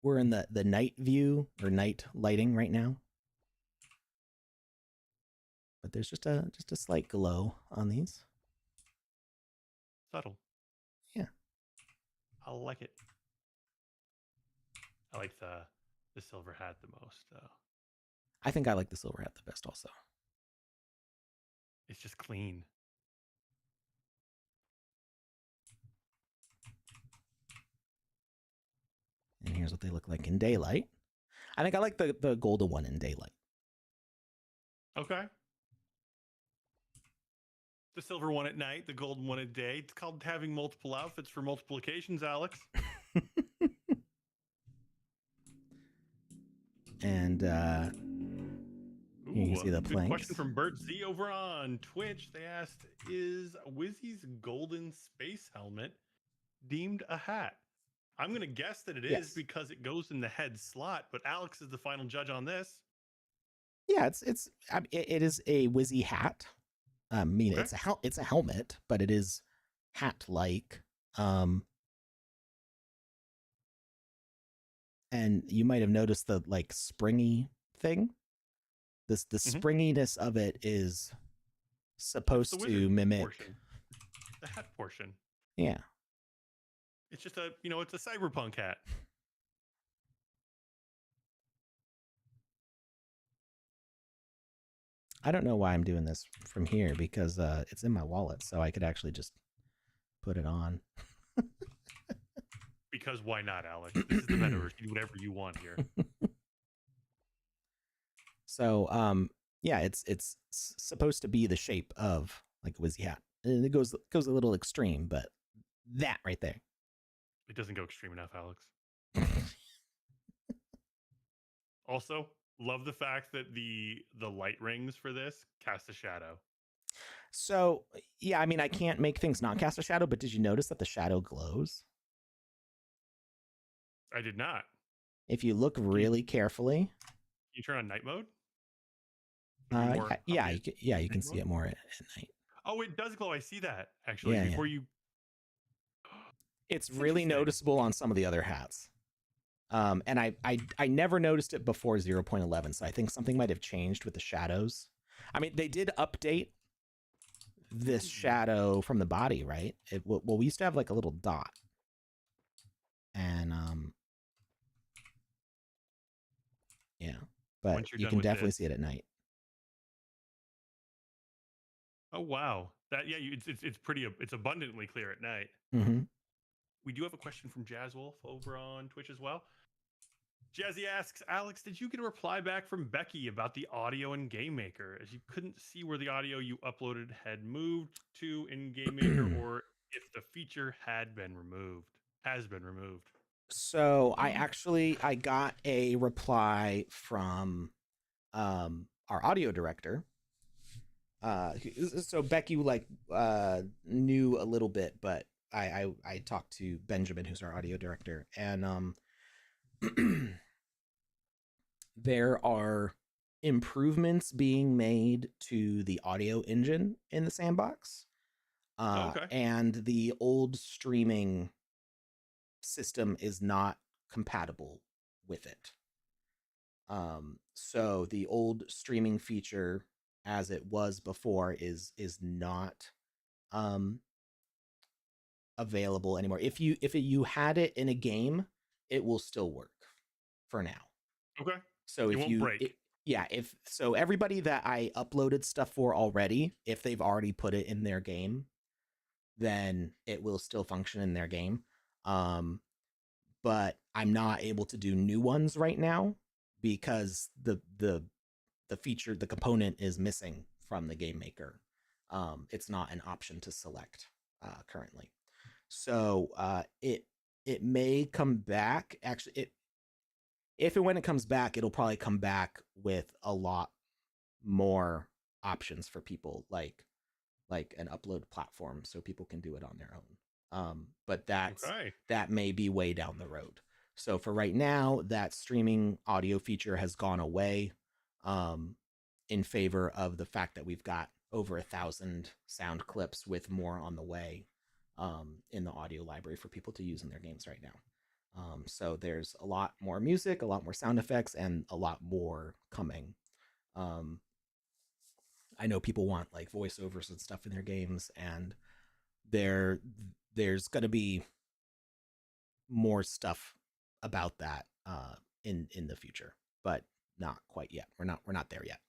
we're in the night view or night lighting right now, but there's just a slight glow on these. Subtle. Yeah, I like it. I like the silver hat the most, though. I think I like the silver hat the best also. It's just clean. here's what they look like in daylight. I think I like the golden one in daylight. Okay. The silver one at night, the golden one at day. It's called having multiple outfits for multiple occasions, Alex. And here you can see the good planks. Question from Bert Z over on Twitch. They asked, is Wizzy's golden space helmet deemed a hat? I'm going to guess that it is Yes. because it goes in the head slot, but Alex is the final judge on this. Yeah, it is a Wizzy hat. I mean, Okay. it's a helmet, but it is hat-like. And you might have noticed the like springy thing. The springiness of it is supposed to mimic portion. The hat portion. Yeah. It's just it's a cyberpunk hat. I don't know why I'm doing this from here because it's in my wallet, so I could actually just put it on. Because why not, Alex? This is the metaverse. You do whatever you want here. So, yeah, it's supposed to be the shape of like a Wizzy hat. And it goes a little extreme, but that right there. It doesn't go extreme enough, Alex. Also, love the fact that the light rings for this cast a shadow. So, yeah, I mean, I can't make things not cast a shadow, but did you notice that the shadow glows? I did not. If you look really carefully. Can you turn on night mode? You can see it more at night. Oh, it does glow. I see that, actually. Yeah, you... It's really noticeable on some of the other hats. And I never noticed it before 0.11, so I think something might have changed with the shadows. I mean, they did update this shadow from the body, right? We used to have like a little dot. And yeah, but you can definitely see it at night. Oh wow, it's abundantly clear at night. Mm-hmm. We do have a question from Jazz Wolf over on Twitch as well. Jazzy asks, Alex, did you get a reply back from Becky about the audio in Game Maker, as you couldn't see where the audio you uploaded had moved to in Game Maker, or if the feature has been removed? So I got a reply from our audio director. So Becky knew a little bit, but I talked to Benjamin, who's our audio director, and there are improvements being made to the audio engine in the sandbox. Okay. And the old streaming system is not compatible with it. So the old streaming feature as it was before is not available anymore. If you had it in a game, it will still work for now. Okay. So it won't break. If everybody that I uploaded stuff for already, if they've already put it in their game, then it will still function in their game. But I'm not able to do new ones right now because the feature, the component is missing from the Game Maker. It's not an option to select currently. So it may come back. Actually, if and when it comes back, it'll probably come back with a lot more options for people, like an upload platform, so people can do it on their own. But that may be way down the road. So for right now, that streaming audio feature has gone away in favor of the fact that we've got over 1,000 sound clips with more on the way in the audio library for people to use in their games right now. So there's a lot more music, a lot more sound effects, and a lot more coming. I know people want like voiceovers and stuff in their games, and there's going to be more stuff about that in the future, but not quite yet. We're not there yet.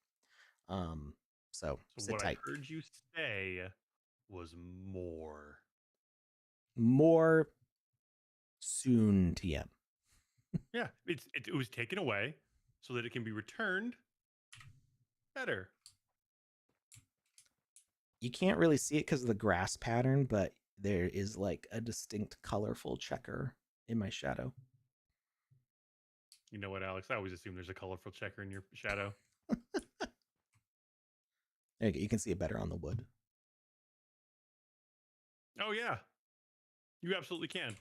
So sit what tight. I heard you say was more Soon, TM. Yeah, it was taken away so that it can be returned better. You can't really see it because of the grass pattern, but there is like a distinct colorful checker in my shadow. You know what, Alex? I always assume there's a colorful checker in your shadow. There you go. You can see it better on the wood. Oh yeah, you absolutely can.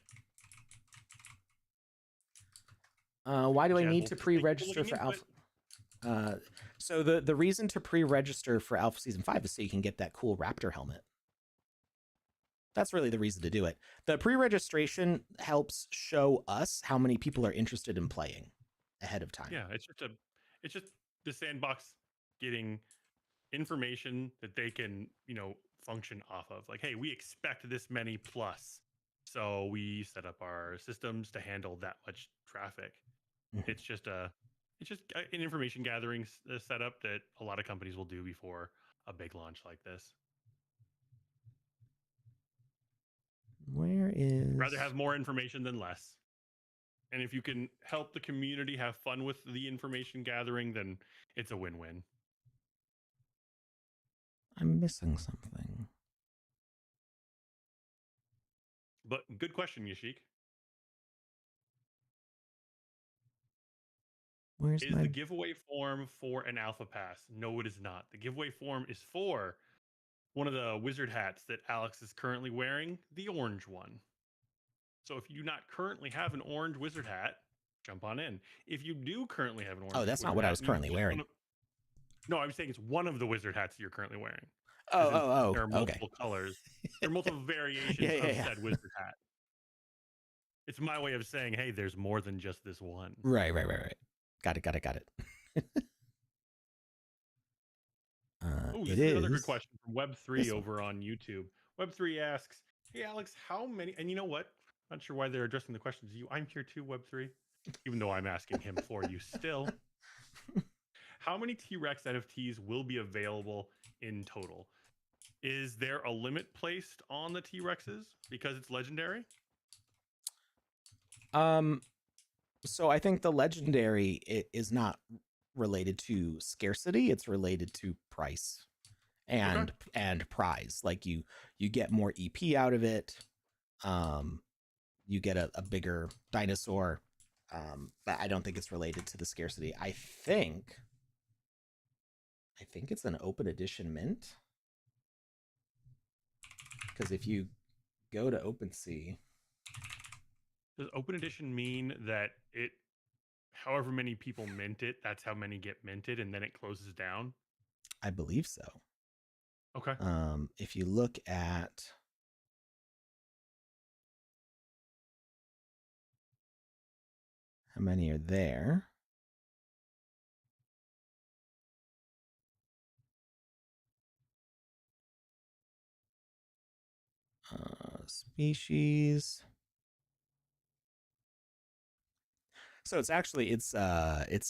Why do I Chat need hope to to stay cool pre-register looking for into Alpha? it. So the reason to pre-register for Alpha Season 5 is so you can get that cool Raptor helmet. That's really the reason to do it. The pre-registration helps show us how many people are interested in playing ahead of time. Yeah, it's just the sandbox getting information that they can, function off of. Like, hey, we expect this many plus. So we set up our systems to handle that much traffic. Mhm. It's just an information gathering setup that a lot of companies will do before a big launch like this. Where is... Rather have more information than less. And if you can help the community have fun with the information gathering, then it's a win-win. I'm missing something. But good question, Yashik. Where's Is my... the giveaway form for an alpha pass? No, it is not. The giveaway form is for one of the wizard hats that Alex is currently wearing, the orange one. So if you do not currently have an orange wizard hat, jump on in. If you do currently have an orange Oh, that's wizard not what I hat, was and you currently just wearing. No, I'm saying it's one of the wizard hats that you're currently wearing. Oh, There are okay. multiple colors. There are multiple variations of said wizard hat. It's my way of saying, hey, there's more than just this one. Right. Got it. Oh, this is another good question from Web3 over on YouTube. Web3 asks, hey, Alex, how many... And you know what? Not sure why they're addressing the question to you. I'm here too, Web3, even though I'm asking him for you still. How many T-Rex NFTs will be available in total? Is there a limit placed on the T-Rexes because it's legendary? So I think the legendary is not related to scarcity, it's related to price and prize. Like you get more EP out of it. You get a bigger dinosaur. But I don't think it's related to the scarcity. I think it's an open edition mint. Because if you go to OpenSea, does open edition mean that it, however many people mint it, that's how many get minted, and then it closes down? I believe so. Okay. If you look at how many are there, species. So it's actually it's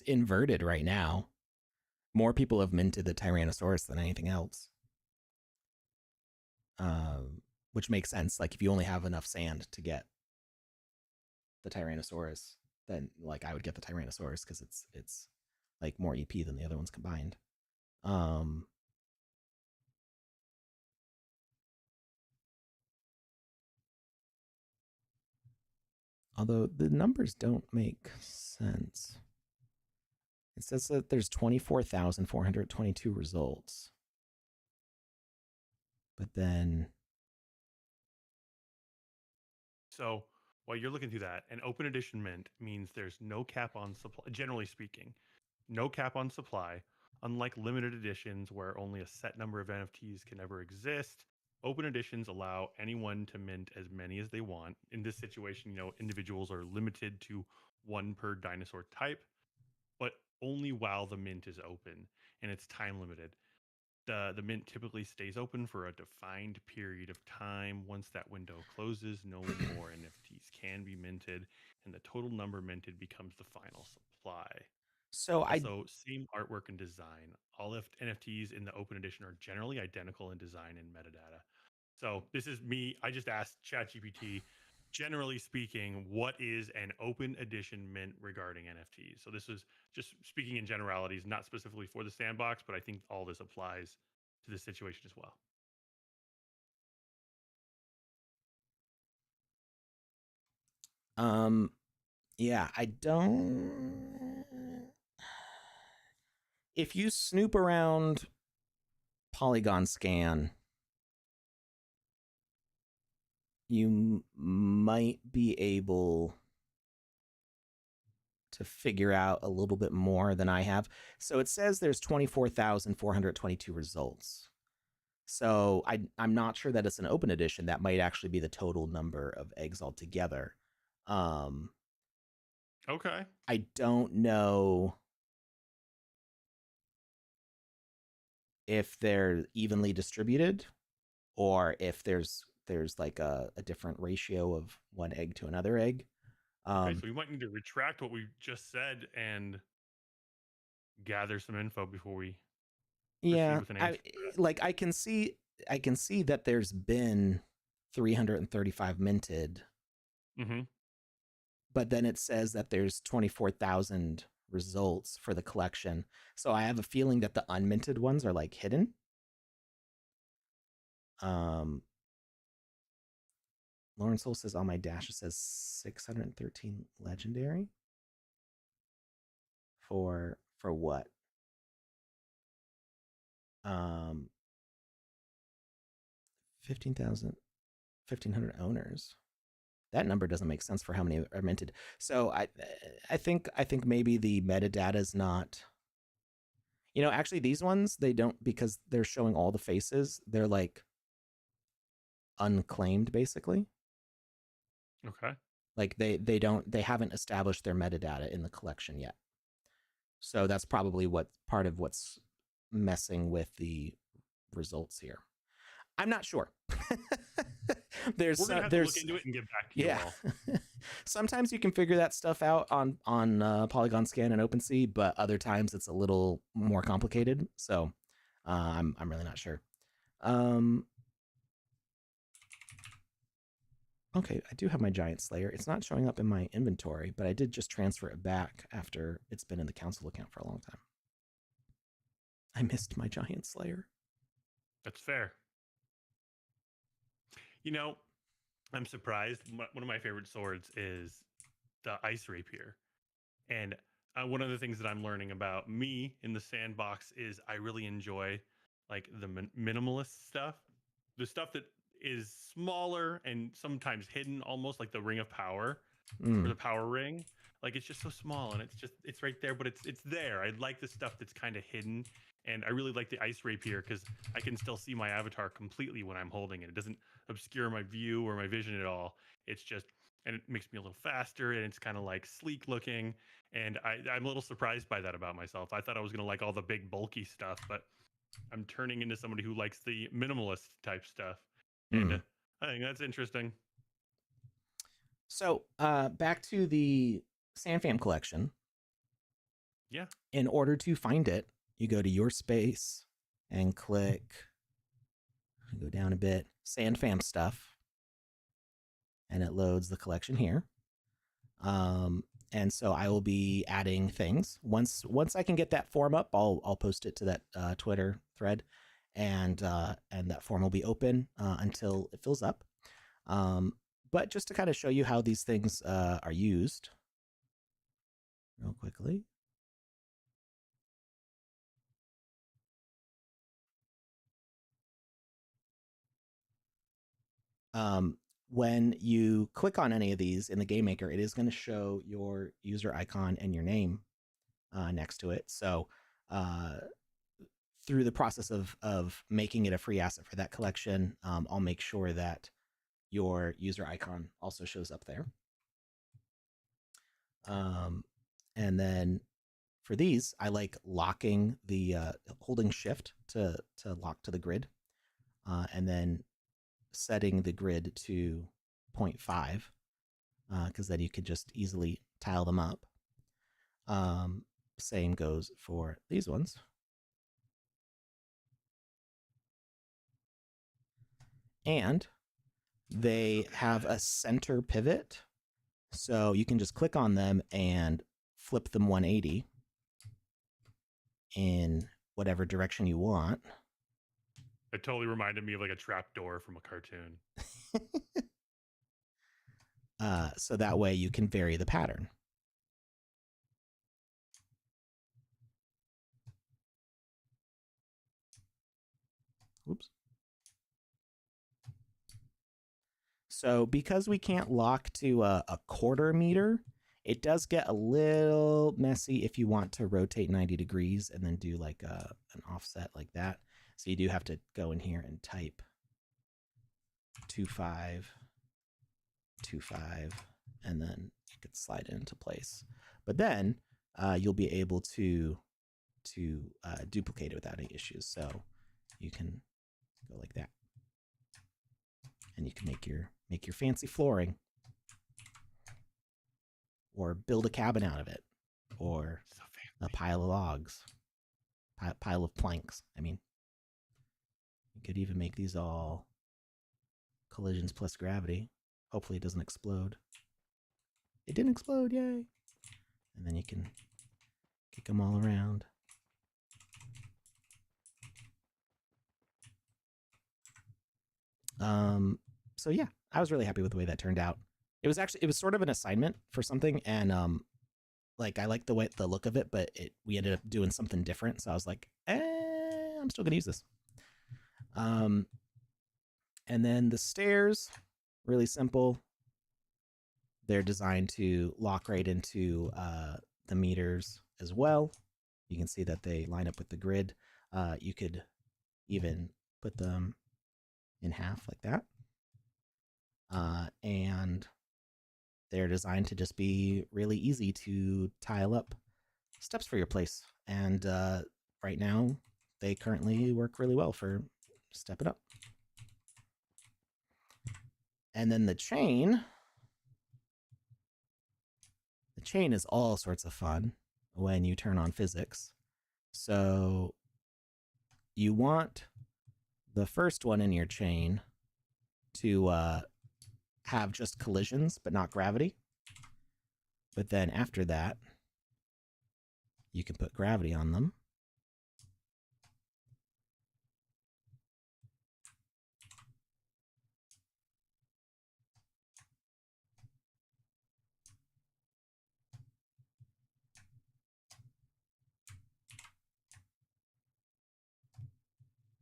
inverted right now. More people have minted the Tyrannosaurus than anything else. Which makes sense. Like if you only have enough sand to get the Tyrannosaurus, then like I would get the Tyrannosaurus because it's like more EP than the other ones combined. Although the numbers don't make sense. It says that there's 24,422 results. But then... So while you're looking through that, an open edition mint means there's no cap on supply, generally speaking, no cap on supply. Unlike limited editions where only a set number of NFTs can ever exist, open editions allow anyone to mint as many as they want. In this situation, individuals are limited to one per dinosaur type, but only while the mint is open, and it's time limited. The mint typically stays open for a defined period of time. Once that window closes, no more NFTs can be minted, and the total number minted becomes the final supply. So also, same artwork and design. All NFTs in the open edition are generally identical in design and metadata. So this is me. I just asked ChatGPT, generally speaking, what is an open edition mint regarding NFTs? So this is just speaking in generalities, not specifically for the sandbox, but I think all this applies to this situation as well. Yeah, I don't. If you snoop around Polygon Scan, you might be able to figure out a little bit more than I have. So it says there's 24,422 results. So I'm not sure that it's an open edition. That might actually be the total number of eggs altogether. Okay. I don't know if they're evenly distributed or if there's like a different ratio of one egg to another egg. Okay, so we might need to retract what we just said and gather some info before we proceed with an answer. I can see that there's been 335 minted. Mm-hmm. But then it says that there's 24,000 results for the collection. So I have a feeling that the unminted ones are like hidden. Lauren Soul says on my dash it says 613 legendary. For what? 1,500 owners. That number doesn't make sense for how many are minted. So I think maybe the metadata is not. Actually, these ones they don't, because they're showing all the faces. They're like unclaimed, basically. Okay. Like they haven't established their metadata in the collection yet. So that's probably part of what's messing with the results here. I'm not sure. We're gonna have to look into it and get back to you all. Sometimes you can figure that stuff out on Polygon Scan and OpenSea, but other times it's a little more complicated. So I'm really not sure. Okay, I do have my Giant Slayer. It's not showing up in my inventory, but I did just transfer it back after it's been in the council account for a long time. I missed my Giant Slayer. That's fair. I'm surprised. One of my favorite swords is the Ice Rapier. And one of the things that I'm learning about me in the sandbox is I really enjoy like the minimalist stuff. The stuff that is smaller and sometimes hidden, almost like the Ring of Power or the Power Ring. Like it's just so small and it's right there, but it's there. I like the stuff that's kind of hidden. And I really like the Ice Rapier because I can still see my avatar completely when I'm holding it. It doesn't obscure my view or my vision at all. It's just, and it makes me a little faster and it's kind of like sleek looking. And I'm a little surprised by that about myself. I thought I was going to like all the big bulky stuff, but I'm turning into somebody who likes the minimalist type stuff. And I think that's interesting. So back to the SandFam collection. Yeah. In order to find it, you go to your space and click, go down a bit, SandFam stuff, and it loads the collection here. And so I will be adding things. Once I can get that form up, I'll post it to that Twitter thread, and that form will be open until it fills up. But just to kind of show you how these things are used, real quickly. When you click on any of these in the Game Maker, it is going to show your user icon and your name next to it. So through the process of making it a free asset for that collection, I'll make sure that your user icon also shows up there. And then for these, I like locking the holding shift to lock to the grid, and then setting the grid to 0.5 because then you could just easily tile them up. Same goes for these ones. And they have a center pivot. So you can just click on them and flip them 180 in whatever direction you want. It totally reminded me of like a trap door from a cartoon. So that way you can vary the pattern. Oops. So because we can't lock to a quarter meter, it does get a little messy if you want to rotate 90 degrees and then do like an offset like that. So you do have to go in here and type 2.5, 2.5, and then it could slide into place. But then you'll be able to duplicate it without any issues. So you can go like that, and you can make your fancy flooring, or build a cabin out of it, or a pile of logs, pile of planks. I mean, you could even make these all collisions plus gravity. Hopefully it doesn't explode. It didn't explode, yay! And then you can kick them all around. So yeah, I was really happy with the way that turned out. It was sort of an assignment for something, and like I liked the look of it, but we ended up doing something different. So I was like, I'm still gonna use this. And then the stairs, really simple. They're designed to lock right into the meters as well. You can see that they line up with the grid. You could even put them in half like that. And they're designed to just be really easy to tile up steps for your place. And right now, they currently work really well for stepping up. And then the chain is all sorts of fun when you turn on physics. So you want the first one in your chain to have just collisions, but not gravity. But then after that, you can put gravity on them.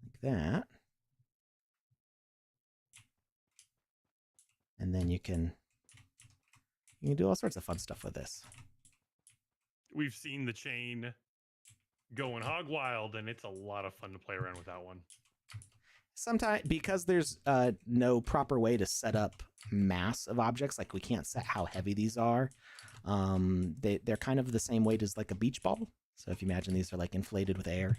Like that. And then you can do all sorts of fun stuff with this. We've seen the chain going hog wild, and it's a lot of fun to play around with that one. Sometimes, because there's no proper way to set up mass of objects, like we can't set how heavy these are. They're kind of the same weight as like a beach ball. So if you imagine these are like inflated with air,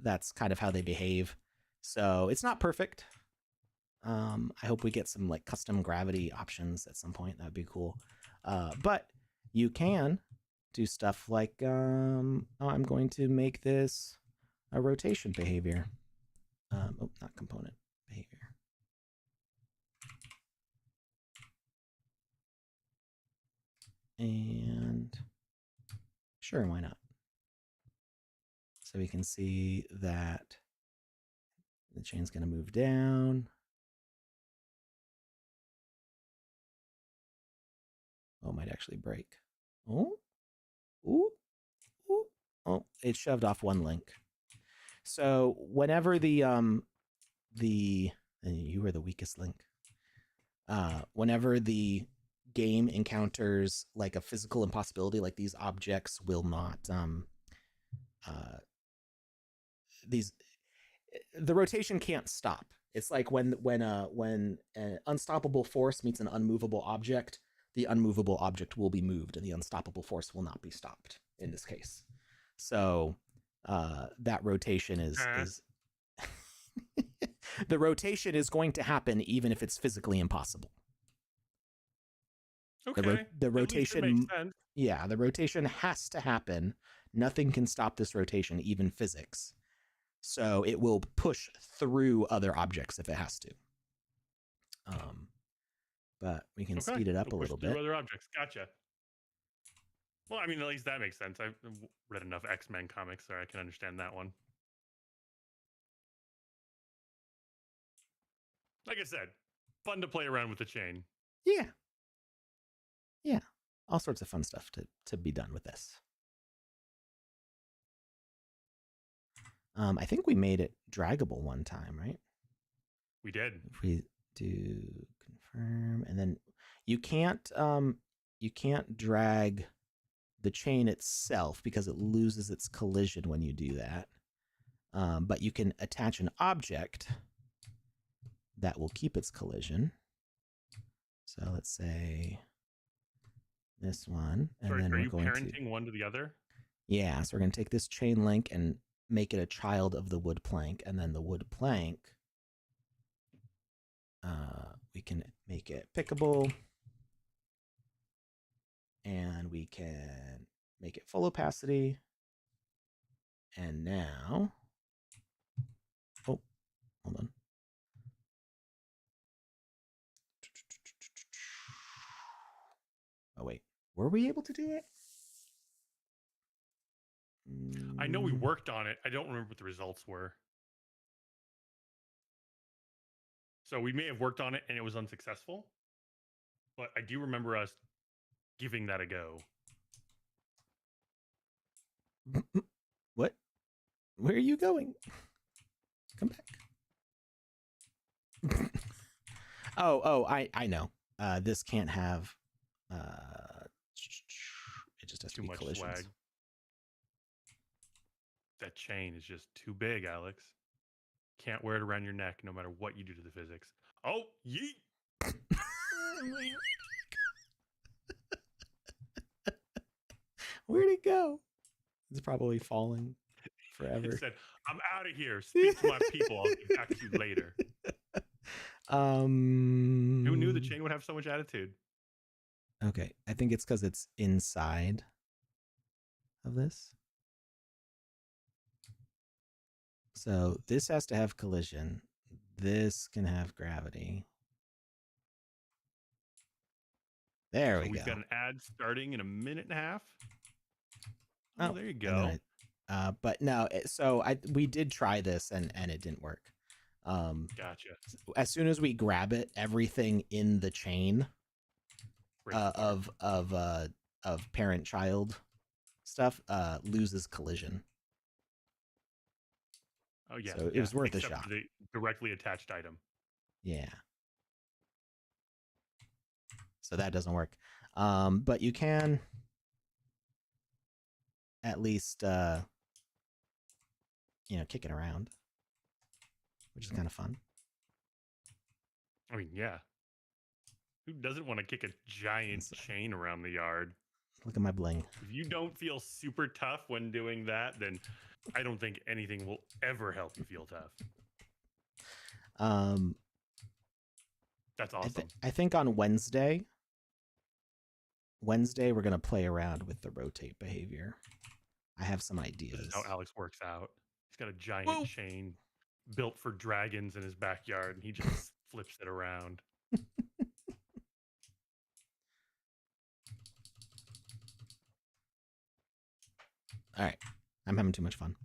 that's kind of how they behave. So it's not perfect. I hope we get some like custom gravity options at some point. That would be cool. But you can do stuff like, I'm going to make this a rotation behavior. Not component, behavior. And sure, why not? So we can see that the chain's going to move down. Oh, it might actually break. Oh, ooh, ooh. Oh, it shoved off one link. So whenever and you were the weakest link. Whenever the game encounters like a physical impossibility, like these objects will not the rotation can't stop. It's like when an unstoppable force meets an unmovable object, the unmovable object will be moved and the unstoppable force will not be stopped in this case. So that rotation is the rotation is going to happen even if it's physically impossible. Okay. The rotation, yeah, the rotation has to happen. Nothing can stop this rotation, even physics. So it will push through other objects if it has to. But we can Okay. speed it up We'll a push little through bit. other objects. Gotcha. Well, I mean, at least that makes sense. I've read enough X-Men comics, so I can understand that one. Like I said, fun to play around with the chain. Yeah. Yeah. All sorts of fun stuff to be done with this. I think we made it draggable one time, right? We did. If we do confirm, and then you can't drag the chain itself because it loses its collision when you do that. But you can attach an object that will keep its collision. So let's say this one, and Sorry, then are we're you going parenting one to the other? Yeah, so we're going to take this chain link and make it a child of the wood plank, and then the wood plank, we can make it pickable, and we can make it full opacity. And now, oh, hold on. Oh, wait, were we able to do it? I know we worked on it. I don't remember what the results were. So we may have worked on it and it was unsuccessful, but I do remember us giving that a go. What? Where are you going? Come back. I know. This can't have. It just has Too to be much collisions. swag. That chain is just too big, Alex. Can't wear it around your neck no matter what you do to the physics. Oh, yeet! Where'd it go? It's probably falling forever. It said, I'm out of here. Speak to my people. I'll get back to you later. Who knew the chain would have so much attitude? Okay, I think it's because it's inside of this. So this has to have collision. This can have gravity. There we go. We've got an ad starting in a minute and a half. Oh, there you go. But no, we did try this and it didn't work. Gotcha. As soon as we grab it, everything in the chain of parent-child stuff loses collision. Oh yeah, so it was worth a except shot. For the directly attached item. Yeah. So that doesn't work. But you can at least kick it around, which is kind of fun. I mean, yeah. Who doesn't want to kick a giant chain around the yard? Look at my bling. If you don't feel super tough when doing that, then I don't think anything will ever help you feel tough. That's awesome. I think on Wednesday we're going to play around with the rotate behavior. I have some ideas. This is how Alex works out. He's got a giant chain built for dragons in his backyard, and he just flips it around. All right. I'm having too much fun.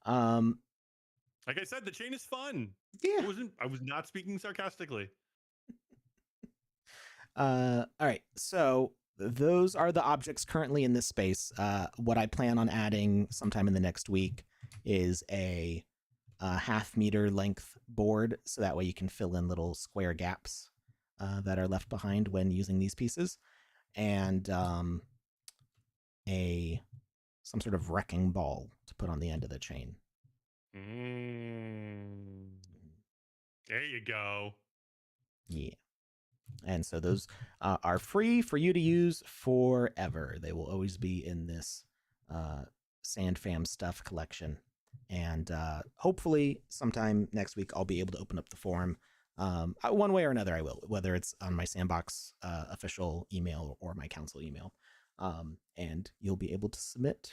Like I said, the chain is fun. Yeah. I was not speaking sarcastically. All right. So those are the objects currently in this space. What I plan on adding sometime in the next week is a 0.5 meter length board, so that way you can fill in little square gaps that are left behind when using these pieces, and some sort of wrecking ball to put on the end of the chain. There you go. Yeah. And so those are free for you to use forever. They will always be in this SandFam stuff collection. And hopefully sometime next week, I'll be able to open up the forum. One way or another, I will, whether it's on my Sandbox official email or my council email. And you'll be able to submit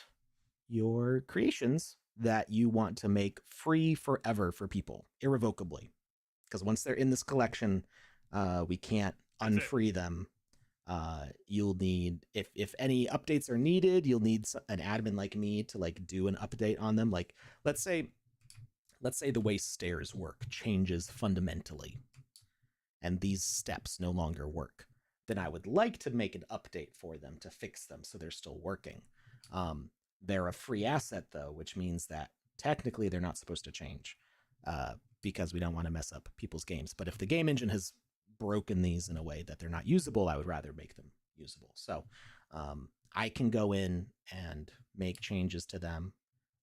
your creations that you want to make free forever for people, irrevocably. Because once they're in this collection, We can't That's it. unfree them. You'll need, if any updates are needed, you'll need an admin like me to like do an update on them. Like let's say the way stairs work changes fundamentally and these steps no longer work, then I would like to make an update for them to fix them so they're still working. They're a free asset though, which means that technically they're not supposed to change, because we don't want to mess up people's games. But if the game engine has broken these in a way that they're not usable, I would rather make them usable. So I can go in and make changes to them.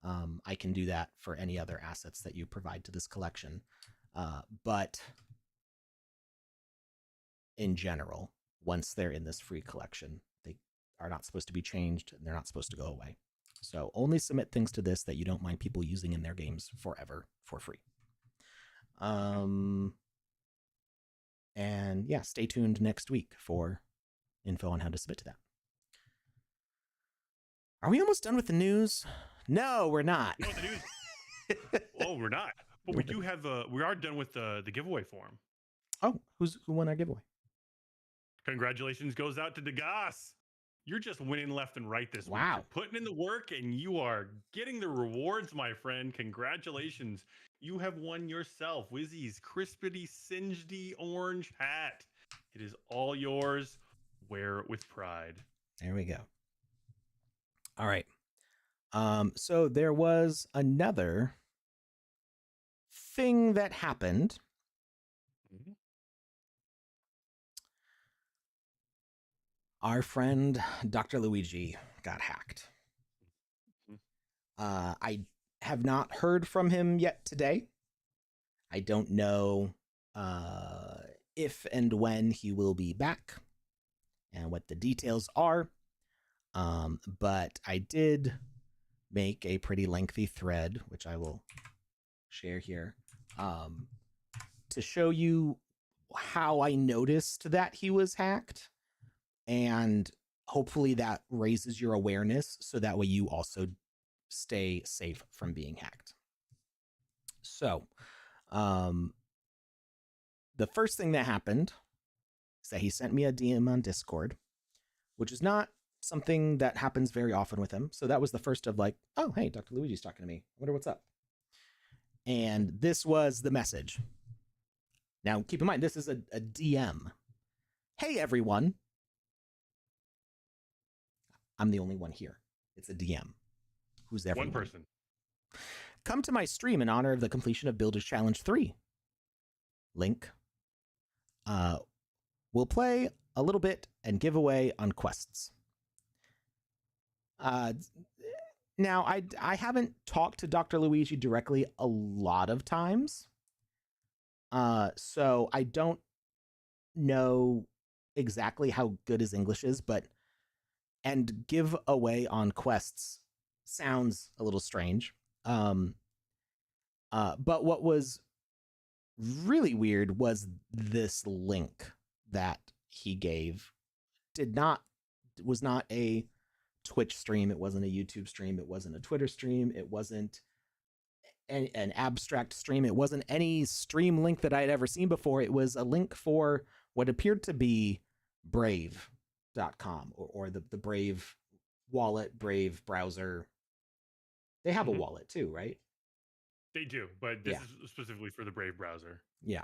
I can do that for any other assets that you provide to this collection. But in general, once they're in this free collection, they are not supposed to be changed and they're not supposed to go away. So only submit things to this that you don't mind people using in their games forever for free. And yeah, stay tuned next week for info on how to submit to that. Are we almost done with the news? No, we're not. No, the news. Oh, we're not. But we do have we are done with the giveaway form. Oh, who won our giveaway? Congratulations goes out to Degas. You're just winning left and right this week. Wow. You're putting in the work and you are getting the rewards, my friend. Congratulations. You have won yourself Wizzy's crispity singedy orange hat. It is all yours. Wear it with pride. There we go. All right. So there was another thing that happened. Mm-hmm. Our friend Dr. Luigi got hacked. I have not heard from him yet today. I don't know if and when he will be back and what the details are. But I did make a pretty lengthy thread, which I will share here, to show you how I noticed that he was hacked. And hopefully that raises your awareness so that way you also stay safe from being hacked. So, the first thing that happened is that he sent me a DM on Discord, which is not something that happens very often with him. So that was the first of like, oh, hey, Dr. Luigi's talking to me. I wonder what's up. And this was the message. Now, keep in mind, this is a DM. Hey, everyone. I'm the only one here. It's a DM. Who's everyone? One person. Come to my stream in honor of the completion of Builders Challenge 3. Link. We'll play a little bit and give away on quests. Now, I haven't talked to Dr. Luigi directly a lot of times. So I don't know exactly how good his English is, and give away on quests sounds a little strange. But what was really weird was this link that he gave was not a Twitch stream. It wasn't a YouTube stream. It wasn't a Twitter stream. It wasn't an abstract stream. It wasn't any stream link that I had ever seen before. It was a link for what appeared to be Brave.com or the Brave wallet, Brave browser. They have a wallet too, right? They do, but this is specifically for the Brave browser. Yeah.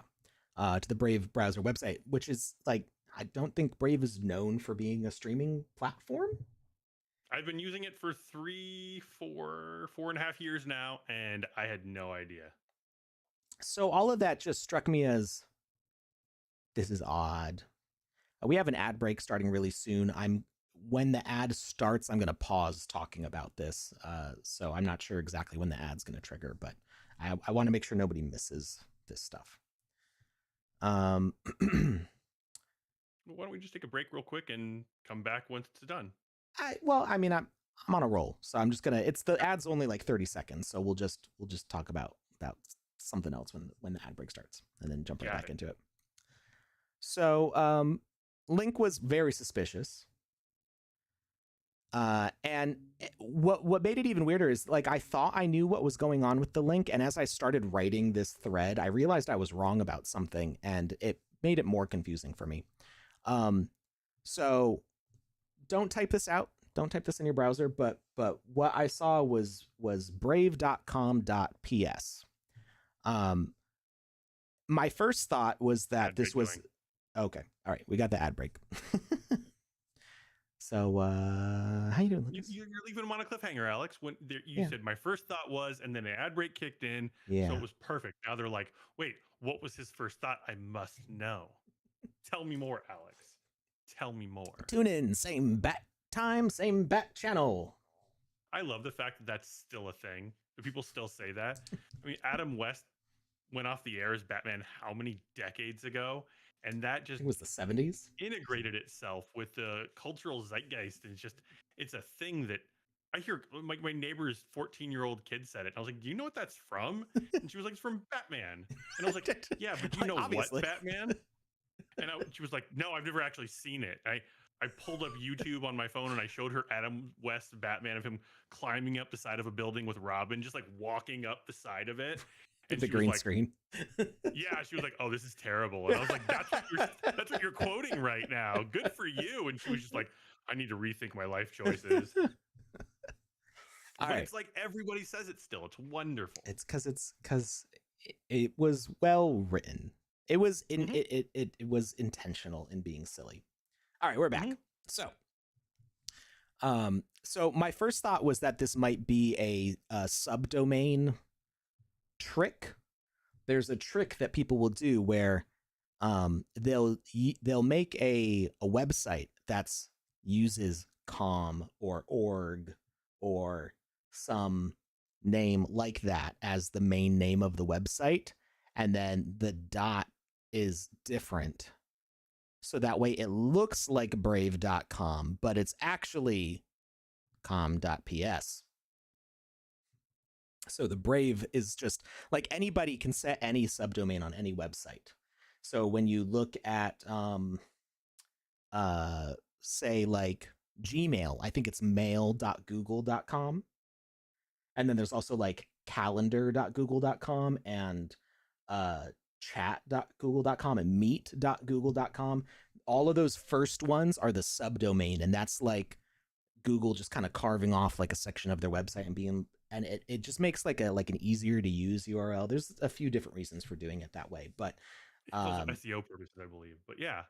To the Brave browser website, which is like, I don't think Brave is known for being a streaming platform. I've been using it for 4.5 years now, and I had no idea. So all of that just struck me as, this is odd. We have an ad break starting really soon. When the ad starts, I'm going to pause talking about this. So I'm not sure exactly when the ad's going to trigger, but I want to make sure nobody misses this stuff. Why don't we just take a break real quick and come back once it's done? I'm on a roll, so I'm just gonna. The ad's only like 30 seconds, so we'll just talk about something else when the ad break starts, and then jump right back into it. So, Link was very suspicious. And what made it even weirder is like I thought I knew what was going on with the link, and as I started writing this thread, I realized I was wrong about something, and it made it more confusing for me. So don't type this out. Don't type this in your browser, but what I saw was brave.com.ps. My first thought was that Ad this break was going. okay. All right, we got the ad break. So how you doing, Lucas? You're leaving them on a cliffhanger, Alex. When you Yeah. said my first thought was, and then an ad break kicked in, so Yeah. it was perfect. Now they're like, wait, what was his first thought? I must know. Tell me more, Alex. Tell me more. Tune in, same bat time, same bat channel. I love the fact that that's still a thing. People still say that. I mean, Adam West went off the air as Batman how many decades ago? And that I just think it was the 70s. integrated itself with the cultural zeitgeist. And it's a thing that I hear. Like my neighbor's 14-year-old kid said it. And I was like, do you know what that's from? And she was like, it's from Batman. And I was like, yeah, but do you Like, know obviously. what Batman? And she was like, no, I've never actually seen it. I pulled up YouTube on my phone and I showed her Adam West Batman of him climbing up the side of a building with Robin, just like walking up the side of it. With And the she was green like, screen. yeah, she was like, oh, this is terrible. And I was like, that's what you're quoting right now. Good for you. And she was just like, I need to rethink my life choices. All But right. it's like everybody says it still. It's wonderful. It's because it was well written. It was it was intentional in being silly. All right, we're back. So my first thought was that this might be a subdomain trick. There's a trick that people will do where they'll make a website that's uses com or org or some name like that as the main name of the website, and then the dot is different. So that way it looks like brave.com, but it's actually com.ps. So the Brave is just like anybody can set any subdomain on any website. So when you look at say like Gmail, I think it's mail.google.com. And then there's also like calendar.google.com and chat.google.com and meet.google.com. All of those first ones are the subdomain, and that's like Google just kind of carving off like a section of their website and being, and it just makes like an easier to use URL. There's a few different reasons for doing it that way, but it's also SEO purposes, I believe. But yeah.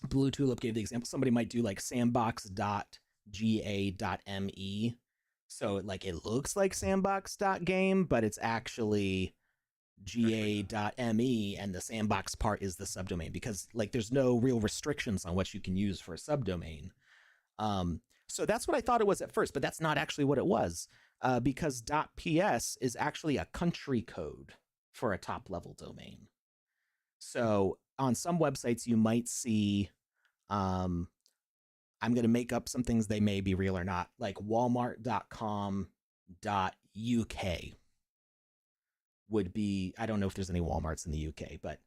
Blue Tulip gave the example. Somebody might do like sandbox.ga.me. So like it looks like sandbox.game, but it's actually ga.me, and the sandbox part is the subdomain, because like there's no real restrictions on what you can use for a subdomain. So that's what I thought it was at first, but that's not actually what it was, because .ps is actually a country code for a top level domain. So on some websites you might see, I'm going to make up some things, they may be real or not, like walmart.com.uk would be, I don't know if there's any Walmarts in the UK, but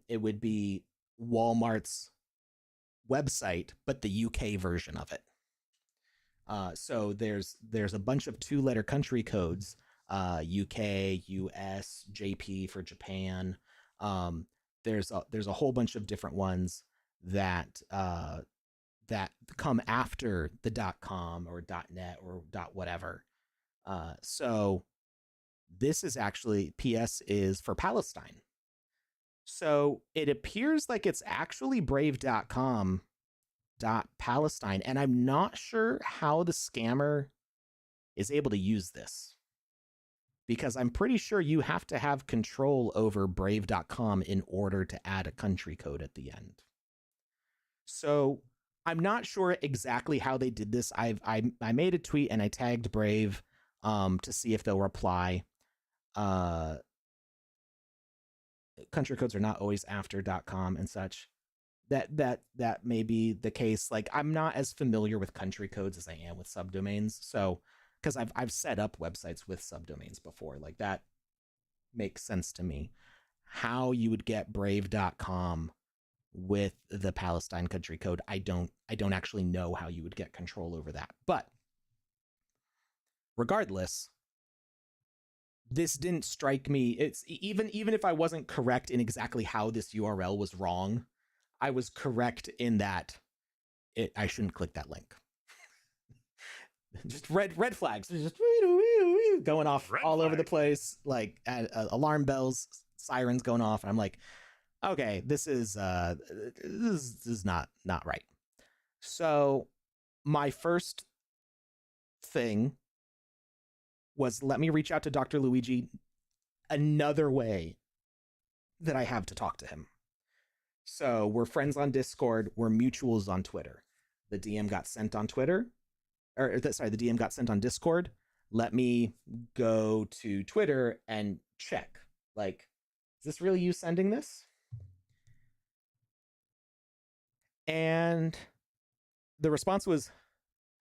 it would be Walmart's website, but the UK version of it. So there's a bunch of 2-letter country codes, UK, US, JP for Japan. There's a whole bunch of different ones that come after the .com or .net or .whatever. So this is actually, PS is for Palestine. So it appears like it's actually brave.com.palestine, and I'm not sure how the scammer is able to use this, because I'm pretty sure you have to have control over brave.com in order to add a country code at the end. So I'm not sure exactly how they did this. I made a tweet and I tagged Brave to see if they'll reply. Country codes are not always after .com and such. That may be the case. Like, I'm not as familiar with country codes as I am with subdomains. So, because I've set up websites with subdomains before, like that makes sense to me. How you would get brave.com with the Palestine country code, I don't actually know how you would get control over that. But regardless, this didn't strike me. It's even if I wasn't correct in exactly how this URL was wrong, I was correct in that I shouldn't click that link. Just red flags, just going off all over the place, like alarm bells, sirens going off, and I'm like, okay, this is not right. So my first thing was, let me reach out to Dr. Luigi another way that I have to talk to him. So we're friends on Discord, we're mutuals on Twitter. The DM got sent on Twitter, the DM got sent on Discord. Let me go to Twitter and check, like, is this really you sending this? And the response was,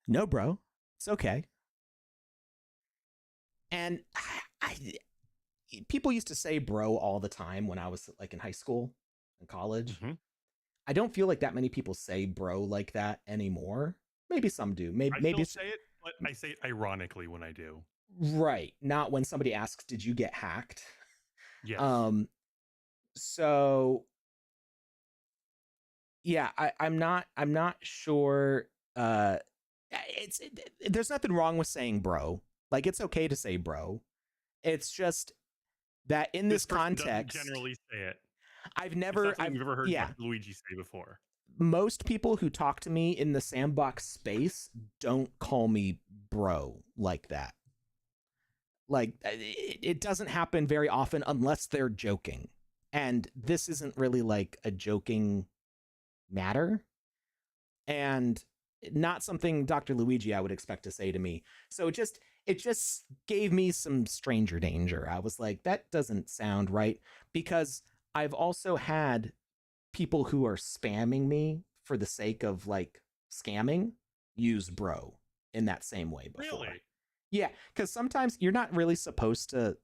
no, bro, it's okay. And people used to say bro all the time when I was like in high school and college. Mm-hmm. I don't feel like that many people say bro like that anymore. Maybe some do. Maybe say it, but I say it ironically when I do. Right. Not when somebody asks, did you get hacked? Yes. So yeah, I'm not sure. There's nothing wrong with saying bro. Like, it's okay to say bro. It's just that in this context, generally say it. I've never heard Dr. Luigi say before. Most people who talk to me in the Sandbox space don't call me bro like that. Like, it doesn't happen very often unless they're joking. And this isn't really like a joking matter. And not something Dr. Luigi I would expect to say to me. So it just gave me some stranger danger. I was like, that doesn't sound right, because I've also had people who are spamming me for the sake of like scamming use bro in that same way before. Really? Yeah, because sometimes you're not really supposed to.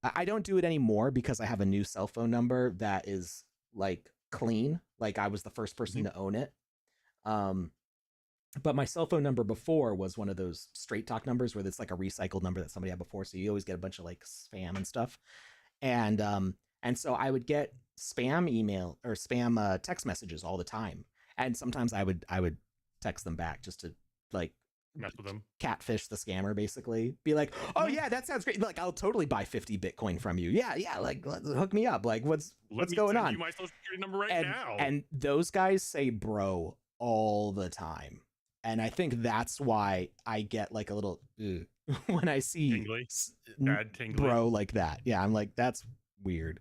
I don't do it anymore because I have a new cell phone number that is like clean. Like, I was the first person to own it. But my cell phone number before was one of those straight talk numbers where it's like a recycled number that somebody had before. So you always get a bunch of like spam and stuff. And so I would get spam email or spam text messages all the time. And sometimes I would text them back just to like mess with them, catfish the scammer, basically. Be like, oh yeah, that sounds great. Like, I'll totally buy 50 Bitcoin from you. Yeah, like, hook me up. Like, what's going on? You my social security number now. And those guys say bro all the time. And I think that's why I get like a little when I see tingly. Bro like that. Yeah, I'm like, that's weird.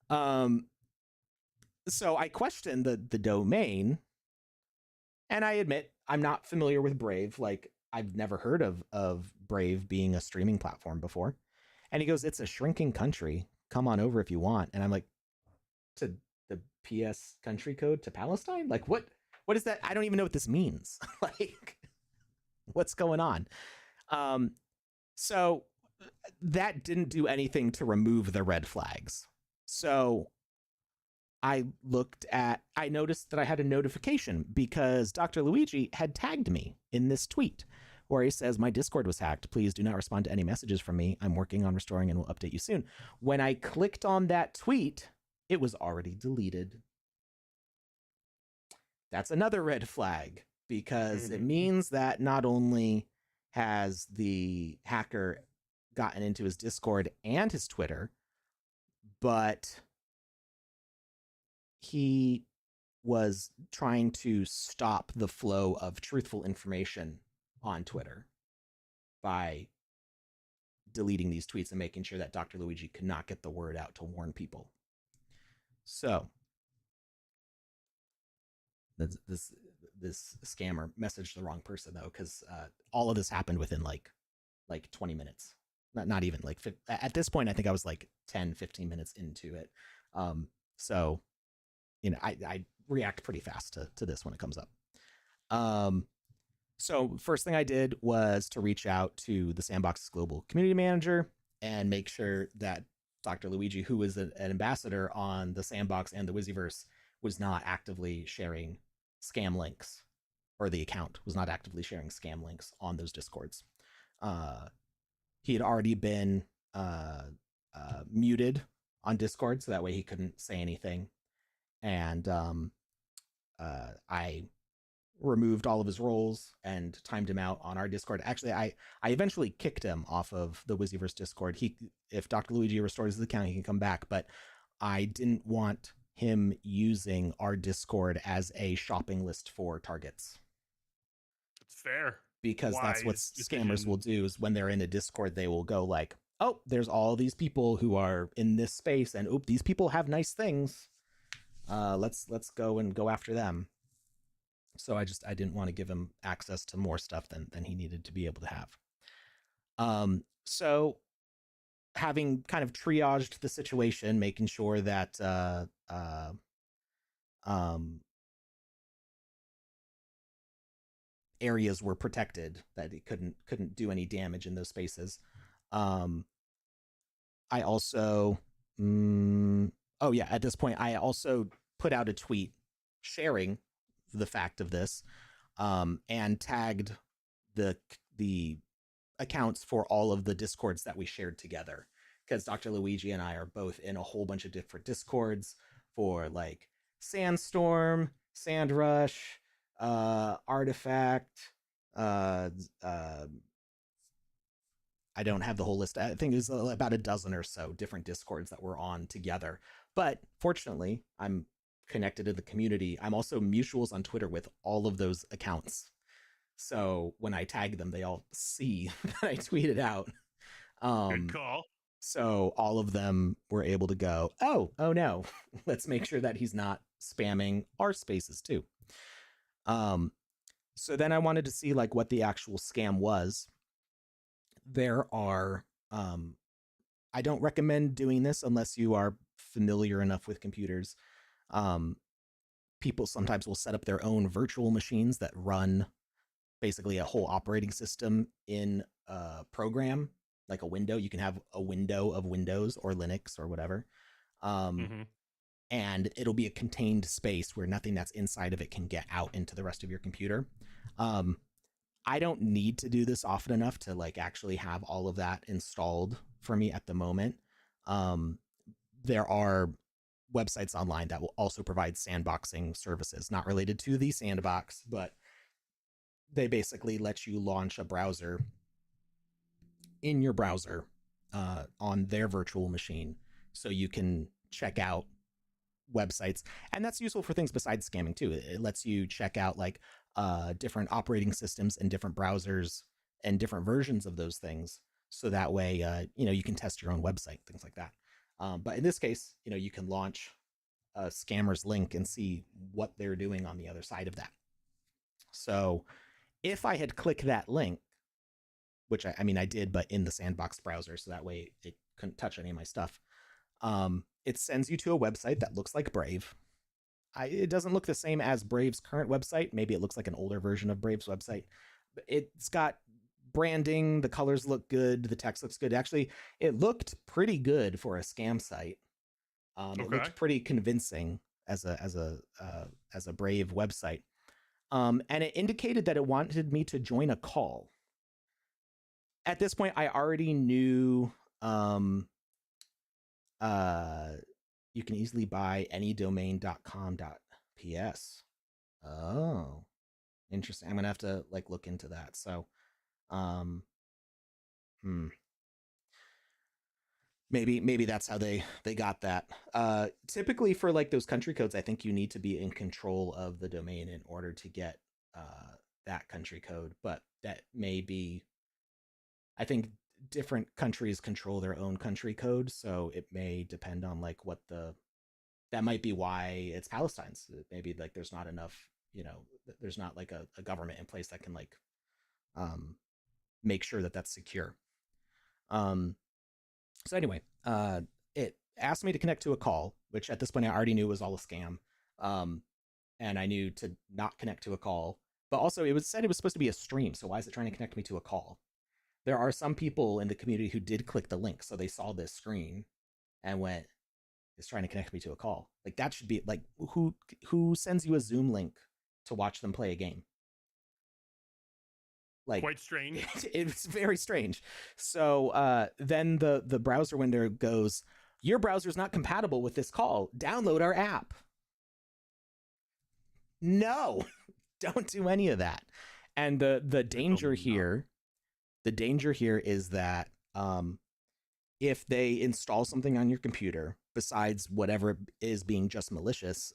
So I questioned the domain, and I admit I'm not familiar with Brave. Like, I've never heard of Brave being a streaming platform before. And he goes, it's a shrinking country. Come on over if you want. And I'm like, to the PS country code to Palestine? Like, what is that? I don't even know what this means. Like, what's going on? So that didn't do anything to remove the red flags. So I noticed that I had a notification because Dr. Luigi had tagged me in this tweet where he says, my Discord was hacked. Please do not respond to any messages from me. I'm working on restoring and will update you soon. When I clicked on that tweet, it was already deleted. That's another red flag, because it means that not only has the hacker gotten into his Discord and his Twitter, but he was trying to stop the flow of truthful information on Twitter by deleting these tweets and making sure that Dr. Luigi could not get the word out to warn people. So this scammer messaged the wrong person, though, because all of this happened within like 20 minutes. Not even like at this point, I think I was like 10-15 minutes into it. So I react pretty fast to this when it comes up. So first thing I did was to reach out to the Sandbox global community manager and make sure that Dr. Luigi, who is an ambassador on the Sandbox and the Wizzyverse, was not actively sharing scam links, or the account was not actively sharing scam links on those Discords. he had already been muted on Discord, so that way he couldn't say anything. And I removed all of his roles and timed him out on our Discord. Actually, I eventually kicked him off of the Wizzyverse Discord. If Dr. Luigi restores his account, he can come back, but I didn't want him using our Discord as a shopping list for targets. It's fair. Because that's what Wise scammers decision. will do, is when they're in a Discord, they will go like, oh, there's all these people who are in this space, and these people have nice things. Let's go after them. So I didn't want to give him access to more stuff than he needed to be able to have. So having kind of triaged the situation, making sure that areas were protected, that it couldn't do any damage in those spaces. I also at this point I also put out a tweet sharing the fact of this, and tagged the accounts for all of the Discords that we shared together, because Dr. Luigi and I are both in a whole bunch of different Discords for like Sandstorm, Sandrush, Artifact. I don't have the whole list. I think there's about a dozen or so different Discords that we're on together. But fortunately, I'm connected to the community. I'm also mutuals on Twitter with all of those accounts. So when I tag them, they all see that I tweeted out. Good call. So all of them were able to go, oh no, let's make sure that he's not spamming our spaces too. So then I wanted to see like what the actual scam was. There are, I don't recommend doing this unless you are familiar enough with computers. People sometimes will set up their own virtual machines that run basically a whole operating system in a program, like a window. You can have a window of Windows or Linux or whatever. And it'll be a contained space where nothing that's inside of it can get out into the rest of your computer. I don't need to do this often enough to like actually have all of that installed for me at the moment. There are websites online that will also provide sandboxing services, not related to the Sandbox, but they basically let you launch a browser in your browser on their virtual machine, so you can check out websites. And that's useful for things besides scamming too. It lets you check out like different operating systems and different browsers and different versions of those things, so that way you can test your own website, things like that. But in this case, you can launch a scammer's link and see what they're doing on the other side of that. So if I had clicked that link, which I mean I did, but in the Sandbox browser, so that way it couldn't touch any of my stuff, it sends you to a website that looks like Brave. It doesn't look the same as Brave's current website. Maybe it looks like an older version of Brave's website. It's got branding, the colors look good, the text looks good. Actually, it looked pretty good for a scam site. It looked pretty convincing as a Brave website. And it indicated that it wanted me to join a call. At this point, I already knew you can easily buy any domain.com.ps. Oh, interesting. I'm gonna have to like look into that. So, maybe that's how they got that. Typically for like those country codes, I think you need to be in control of the domain in order to get that country code. But that may be, I think different countries control their own country code, so it may depend on like what that might be why it's Palestine's. Maybe like there's not enough, there's not like a government in place that can like make sure that that's secure. So anyway, it asked me to connect to a call, which at this point I already knew was all a scam. And I knew to not connect to a call, but also it said it was supposed to be a stream. So why is it trying to connect me to a call? There are some people in the community who did click the link, so they saw this screen and went, "It's trying to connect me to a call." Like that should be like, who sends you a Zoom link to watch them play a game? Like, quite strange. It's very strange. So then the browser window goes, your browser's not compatible with this call. Download our app. No, don't do any of that. And the danger here, is that if they install something on your computer besides whatever is being just malicious,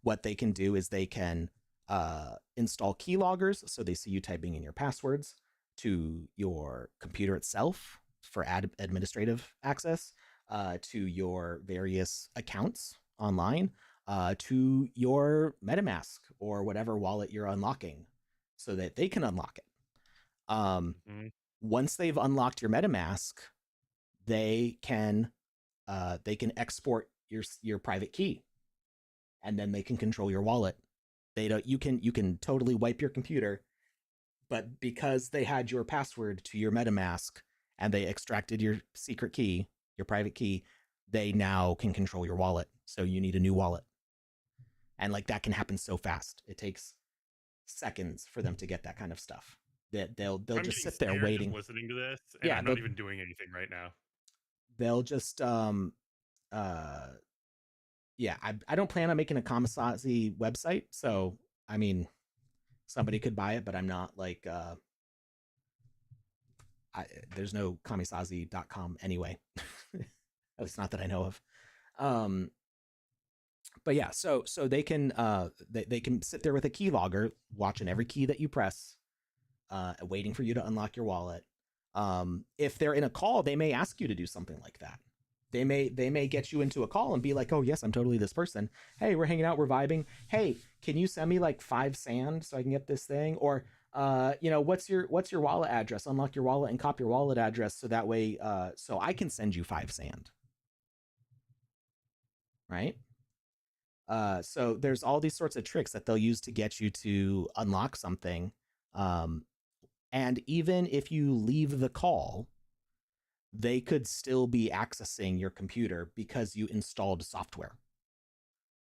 what they can do is they can install keyloggers, so they see you typing in your passwords to your computer itself for administrative access, to your various accounts online, to your MetaMask or whatever wallet you're unlocking, so that they can unlock it. Once they've unlocked your MetaMask, they can export your private key, and then they can control your wallet. You can totally wipe your computer, but because they had your password to your MetaMask and they extracted your secret key, your private key, they now can control your wallet. So you need a new wallet. And like that can happen so fast. It takes seconds for them to get that kind of stuff. They'll just sit there waiting. Just listening to this, and I'm not even doing anything right now. They'll just yeah, I don't plan on making a Kamisazi website, so I mean, somebody could buy it, but I'm not like there's no Kamisazi.com anyway. At least not that I know of. But yeah, so they can they can sit there with a keylogger, watching every key that you press, waiting for you to unlock your wallet. If they're in a call, they may ask you to do something like that. They may get you into a call and be like, oh yes, I'm totally this person. Hey, we're hanging out, we're vibing. Hey, can you send me like 5 sand so I can get this thing? Or what's your wallet address? Unlock your wallet and copy your wallet address so that way so I can send you 5 sand. Right? So there's all these sorts of tricks that they'll use to get you to unlock something. And even if you leave the call, they could still be accessing your computer because you installed software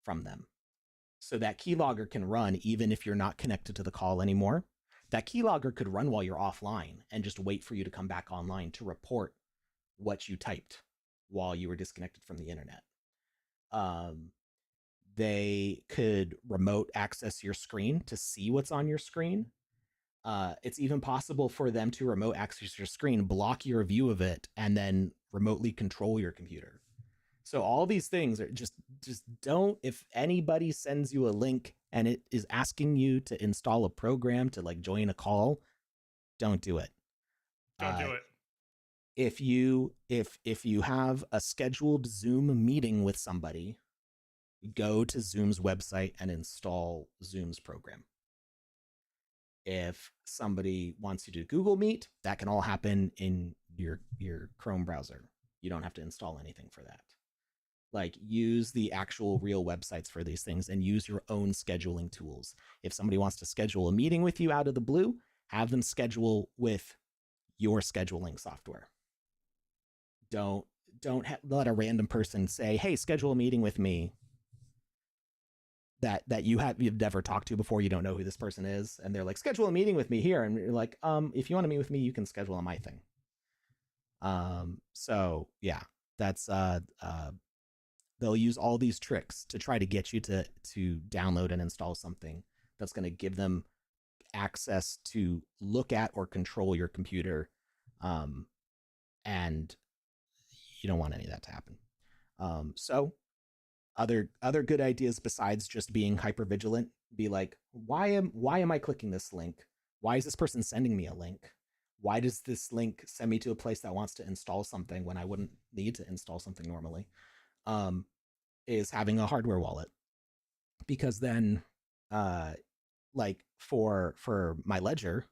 from them. So that keylogger can run even if you're not connected to the call anymore. That keylogger could run while you're offline and just wait for you to come back online to report what you typed while you were disconnected from the internet. They could remote access your screen to see what's on your screen. It's even possible for them to remote access your screen, block your view of it, and then remotely control your computer. So all these things are just don't, if anybody sends you a link and it is asking you to install a program to like join a call, don't do it. Don't do it. If you have a scheduled Zoom meeting with somebody, go to Zoom's website and install Zoom's program. If somebody wants you to Google Meet, that can all happen in your Chrome browser. You don't have to install anything for that. Like, use the actual real websites for these things and use your own scheduling tools. If somebody wants to schedule a meeting with you out of the blue, have them schedule with your scheduling software. Don't let a random person say, hey, schedule a meeting with me that you've never talked to before. You don't know who this person is, and they're like, schedule a meeting with me here, and you're like, if you want to meet with me, you can schedule on my thing. So yeah, that's they'll use all these tricks to try to get you to download and install something that's going to give them access to look at or control your computer, and you don't want any of that to happen. So other good ideas besides just being hyper vigilant, be like, why am I clicking this link? Why is this person sending me a link? Why does this link send me to a place that wants to install something when I wouldn't need to install something normally? Is having a hardware wallet. Because then like for my ledger,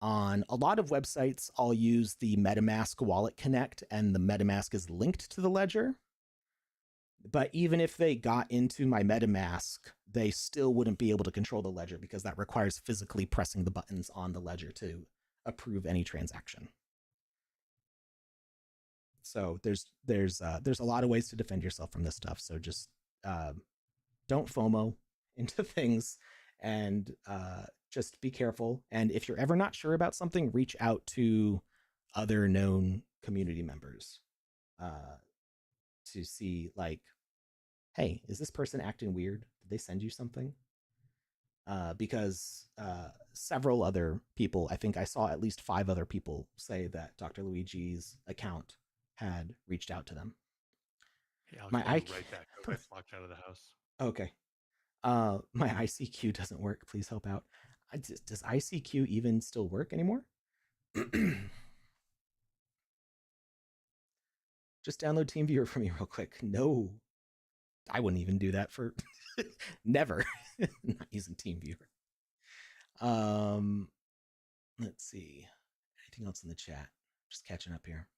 on a lot of websites, I'll use the MetaMask Wallet Connect, and the MetaMask is linked to the ledger. But even if they got into my MetaMask, they still wouldn't be able to control the ledger because that requires physically pressing the buttons on the ledger to approve any transaction. So there's a lot of ways to defend yourself from this stuff. So just don't FOMO into things, and just be careful. And if you're ever not sure about something, reach out to other known community members to see, like, hey, is this person acting weird? Did they send you something? Because several other people, I think I saw at least 5 other people say that Dr. Luigi's account had reached out to them. Yeah, I'll My be IQ... right back. I got locked out of the house. Okay. My ICQ doesn't work. Please help out. Does ICQ even still work anymore? Just download TeamViewer for me real quick. No, I wouldn't even do that for never. Not using TeamViewer. Let's see. Anything else in the chat? Just catching up here.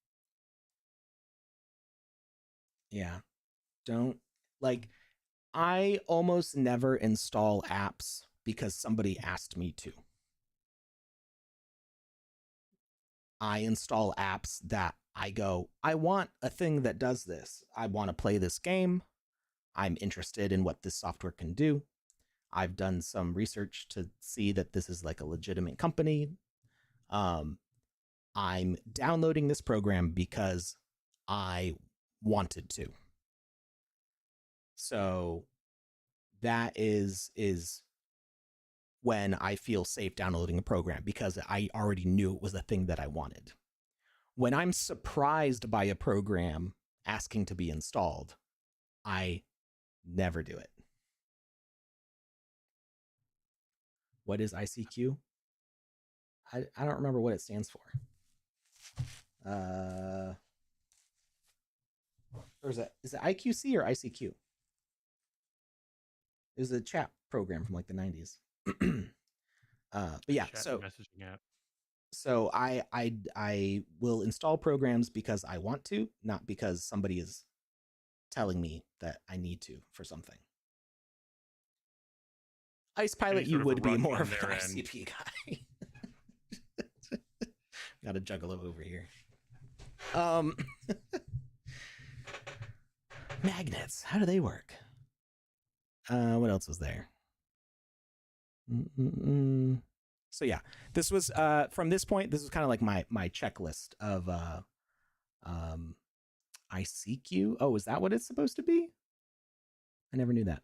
Yeah. Don't, like, I almost never install apps because somebody asked me to. I install apps that I go, I want a thing that does this. I want to play this game. I'm interested in what this software can do. I've done some research to see that this is like a legitimate company. I'm downloading this program because I wanted to. So that is when I feel safe downloading a program, because I already knew it was a thing that I wanted. When I'm surprised by a program asking to be installed, I never do it. What is ICQ? I don't remember what it stands for. Or is it IQC or ICQ? It was a chat program from like the 90s. But yeah, so messaging app. So I will install programs because I want to, not because somebody is telling me that I need to for something. Ice Pilot, you would be more of an ICP guy. Got a juggalo over here. Magnets, how do they work? What else was there? So yeah, this was from this point, this was kind of like my checklist of ICQ. Oh, is that what it's supposed to be? I never knew that.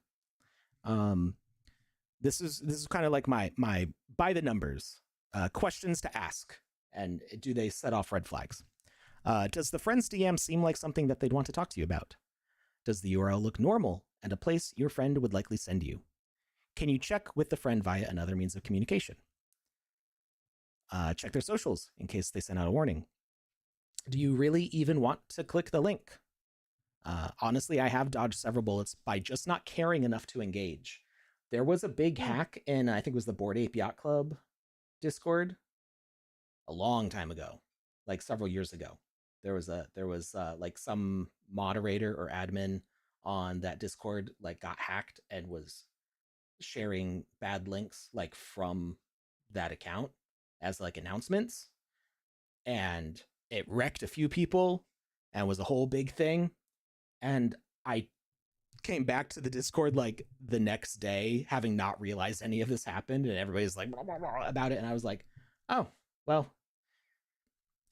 This is kind of like my by the numbers questions to ask, and do they set off red flags? Does the friend's DM seem like something that they'd want to talk to you about? Does the URL look normal and a place your friend would likely send you? Can you check with the friend via another means of communication? Check their socials in case they send out a warning. Do you really even want to click the link? Honestly, I have dodged several bullets by just not caring enough to engage. There was a big hack in, I think it was the Bored Ape Yacht Club Discord a long time ago, like several years ago. There was like some moderator or admin on that Discord like got hacked and was sharing bad links like from that account as like announcements, and it wrecked a few people and was a whole big thing. And I came back to the Discord like the next day, having not realized any of this happened, and everybody's like blah, blah, blah about it, and I was like, oh well,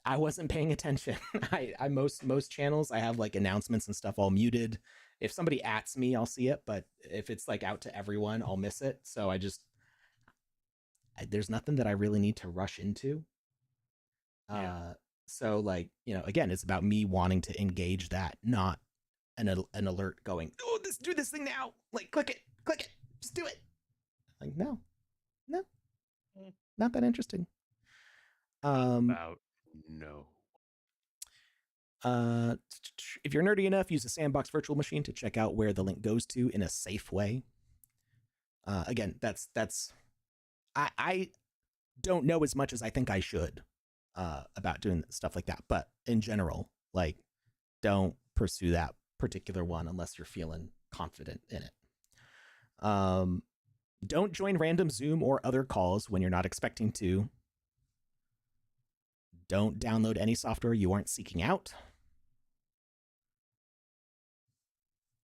I wasn't paying attention. I most channels I have like announcements and stuff all muted. If somebody ats me, I'll see it, but if it's like out to everyone, I'll miss it. So there's nothing that I really need to rush into. So like, again, it's about me wanting to engage that, not an alert going, oh, do this thing now. Like, click it, just do it. Like, no, not that interesting. About no. If you're nerdy enough, use a Sandbox virtual machine to check out where the link goes to in a safe way. Again, that's I don't know as much as I think I should about doing stuff like that, but in general, like, don't pursue that particular one unless you're feeling confident in it. Don't join random Zoom or other calls when you're not expecting to. Don't download any software you aren't seeking out.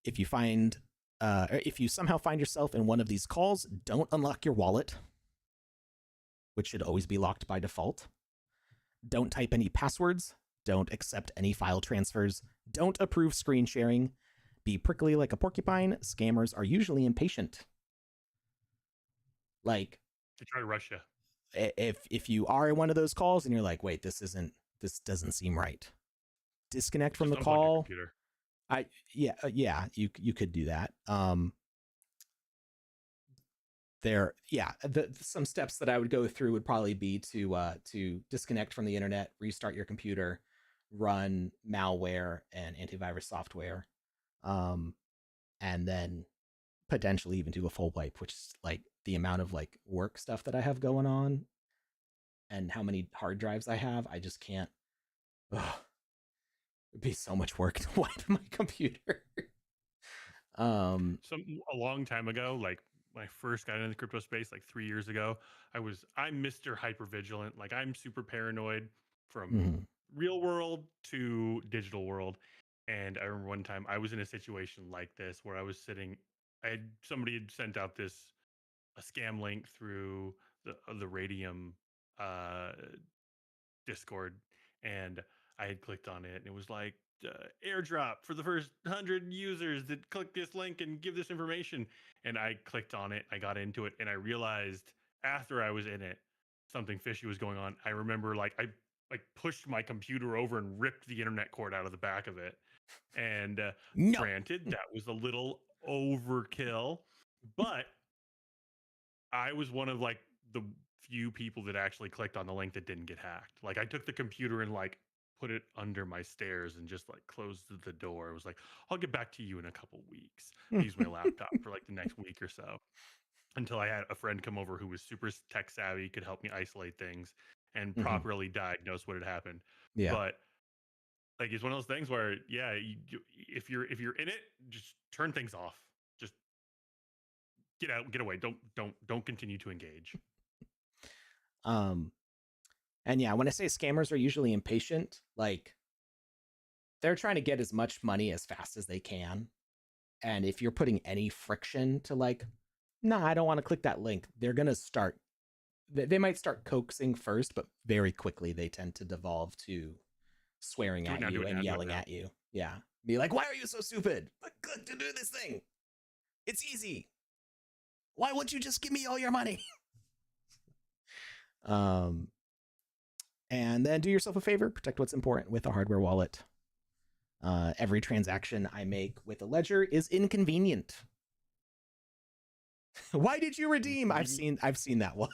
If you somehow find yourself in one of these calls, don't unlock your wallet. which should always be locked by default. Don't type any passwords. Don't accept any file transfers. Don't approve screen sharing. Be prickly like a porcupine. Scammers are usually impatient. Like, They try to rush you. if you are in one of those calls and you're like, wait, this doesn't seem right, disconnect from the Just unplug your call. computer. You could do that. Some steps that I would go through would probably be to disconnect from the internet, restart your computer, run malware and antivirus software, and then potentially even do a full wipe, which is like the amount of like work stuff that I have going on and how many hard drives I have. I just can't. It'd be so much work to wipe my computer. A long time ago, like when I first got into the crypto space, like 3 years ago, I'm Mr. Hypervigilant. Like I'm super paranoid from real world to digital world. And I remember one time I was in a situation like this where I was sitting, somebody had sent out a scam link through the Radium Discord, and I had clicked on it, and it was like airdrop for the first 100 users that click this link and give this information. And I clicked on it, I got into it, and I realized after I was in it, something fishy was going on. I remember I pushed my computer over and ripped the internet cord out of the back of it. And granted, that was a little overkill, but I was one of like the few people that actually clicked on the link that didn't get hacked. Like I took the computer and like put it under my stairs and just like closed the door. It was like, I'll get back to you in a couple weeks. I used my laptop for like the next week or so until I had a friend come over who was super tech savvy, could help me isolate things and properly diagnose what had happened. Yeah. But like it's one of those things where if you're in it, just turn things off. Just get out, get away. Don't continue to engage. And yeah, when I say scammers are usually impatient, like they're trying to get as much money as fast as they can. And if you're putting any friction to like, no, I don't want to click that link, they're going to start, they might start coaxing first, but very quickly they tend to devolve to swearing at you and yelling at you. Yeah. Be like, why are you so stupid? Click to do this thing. It's easy. Why won't you just give me all your money? And then do yourself a favor, protect what's important with a hardware wallet. Every transaction I make with a ledger is inconvenient. Why did you redeem? I've seen that one.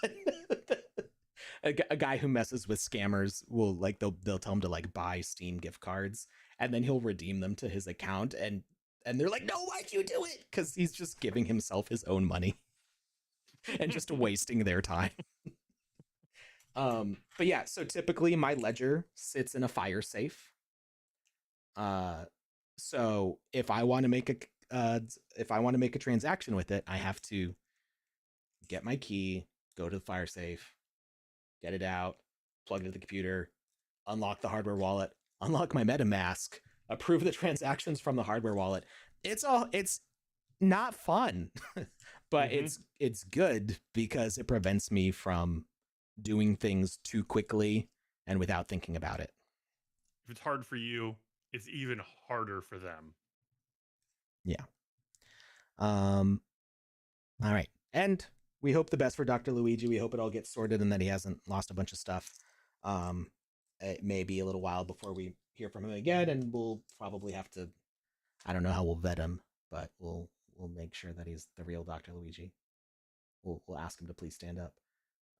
a guy who messes with scammers will like they'll tell him to like buy Steam gift cards and then he'll redeem them to his account and they're like, no, why'd you do it? Because he's just giving himself his own money and just wasting their time. But yeah, so typically my ledger sits in a fire safe. So if I want to make a transaction with it, I have to get my key, go to the fire safe, get it out, plug it into the computer, unlock the hardware wallet, unlock my MetaMask, approve the transactions from the hardware wallet. It's not fun, but it's good because it prevents me from doing things too quickly and without thinking about it. If it's hard for you, it's even harder for them. Yeah. All right. And we hope the best for Dr. Luigi. We hope it all gets sorted and that he hasn't lost a bunch of stuff. It may be a little while before we hear from him again, and we'll probably have to, I don't know how we'll vet him, but we'll make sure that he's the real Dr. Luigi. We'll ask him to please stand up.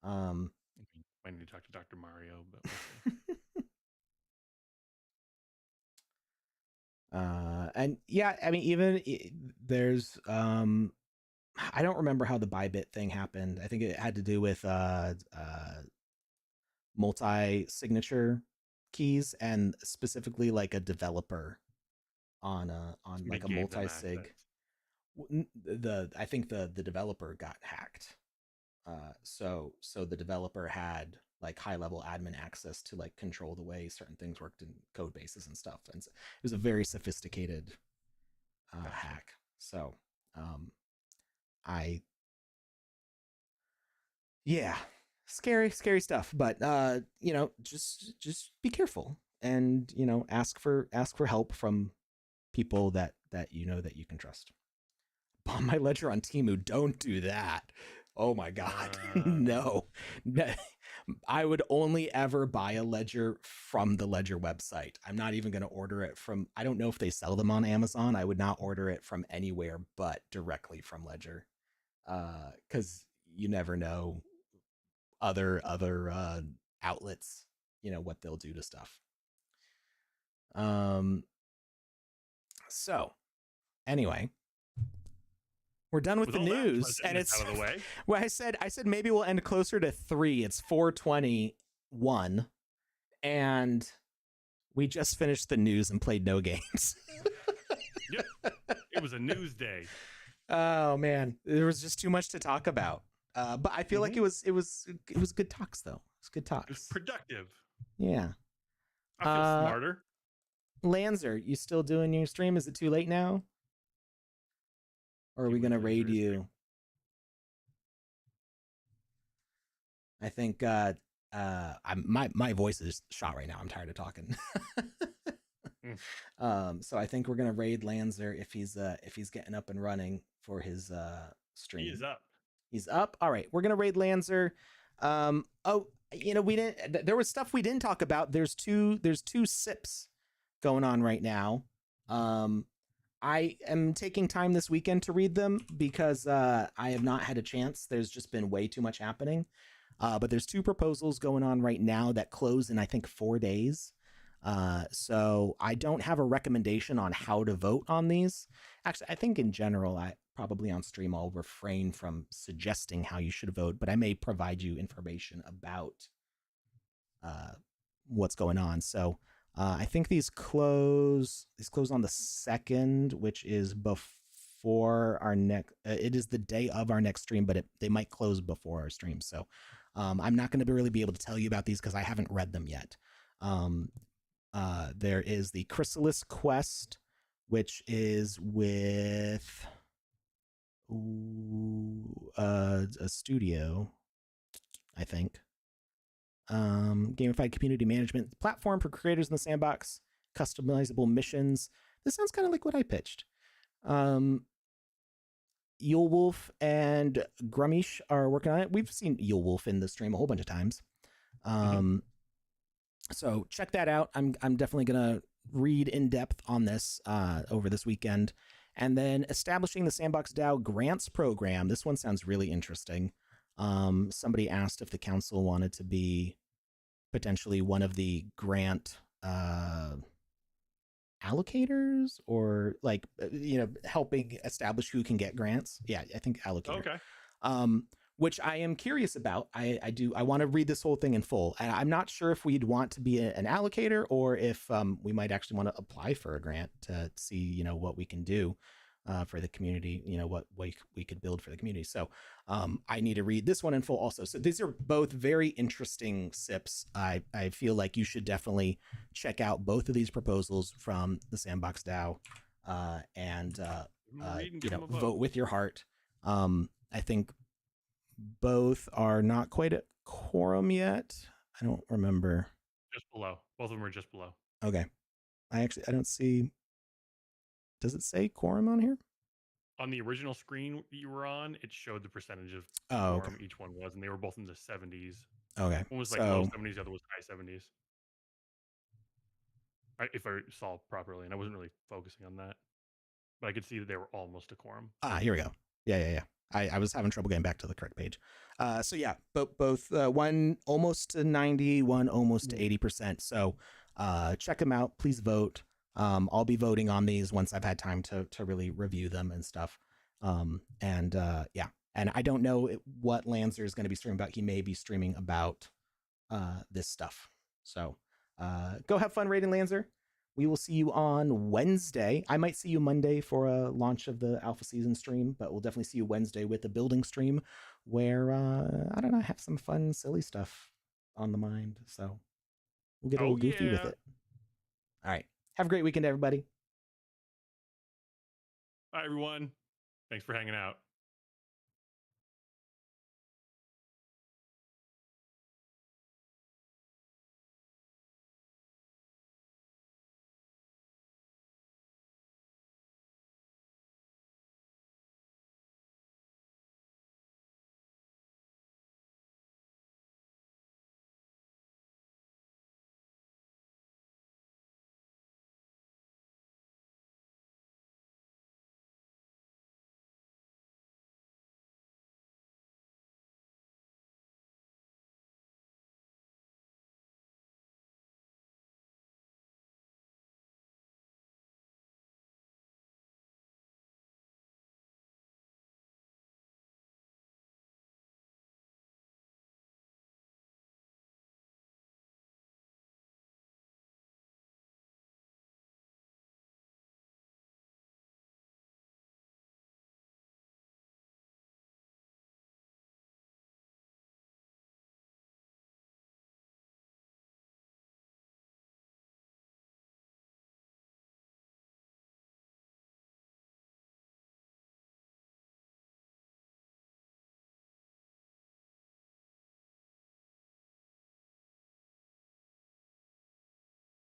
I need to talk to Dr. Mario, but and yeah, I mean, even there's I don't remember how the Bybit thing happened. I think it had to do with multi-signature keys and specifically like a developer on like a multi-sig. I think the developer got hacked. So the developer had like high level admin access to like control the way certain things worked in code bases and stuff. And so it was a very sophisticated hack. So yeah, scary stuff. But just be careful, and ask for help from people that you can trust. Bomb my ledger on Temu. Don't do that. Oh my god. No. I would only ever buy a ledger from the Ledger website. I'm not even going to order it from, I don't know if they sell them on Amazon. I would not order it from anywhere but directly from Ledger. Cuz you never know other outlets, what they'll do to stuff. So anyway, we're done with the news, and it's out of the way. Well, I said maybe we'll end closer to 3. It's 4:21, and we just finished the news and played no games. Yep, it was a news day. Oh man, there was just too much to talk about. But I feel like it was good talks though. It was good talks. It was productive. Yeah. I feel smarter. Lanzer, you still doing your stream? Is it too late now? Or are we going to raid you? I think my voice is shot right now. I'm tired of talking. So I think we're going to raid Lanzer if he's getting up and running for his stream. He is up. He's up. All right, we're going to raid Lanzer. We didn't there was stuff we didn't talk about. There's two sips going on right now. I am taking time this weekend to read them because I have not had a chance. There's just been way too much happening. But there's 2 proposals going on right now that close in, I think, 4 days. So I don't have a recommendation on how to vote on these. Actually, I think in general, I probably on stream, I'll refrain from suggesting how you should vote, but I may provide you information about what's going on. So I think these close on the 2nd, which is before our next. It is the day of our next stream, but they might close before our stream. So I'm not going to really be able to tell you about these because I haven't read them yet. There is the Chrysalis Quest, which is with a studio, I think. Gamified community management platform for creators in the sandbox, customizable missions. This sounds kind of like what I pitched. Yulewolf and Grumish are working on it. We've seen Yulewolf in the stream a whole bunch of times. So check that out. I'm definitely gonna read in depth on this over this weekend. And then establishing the Sandbox DAO grants program. This one sounds really interesting. Somebody asked if the council wanted to be potentially one of the grant allocators, or like helping establish who can get grants. Yeah, I think allocator. Okay. Which I am curious about. I want to read this whole thing in full. And I'm not sure if we'd want to be an allocator or if we might actually want to apply for a grant to see, what we can do for the community, what we could build for the community. So I need to read this one in full also. So these are both very interesting SIPs. I feel like you should definitely check out both of these proposals from the Sandbox DAO and vote with your heart. I think both are not quite at quorum yet. I don't remember. Just below. Both of them are just below. Okay. I don't see. Does it say quorum on here? On the original screen you were on, it showed the percentage of quorum each one was, and they were both in the 70s. Okay. One was like low 70s, the other was high 70s. If I saw properly, and I wasn't really focusing on that. But I could see that they were almost a quorum. Here we go. Yeah. I was having trouble getting back to the correct page. So yeah, both one almost to 90, one almost to 80%. So check them out. Please vote. I'll be voting on these once I've had time to really review them and stuff. And I don't know what Lanzer is going to be streaming about. He may be streaming about this stuff. So go have fun raiding Lanzer. We will see you on Wednesday. I might see you Monday for a launch of the alpha season stream, but we'll definitely see you Wednesday with the building stream where, I don't know, have some fun, silly stuff on the mind. So we'll get a little goofy with it. All right. Have a great weekend, everybody. Bye, everyone. Thanks for hanging out.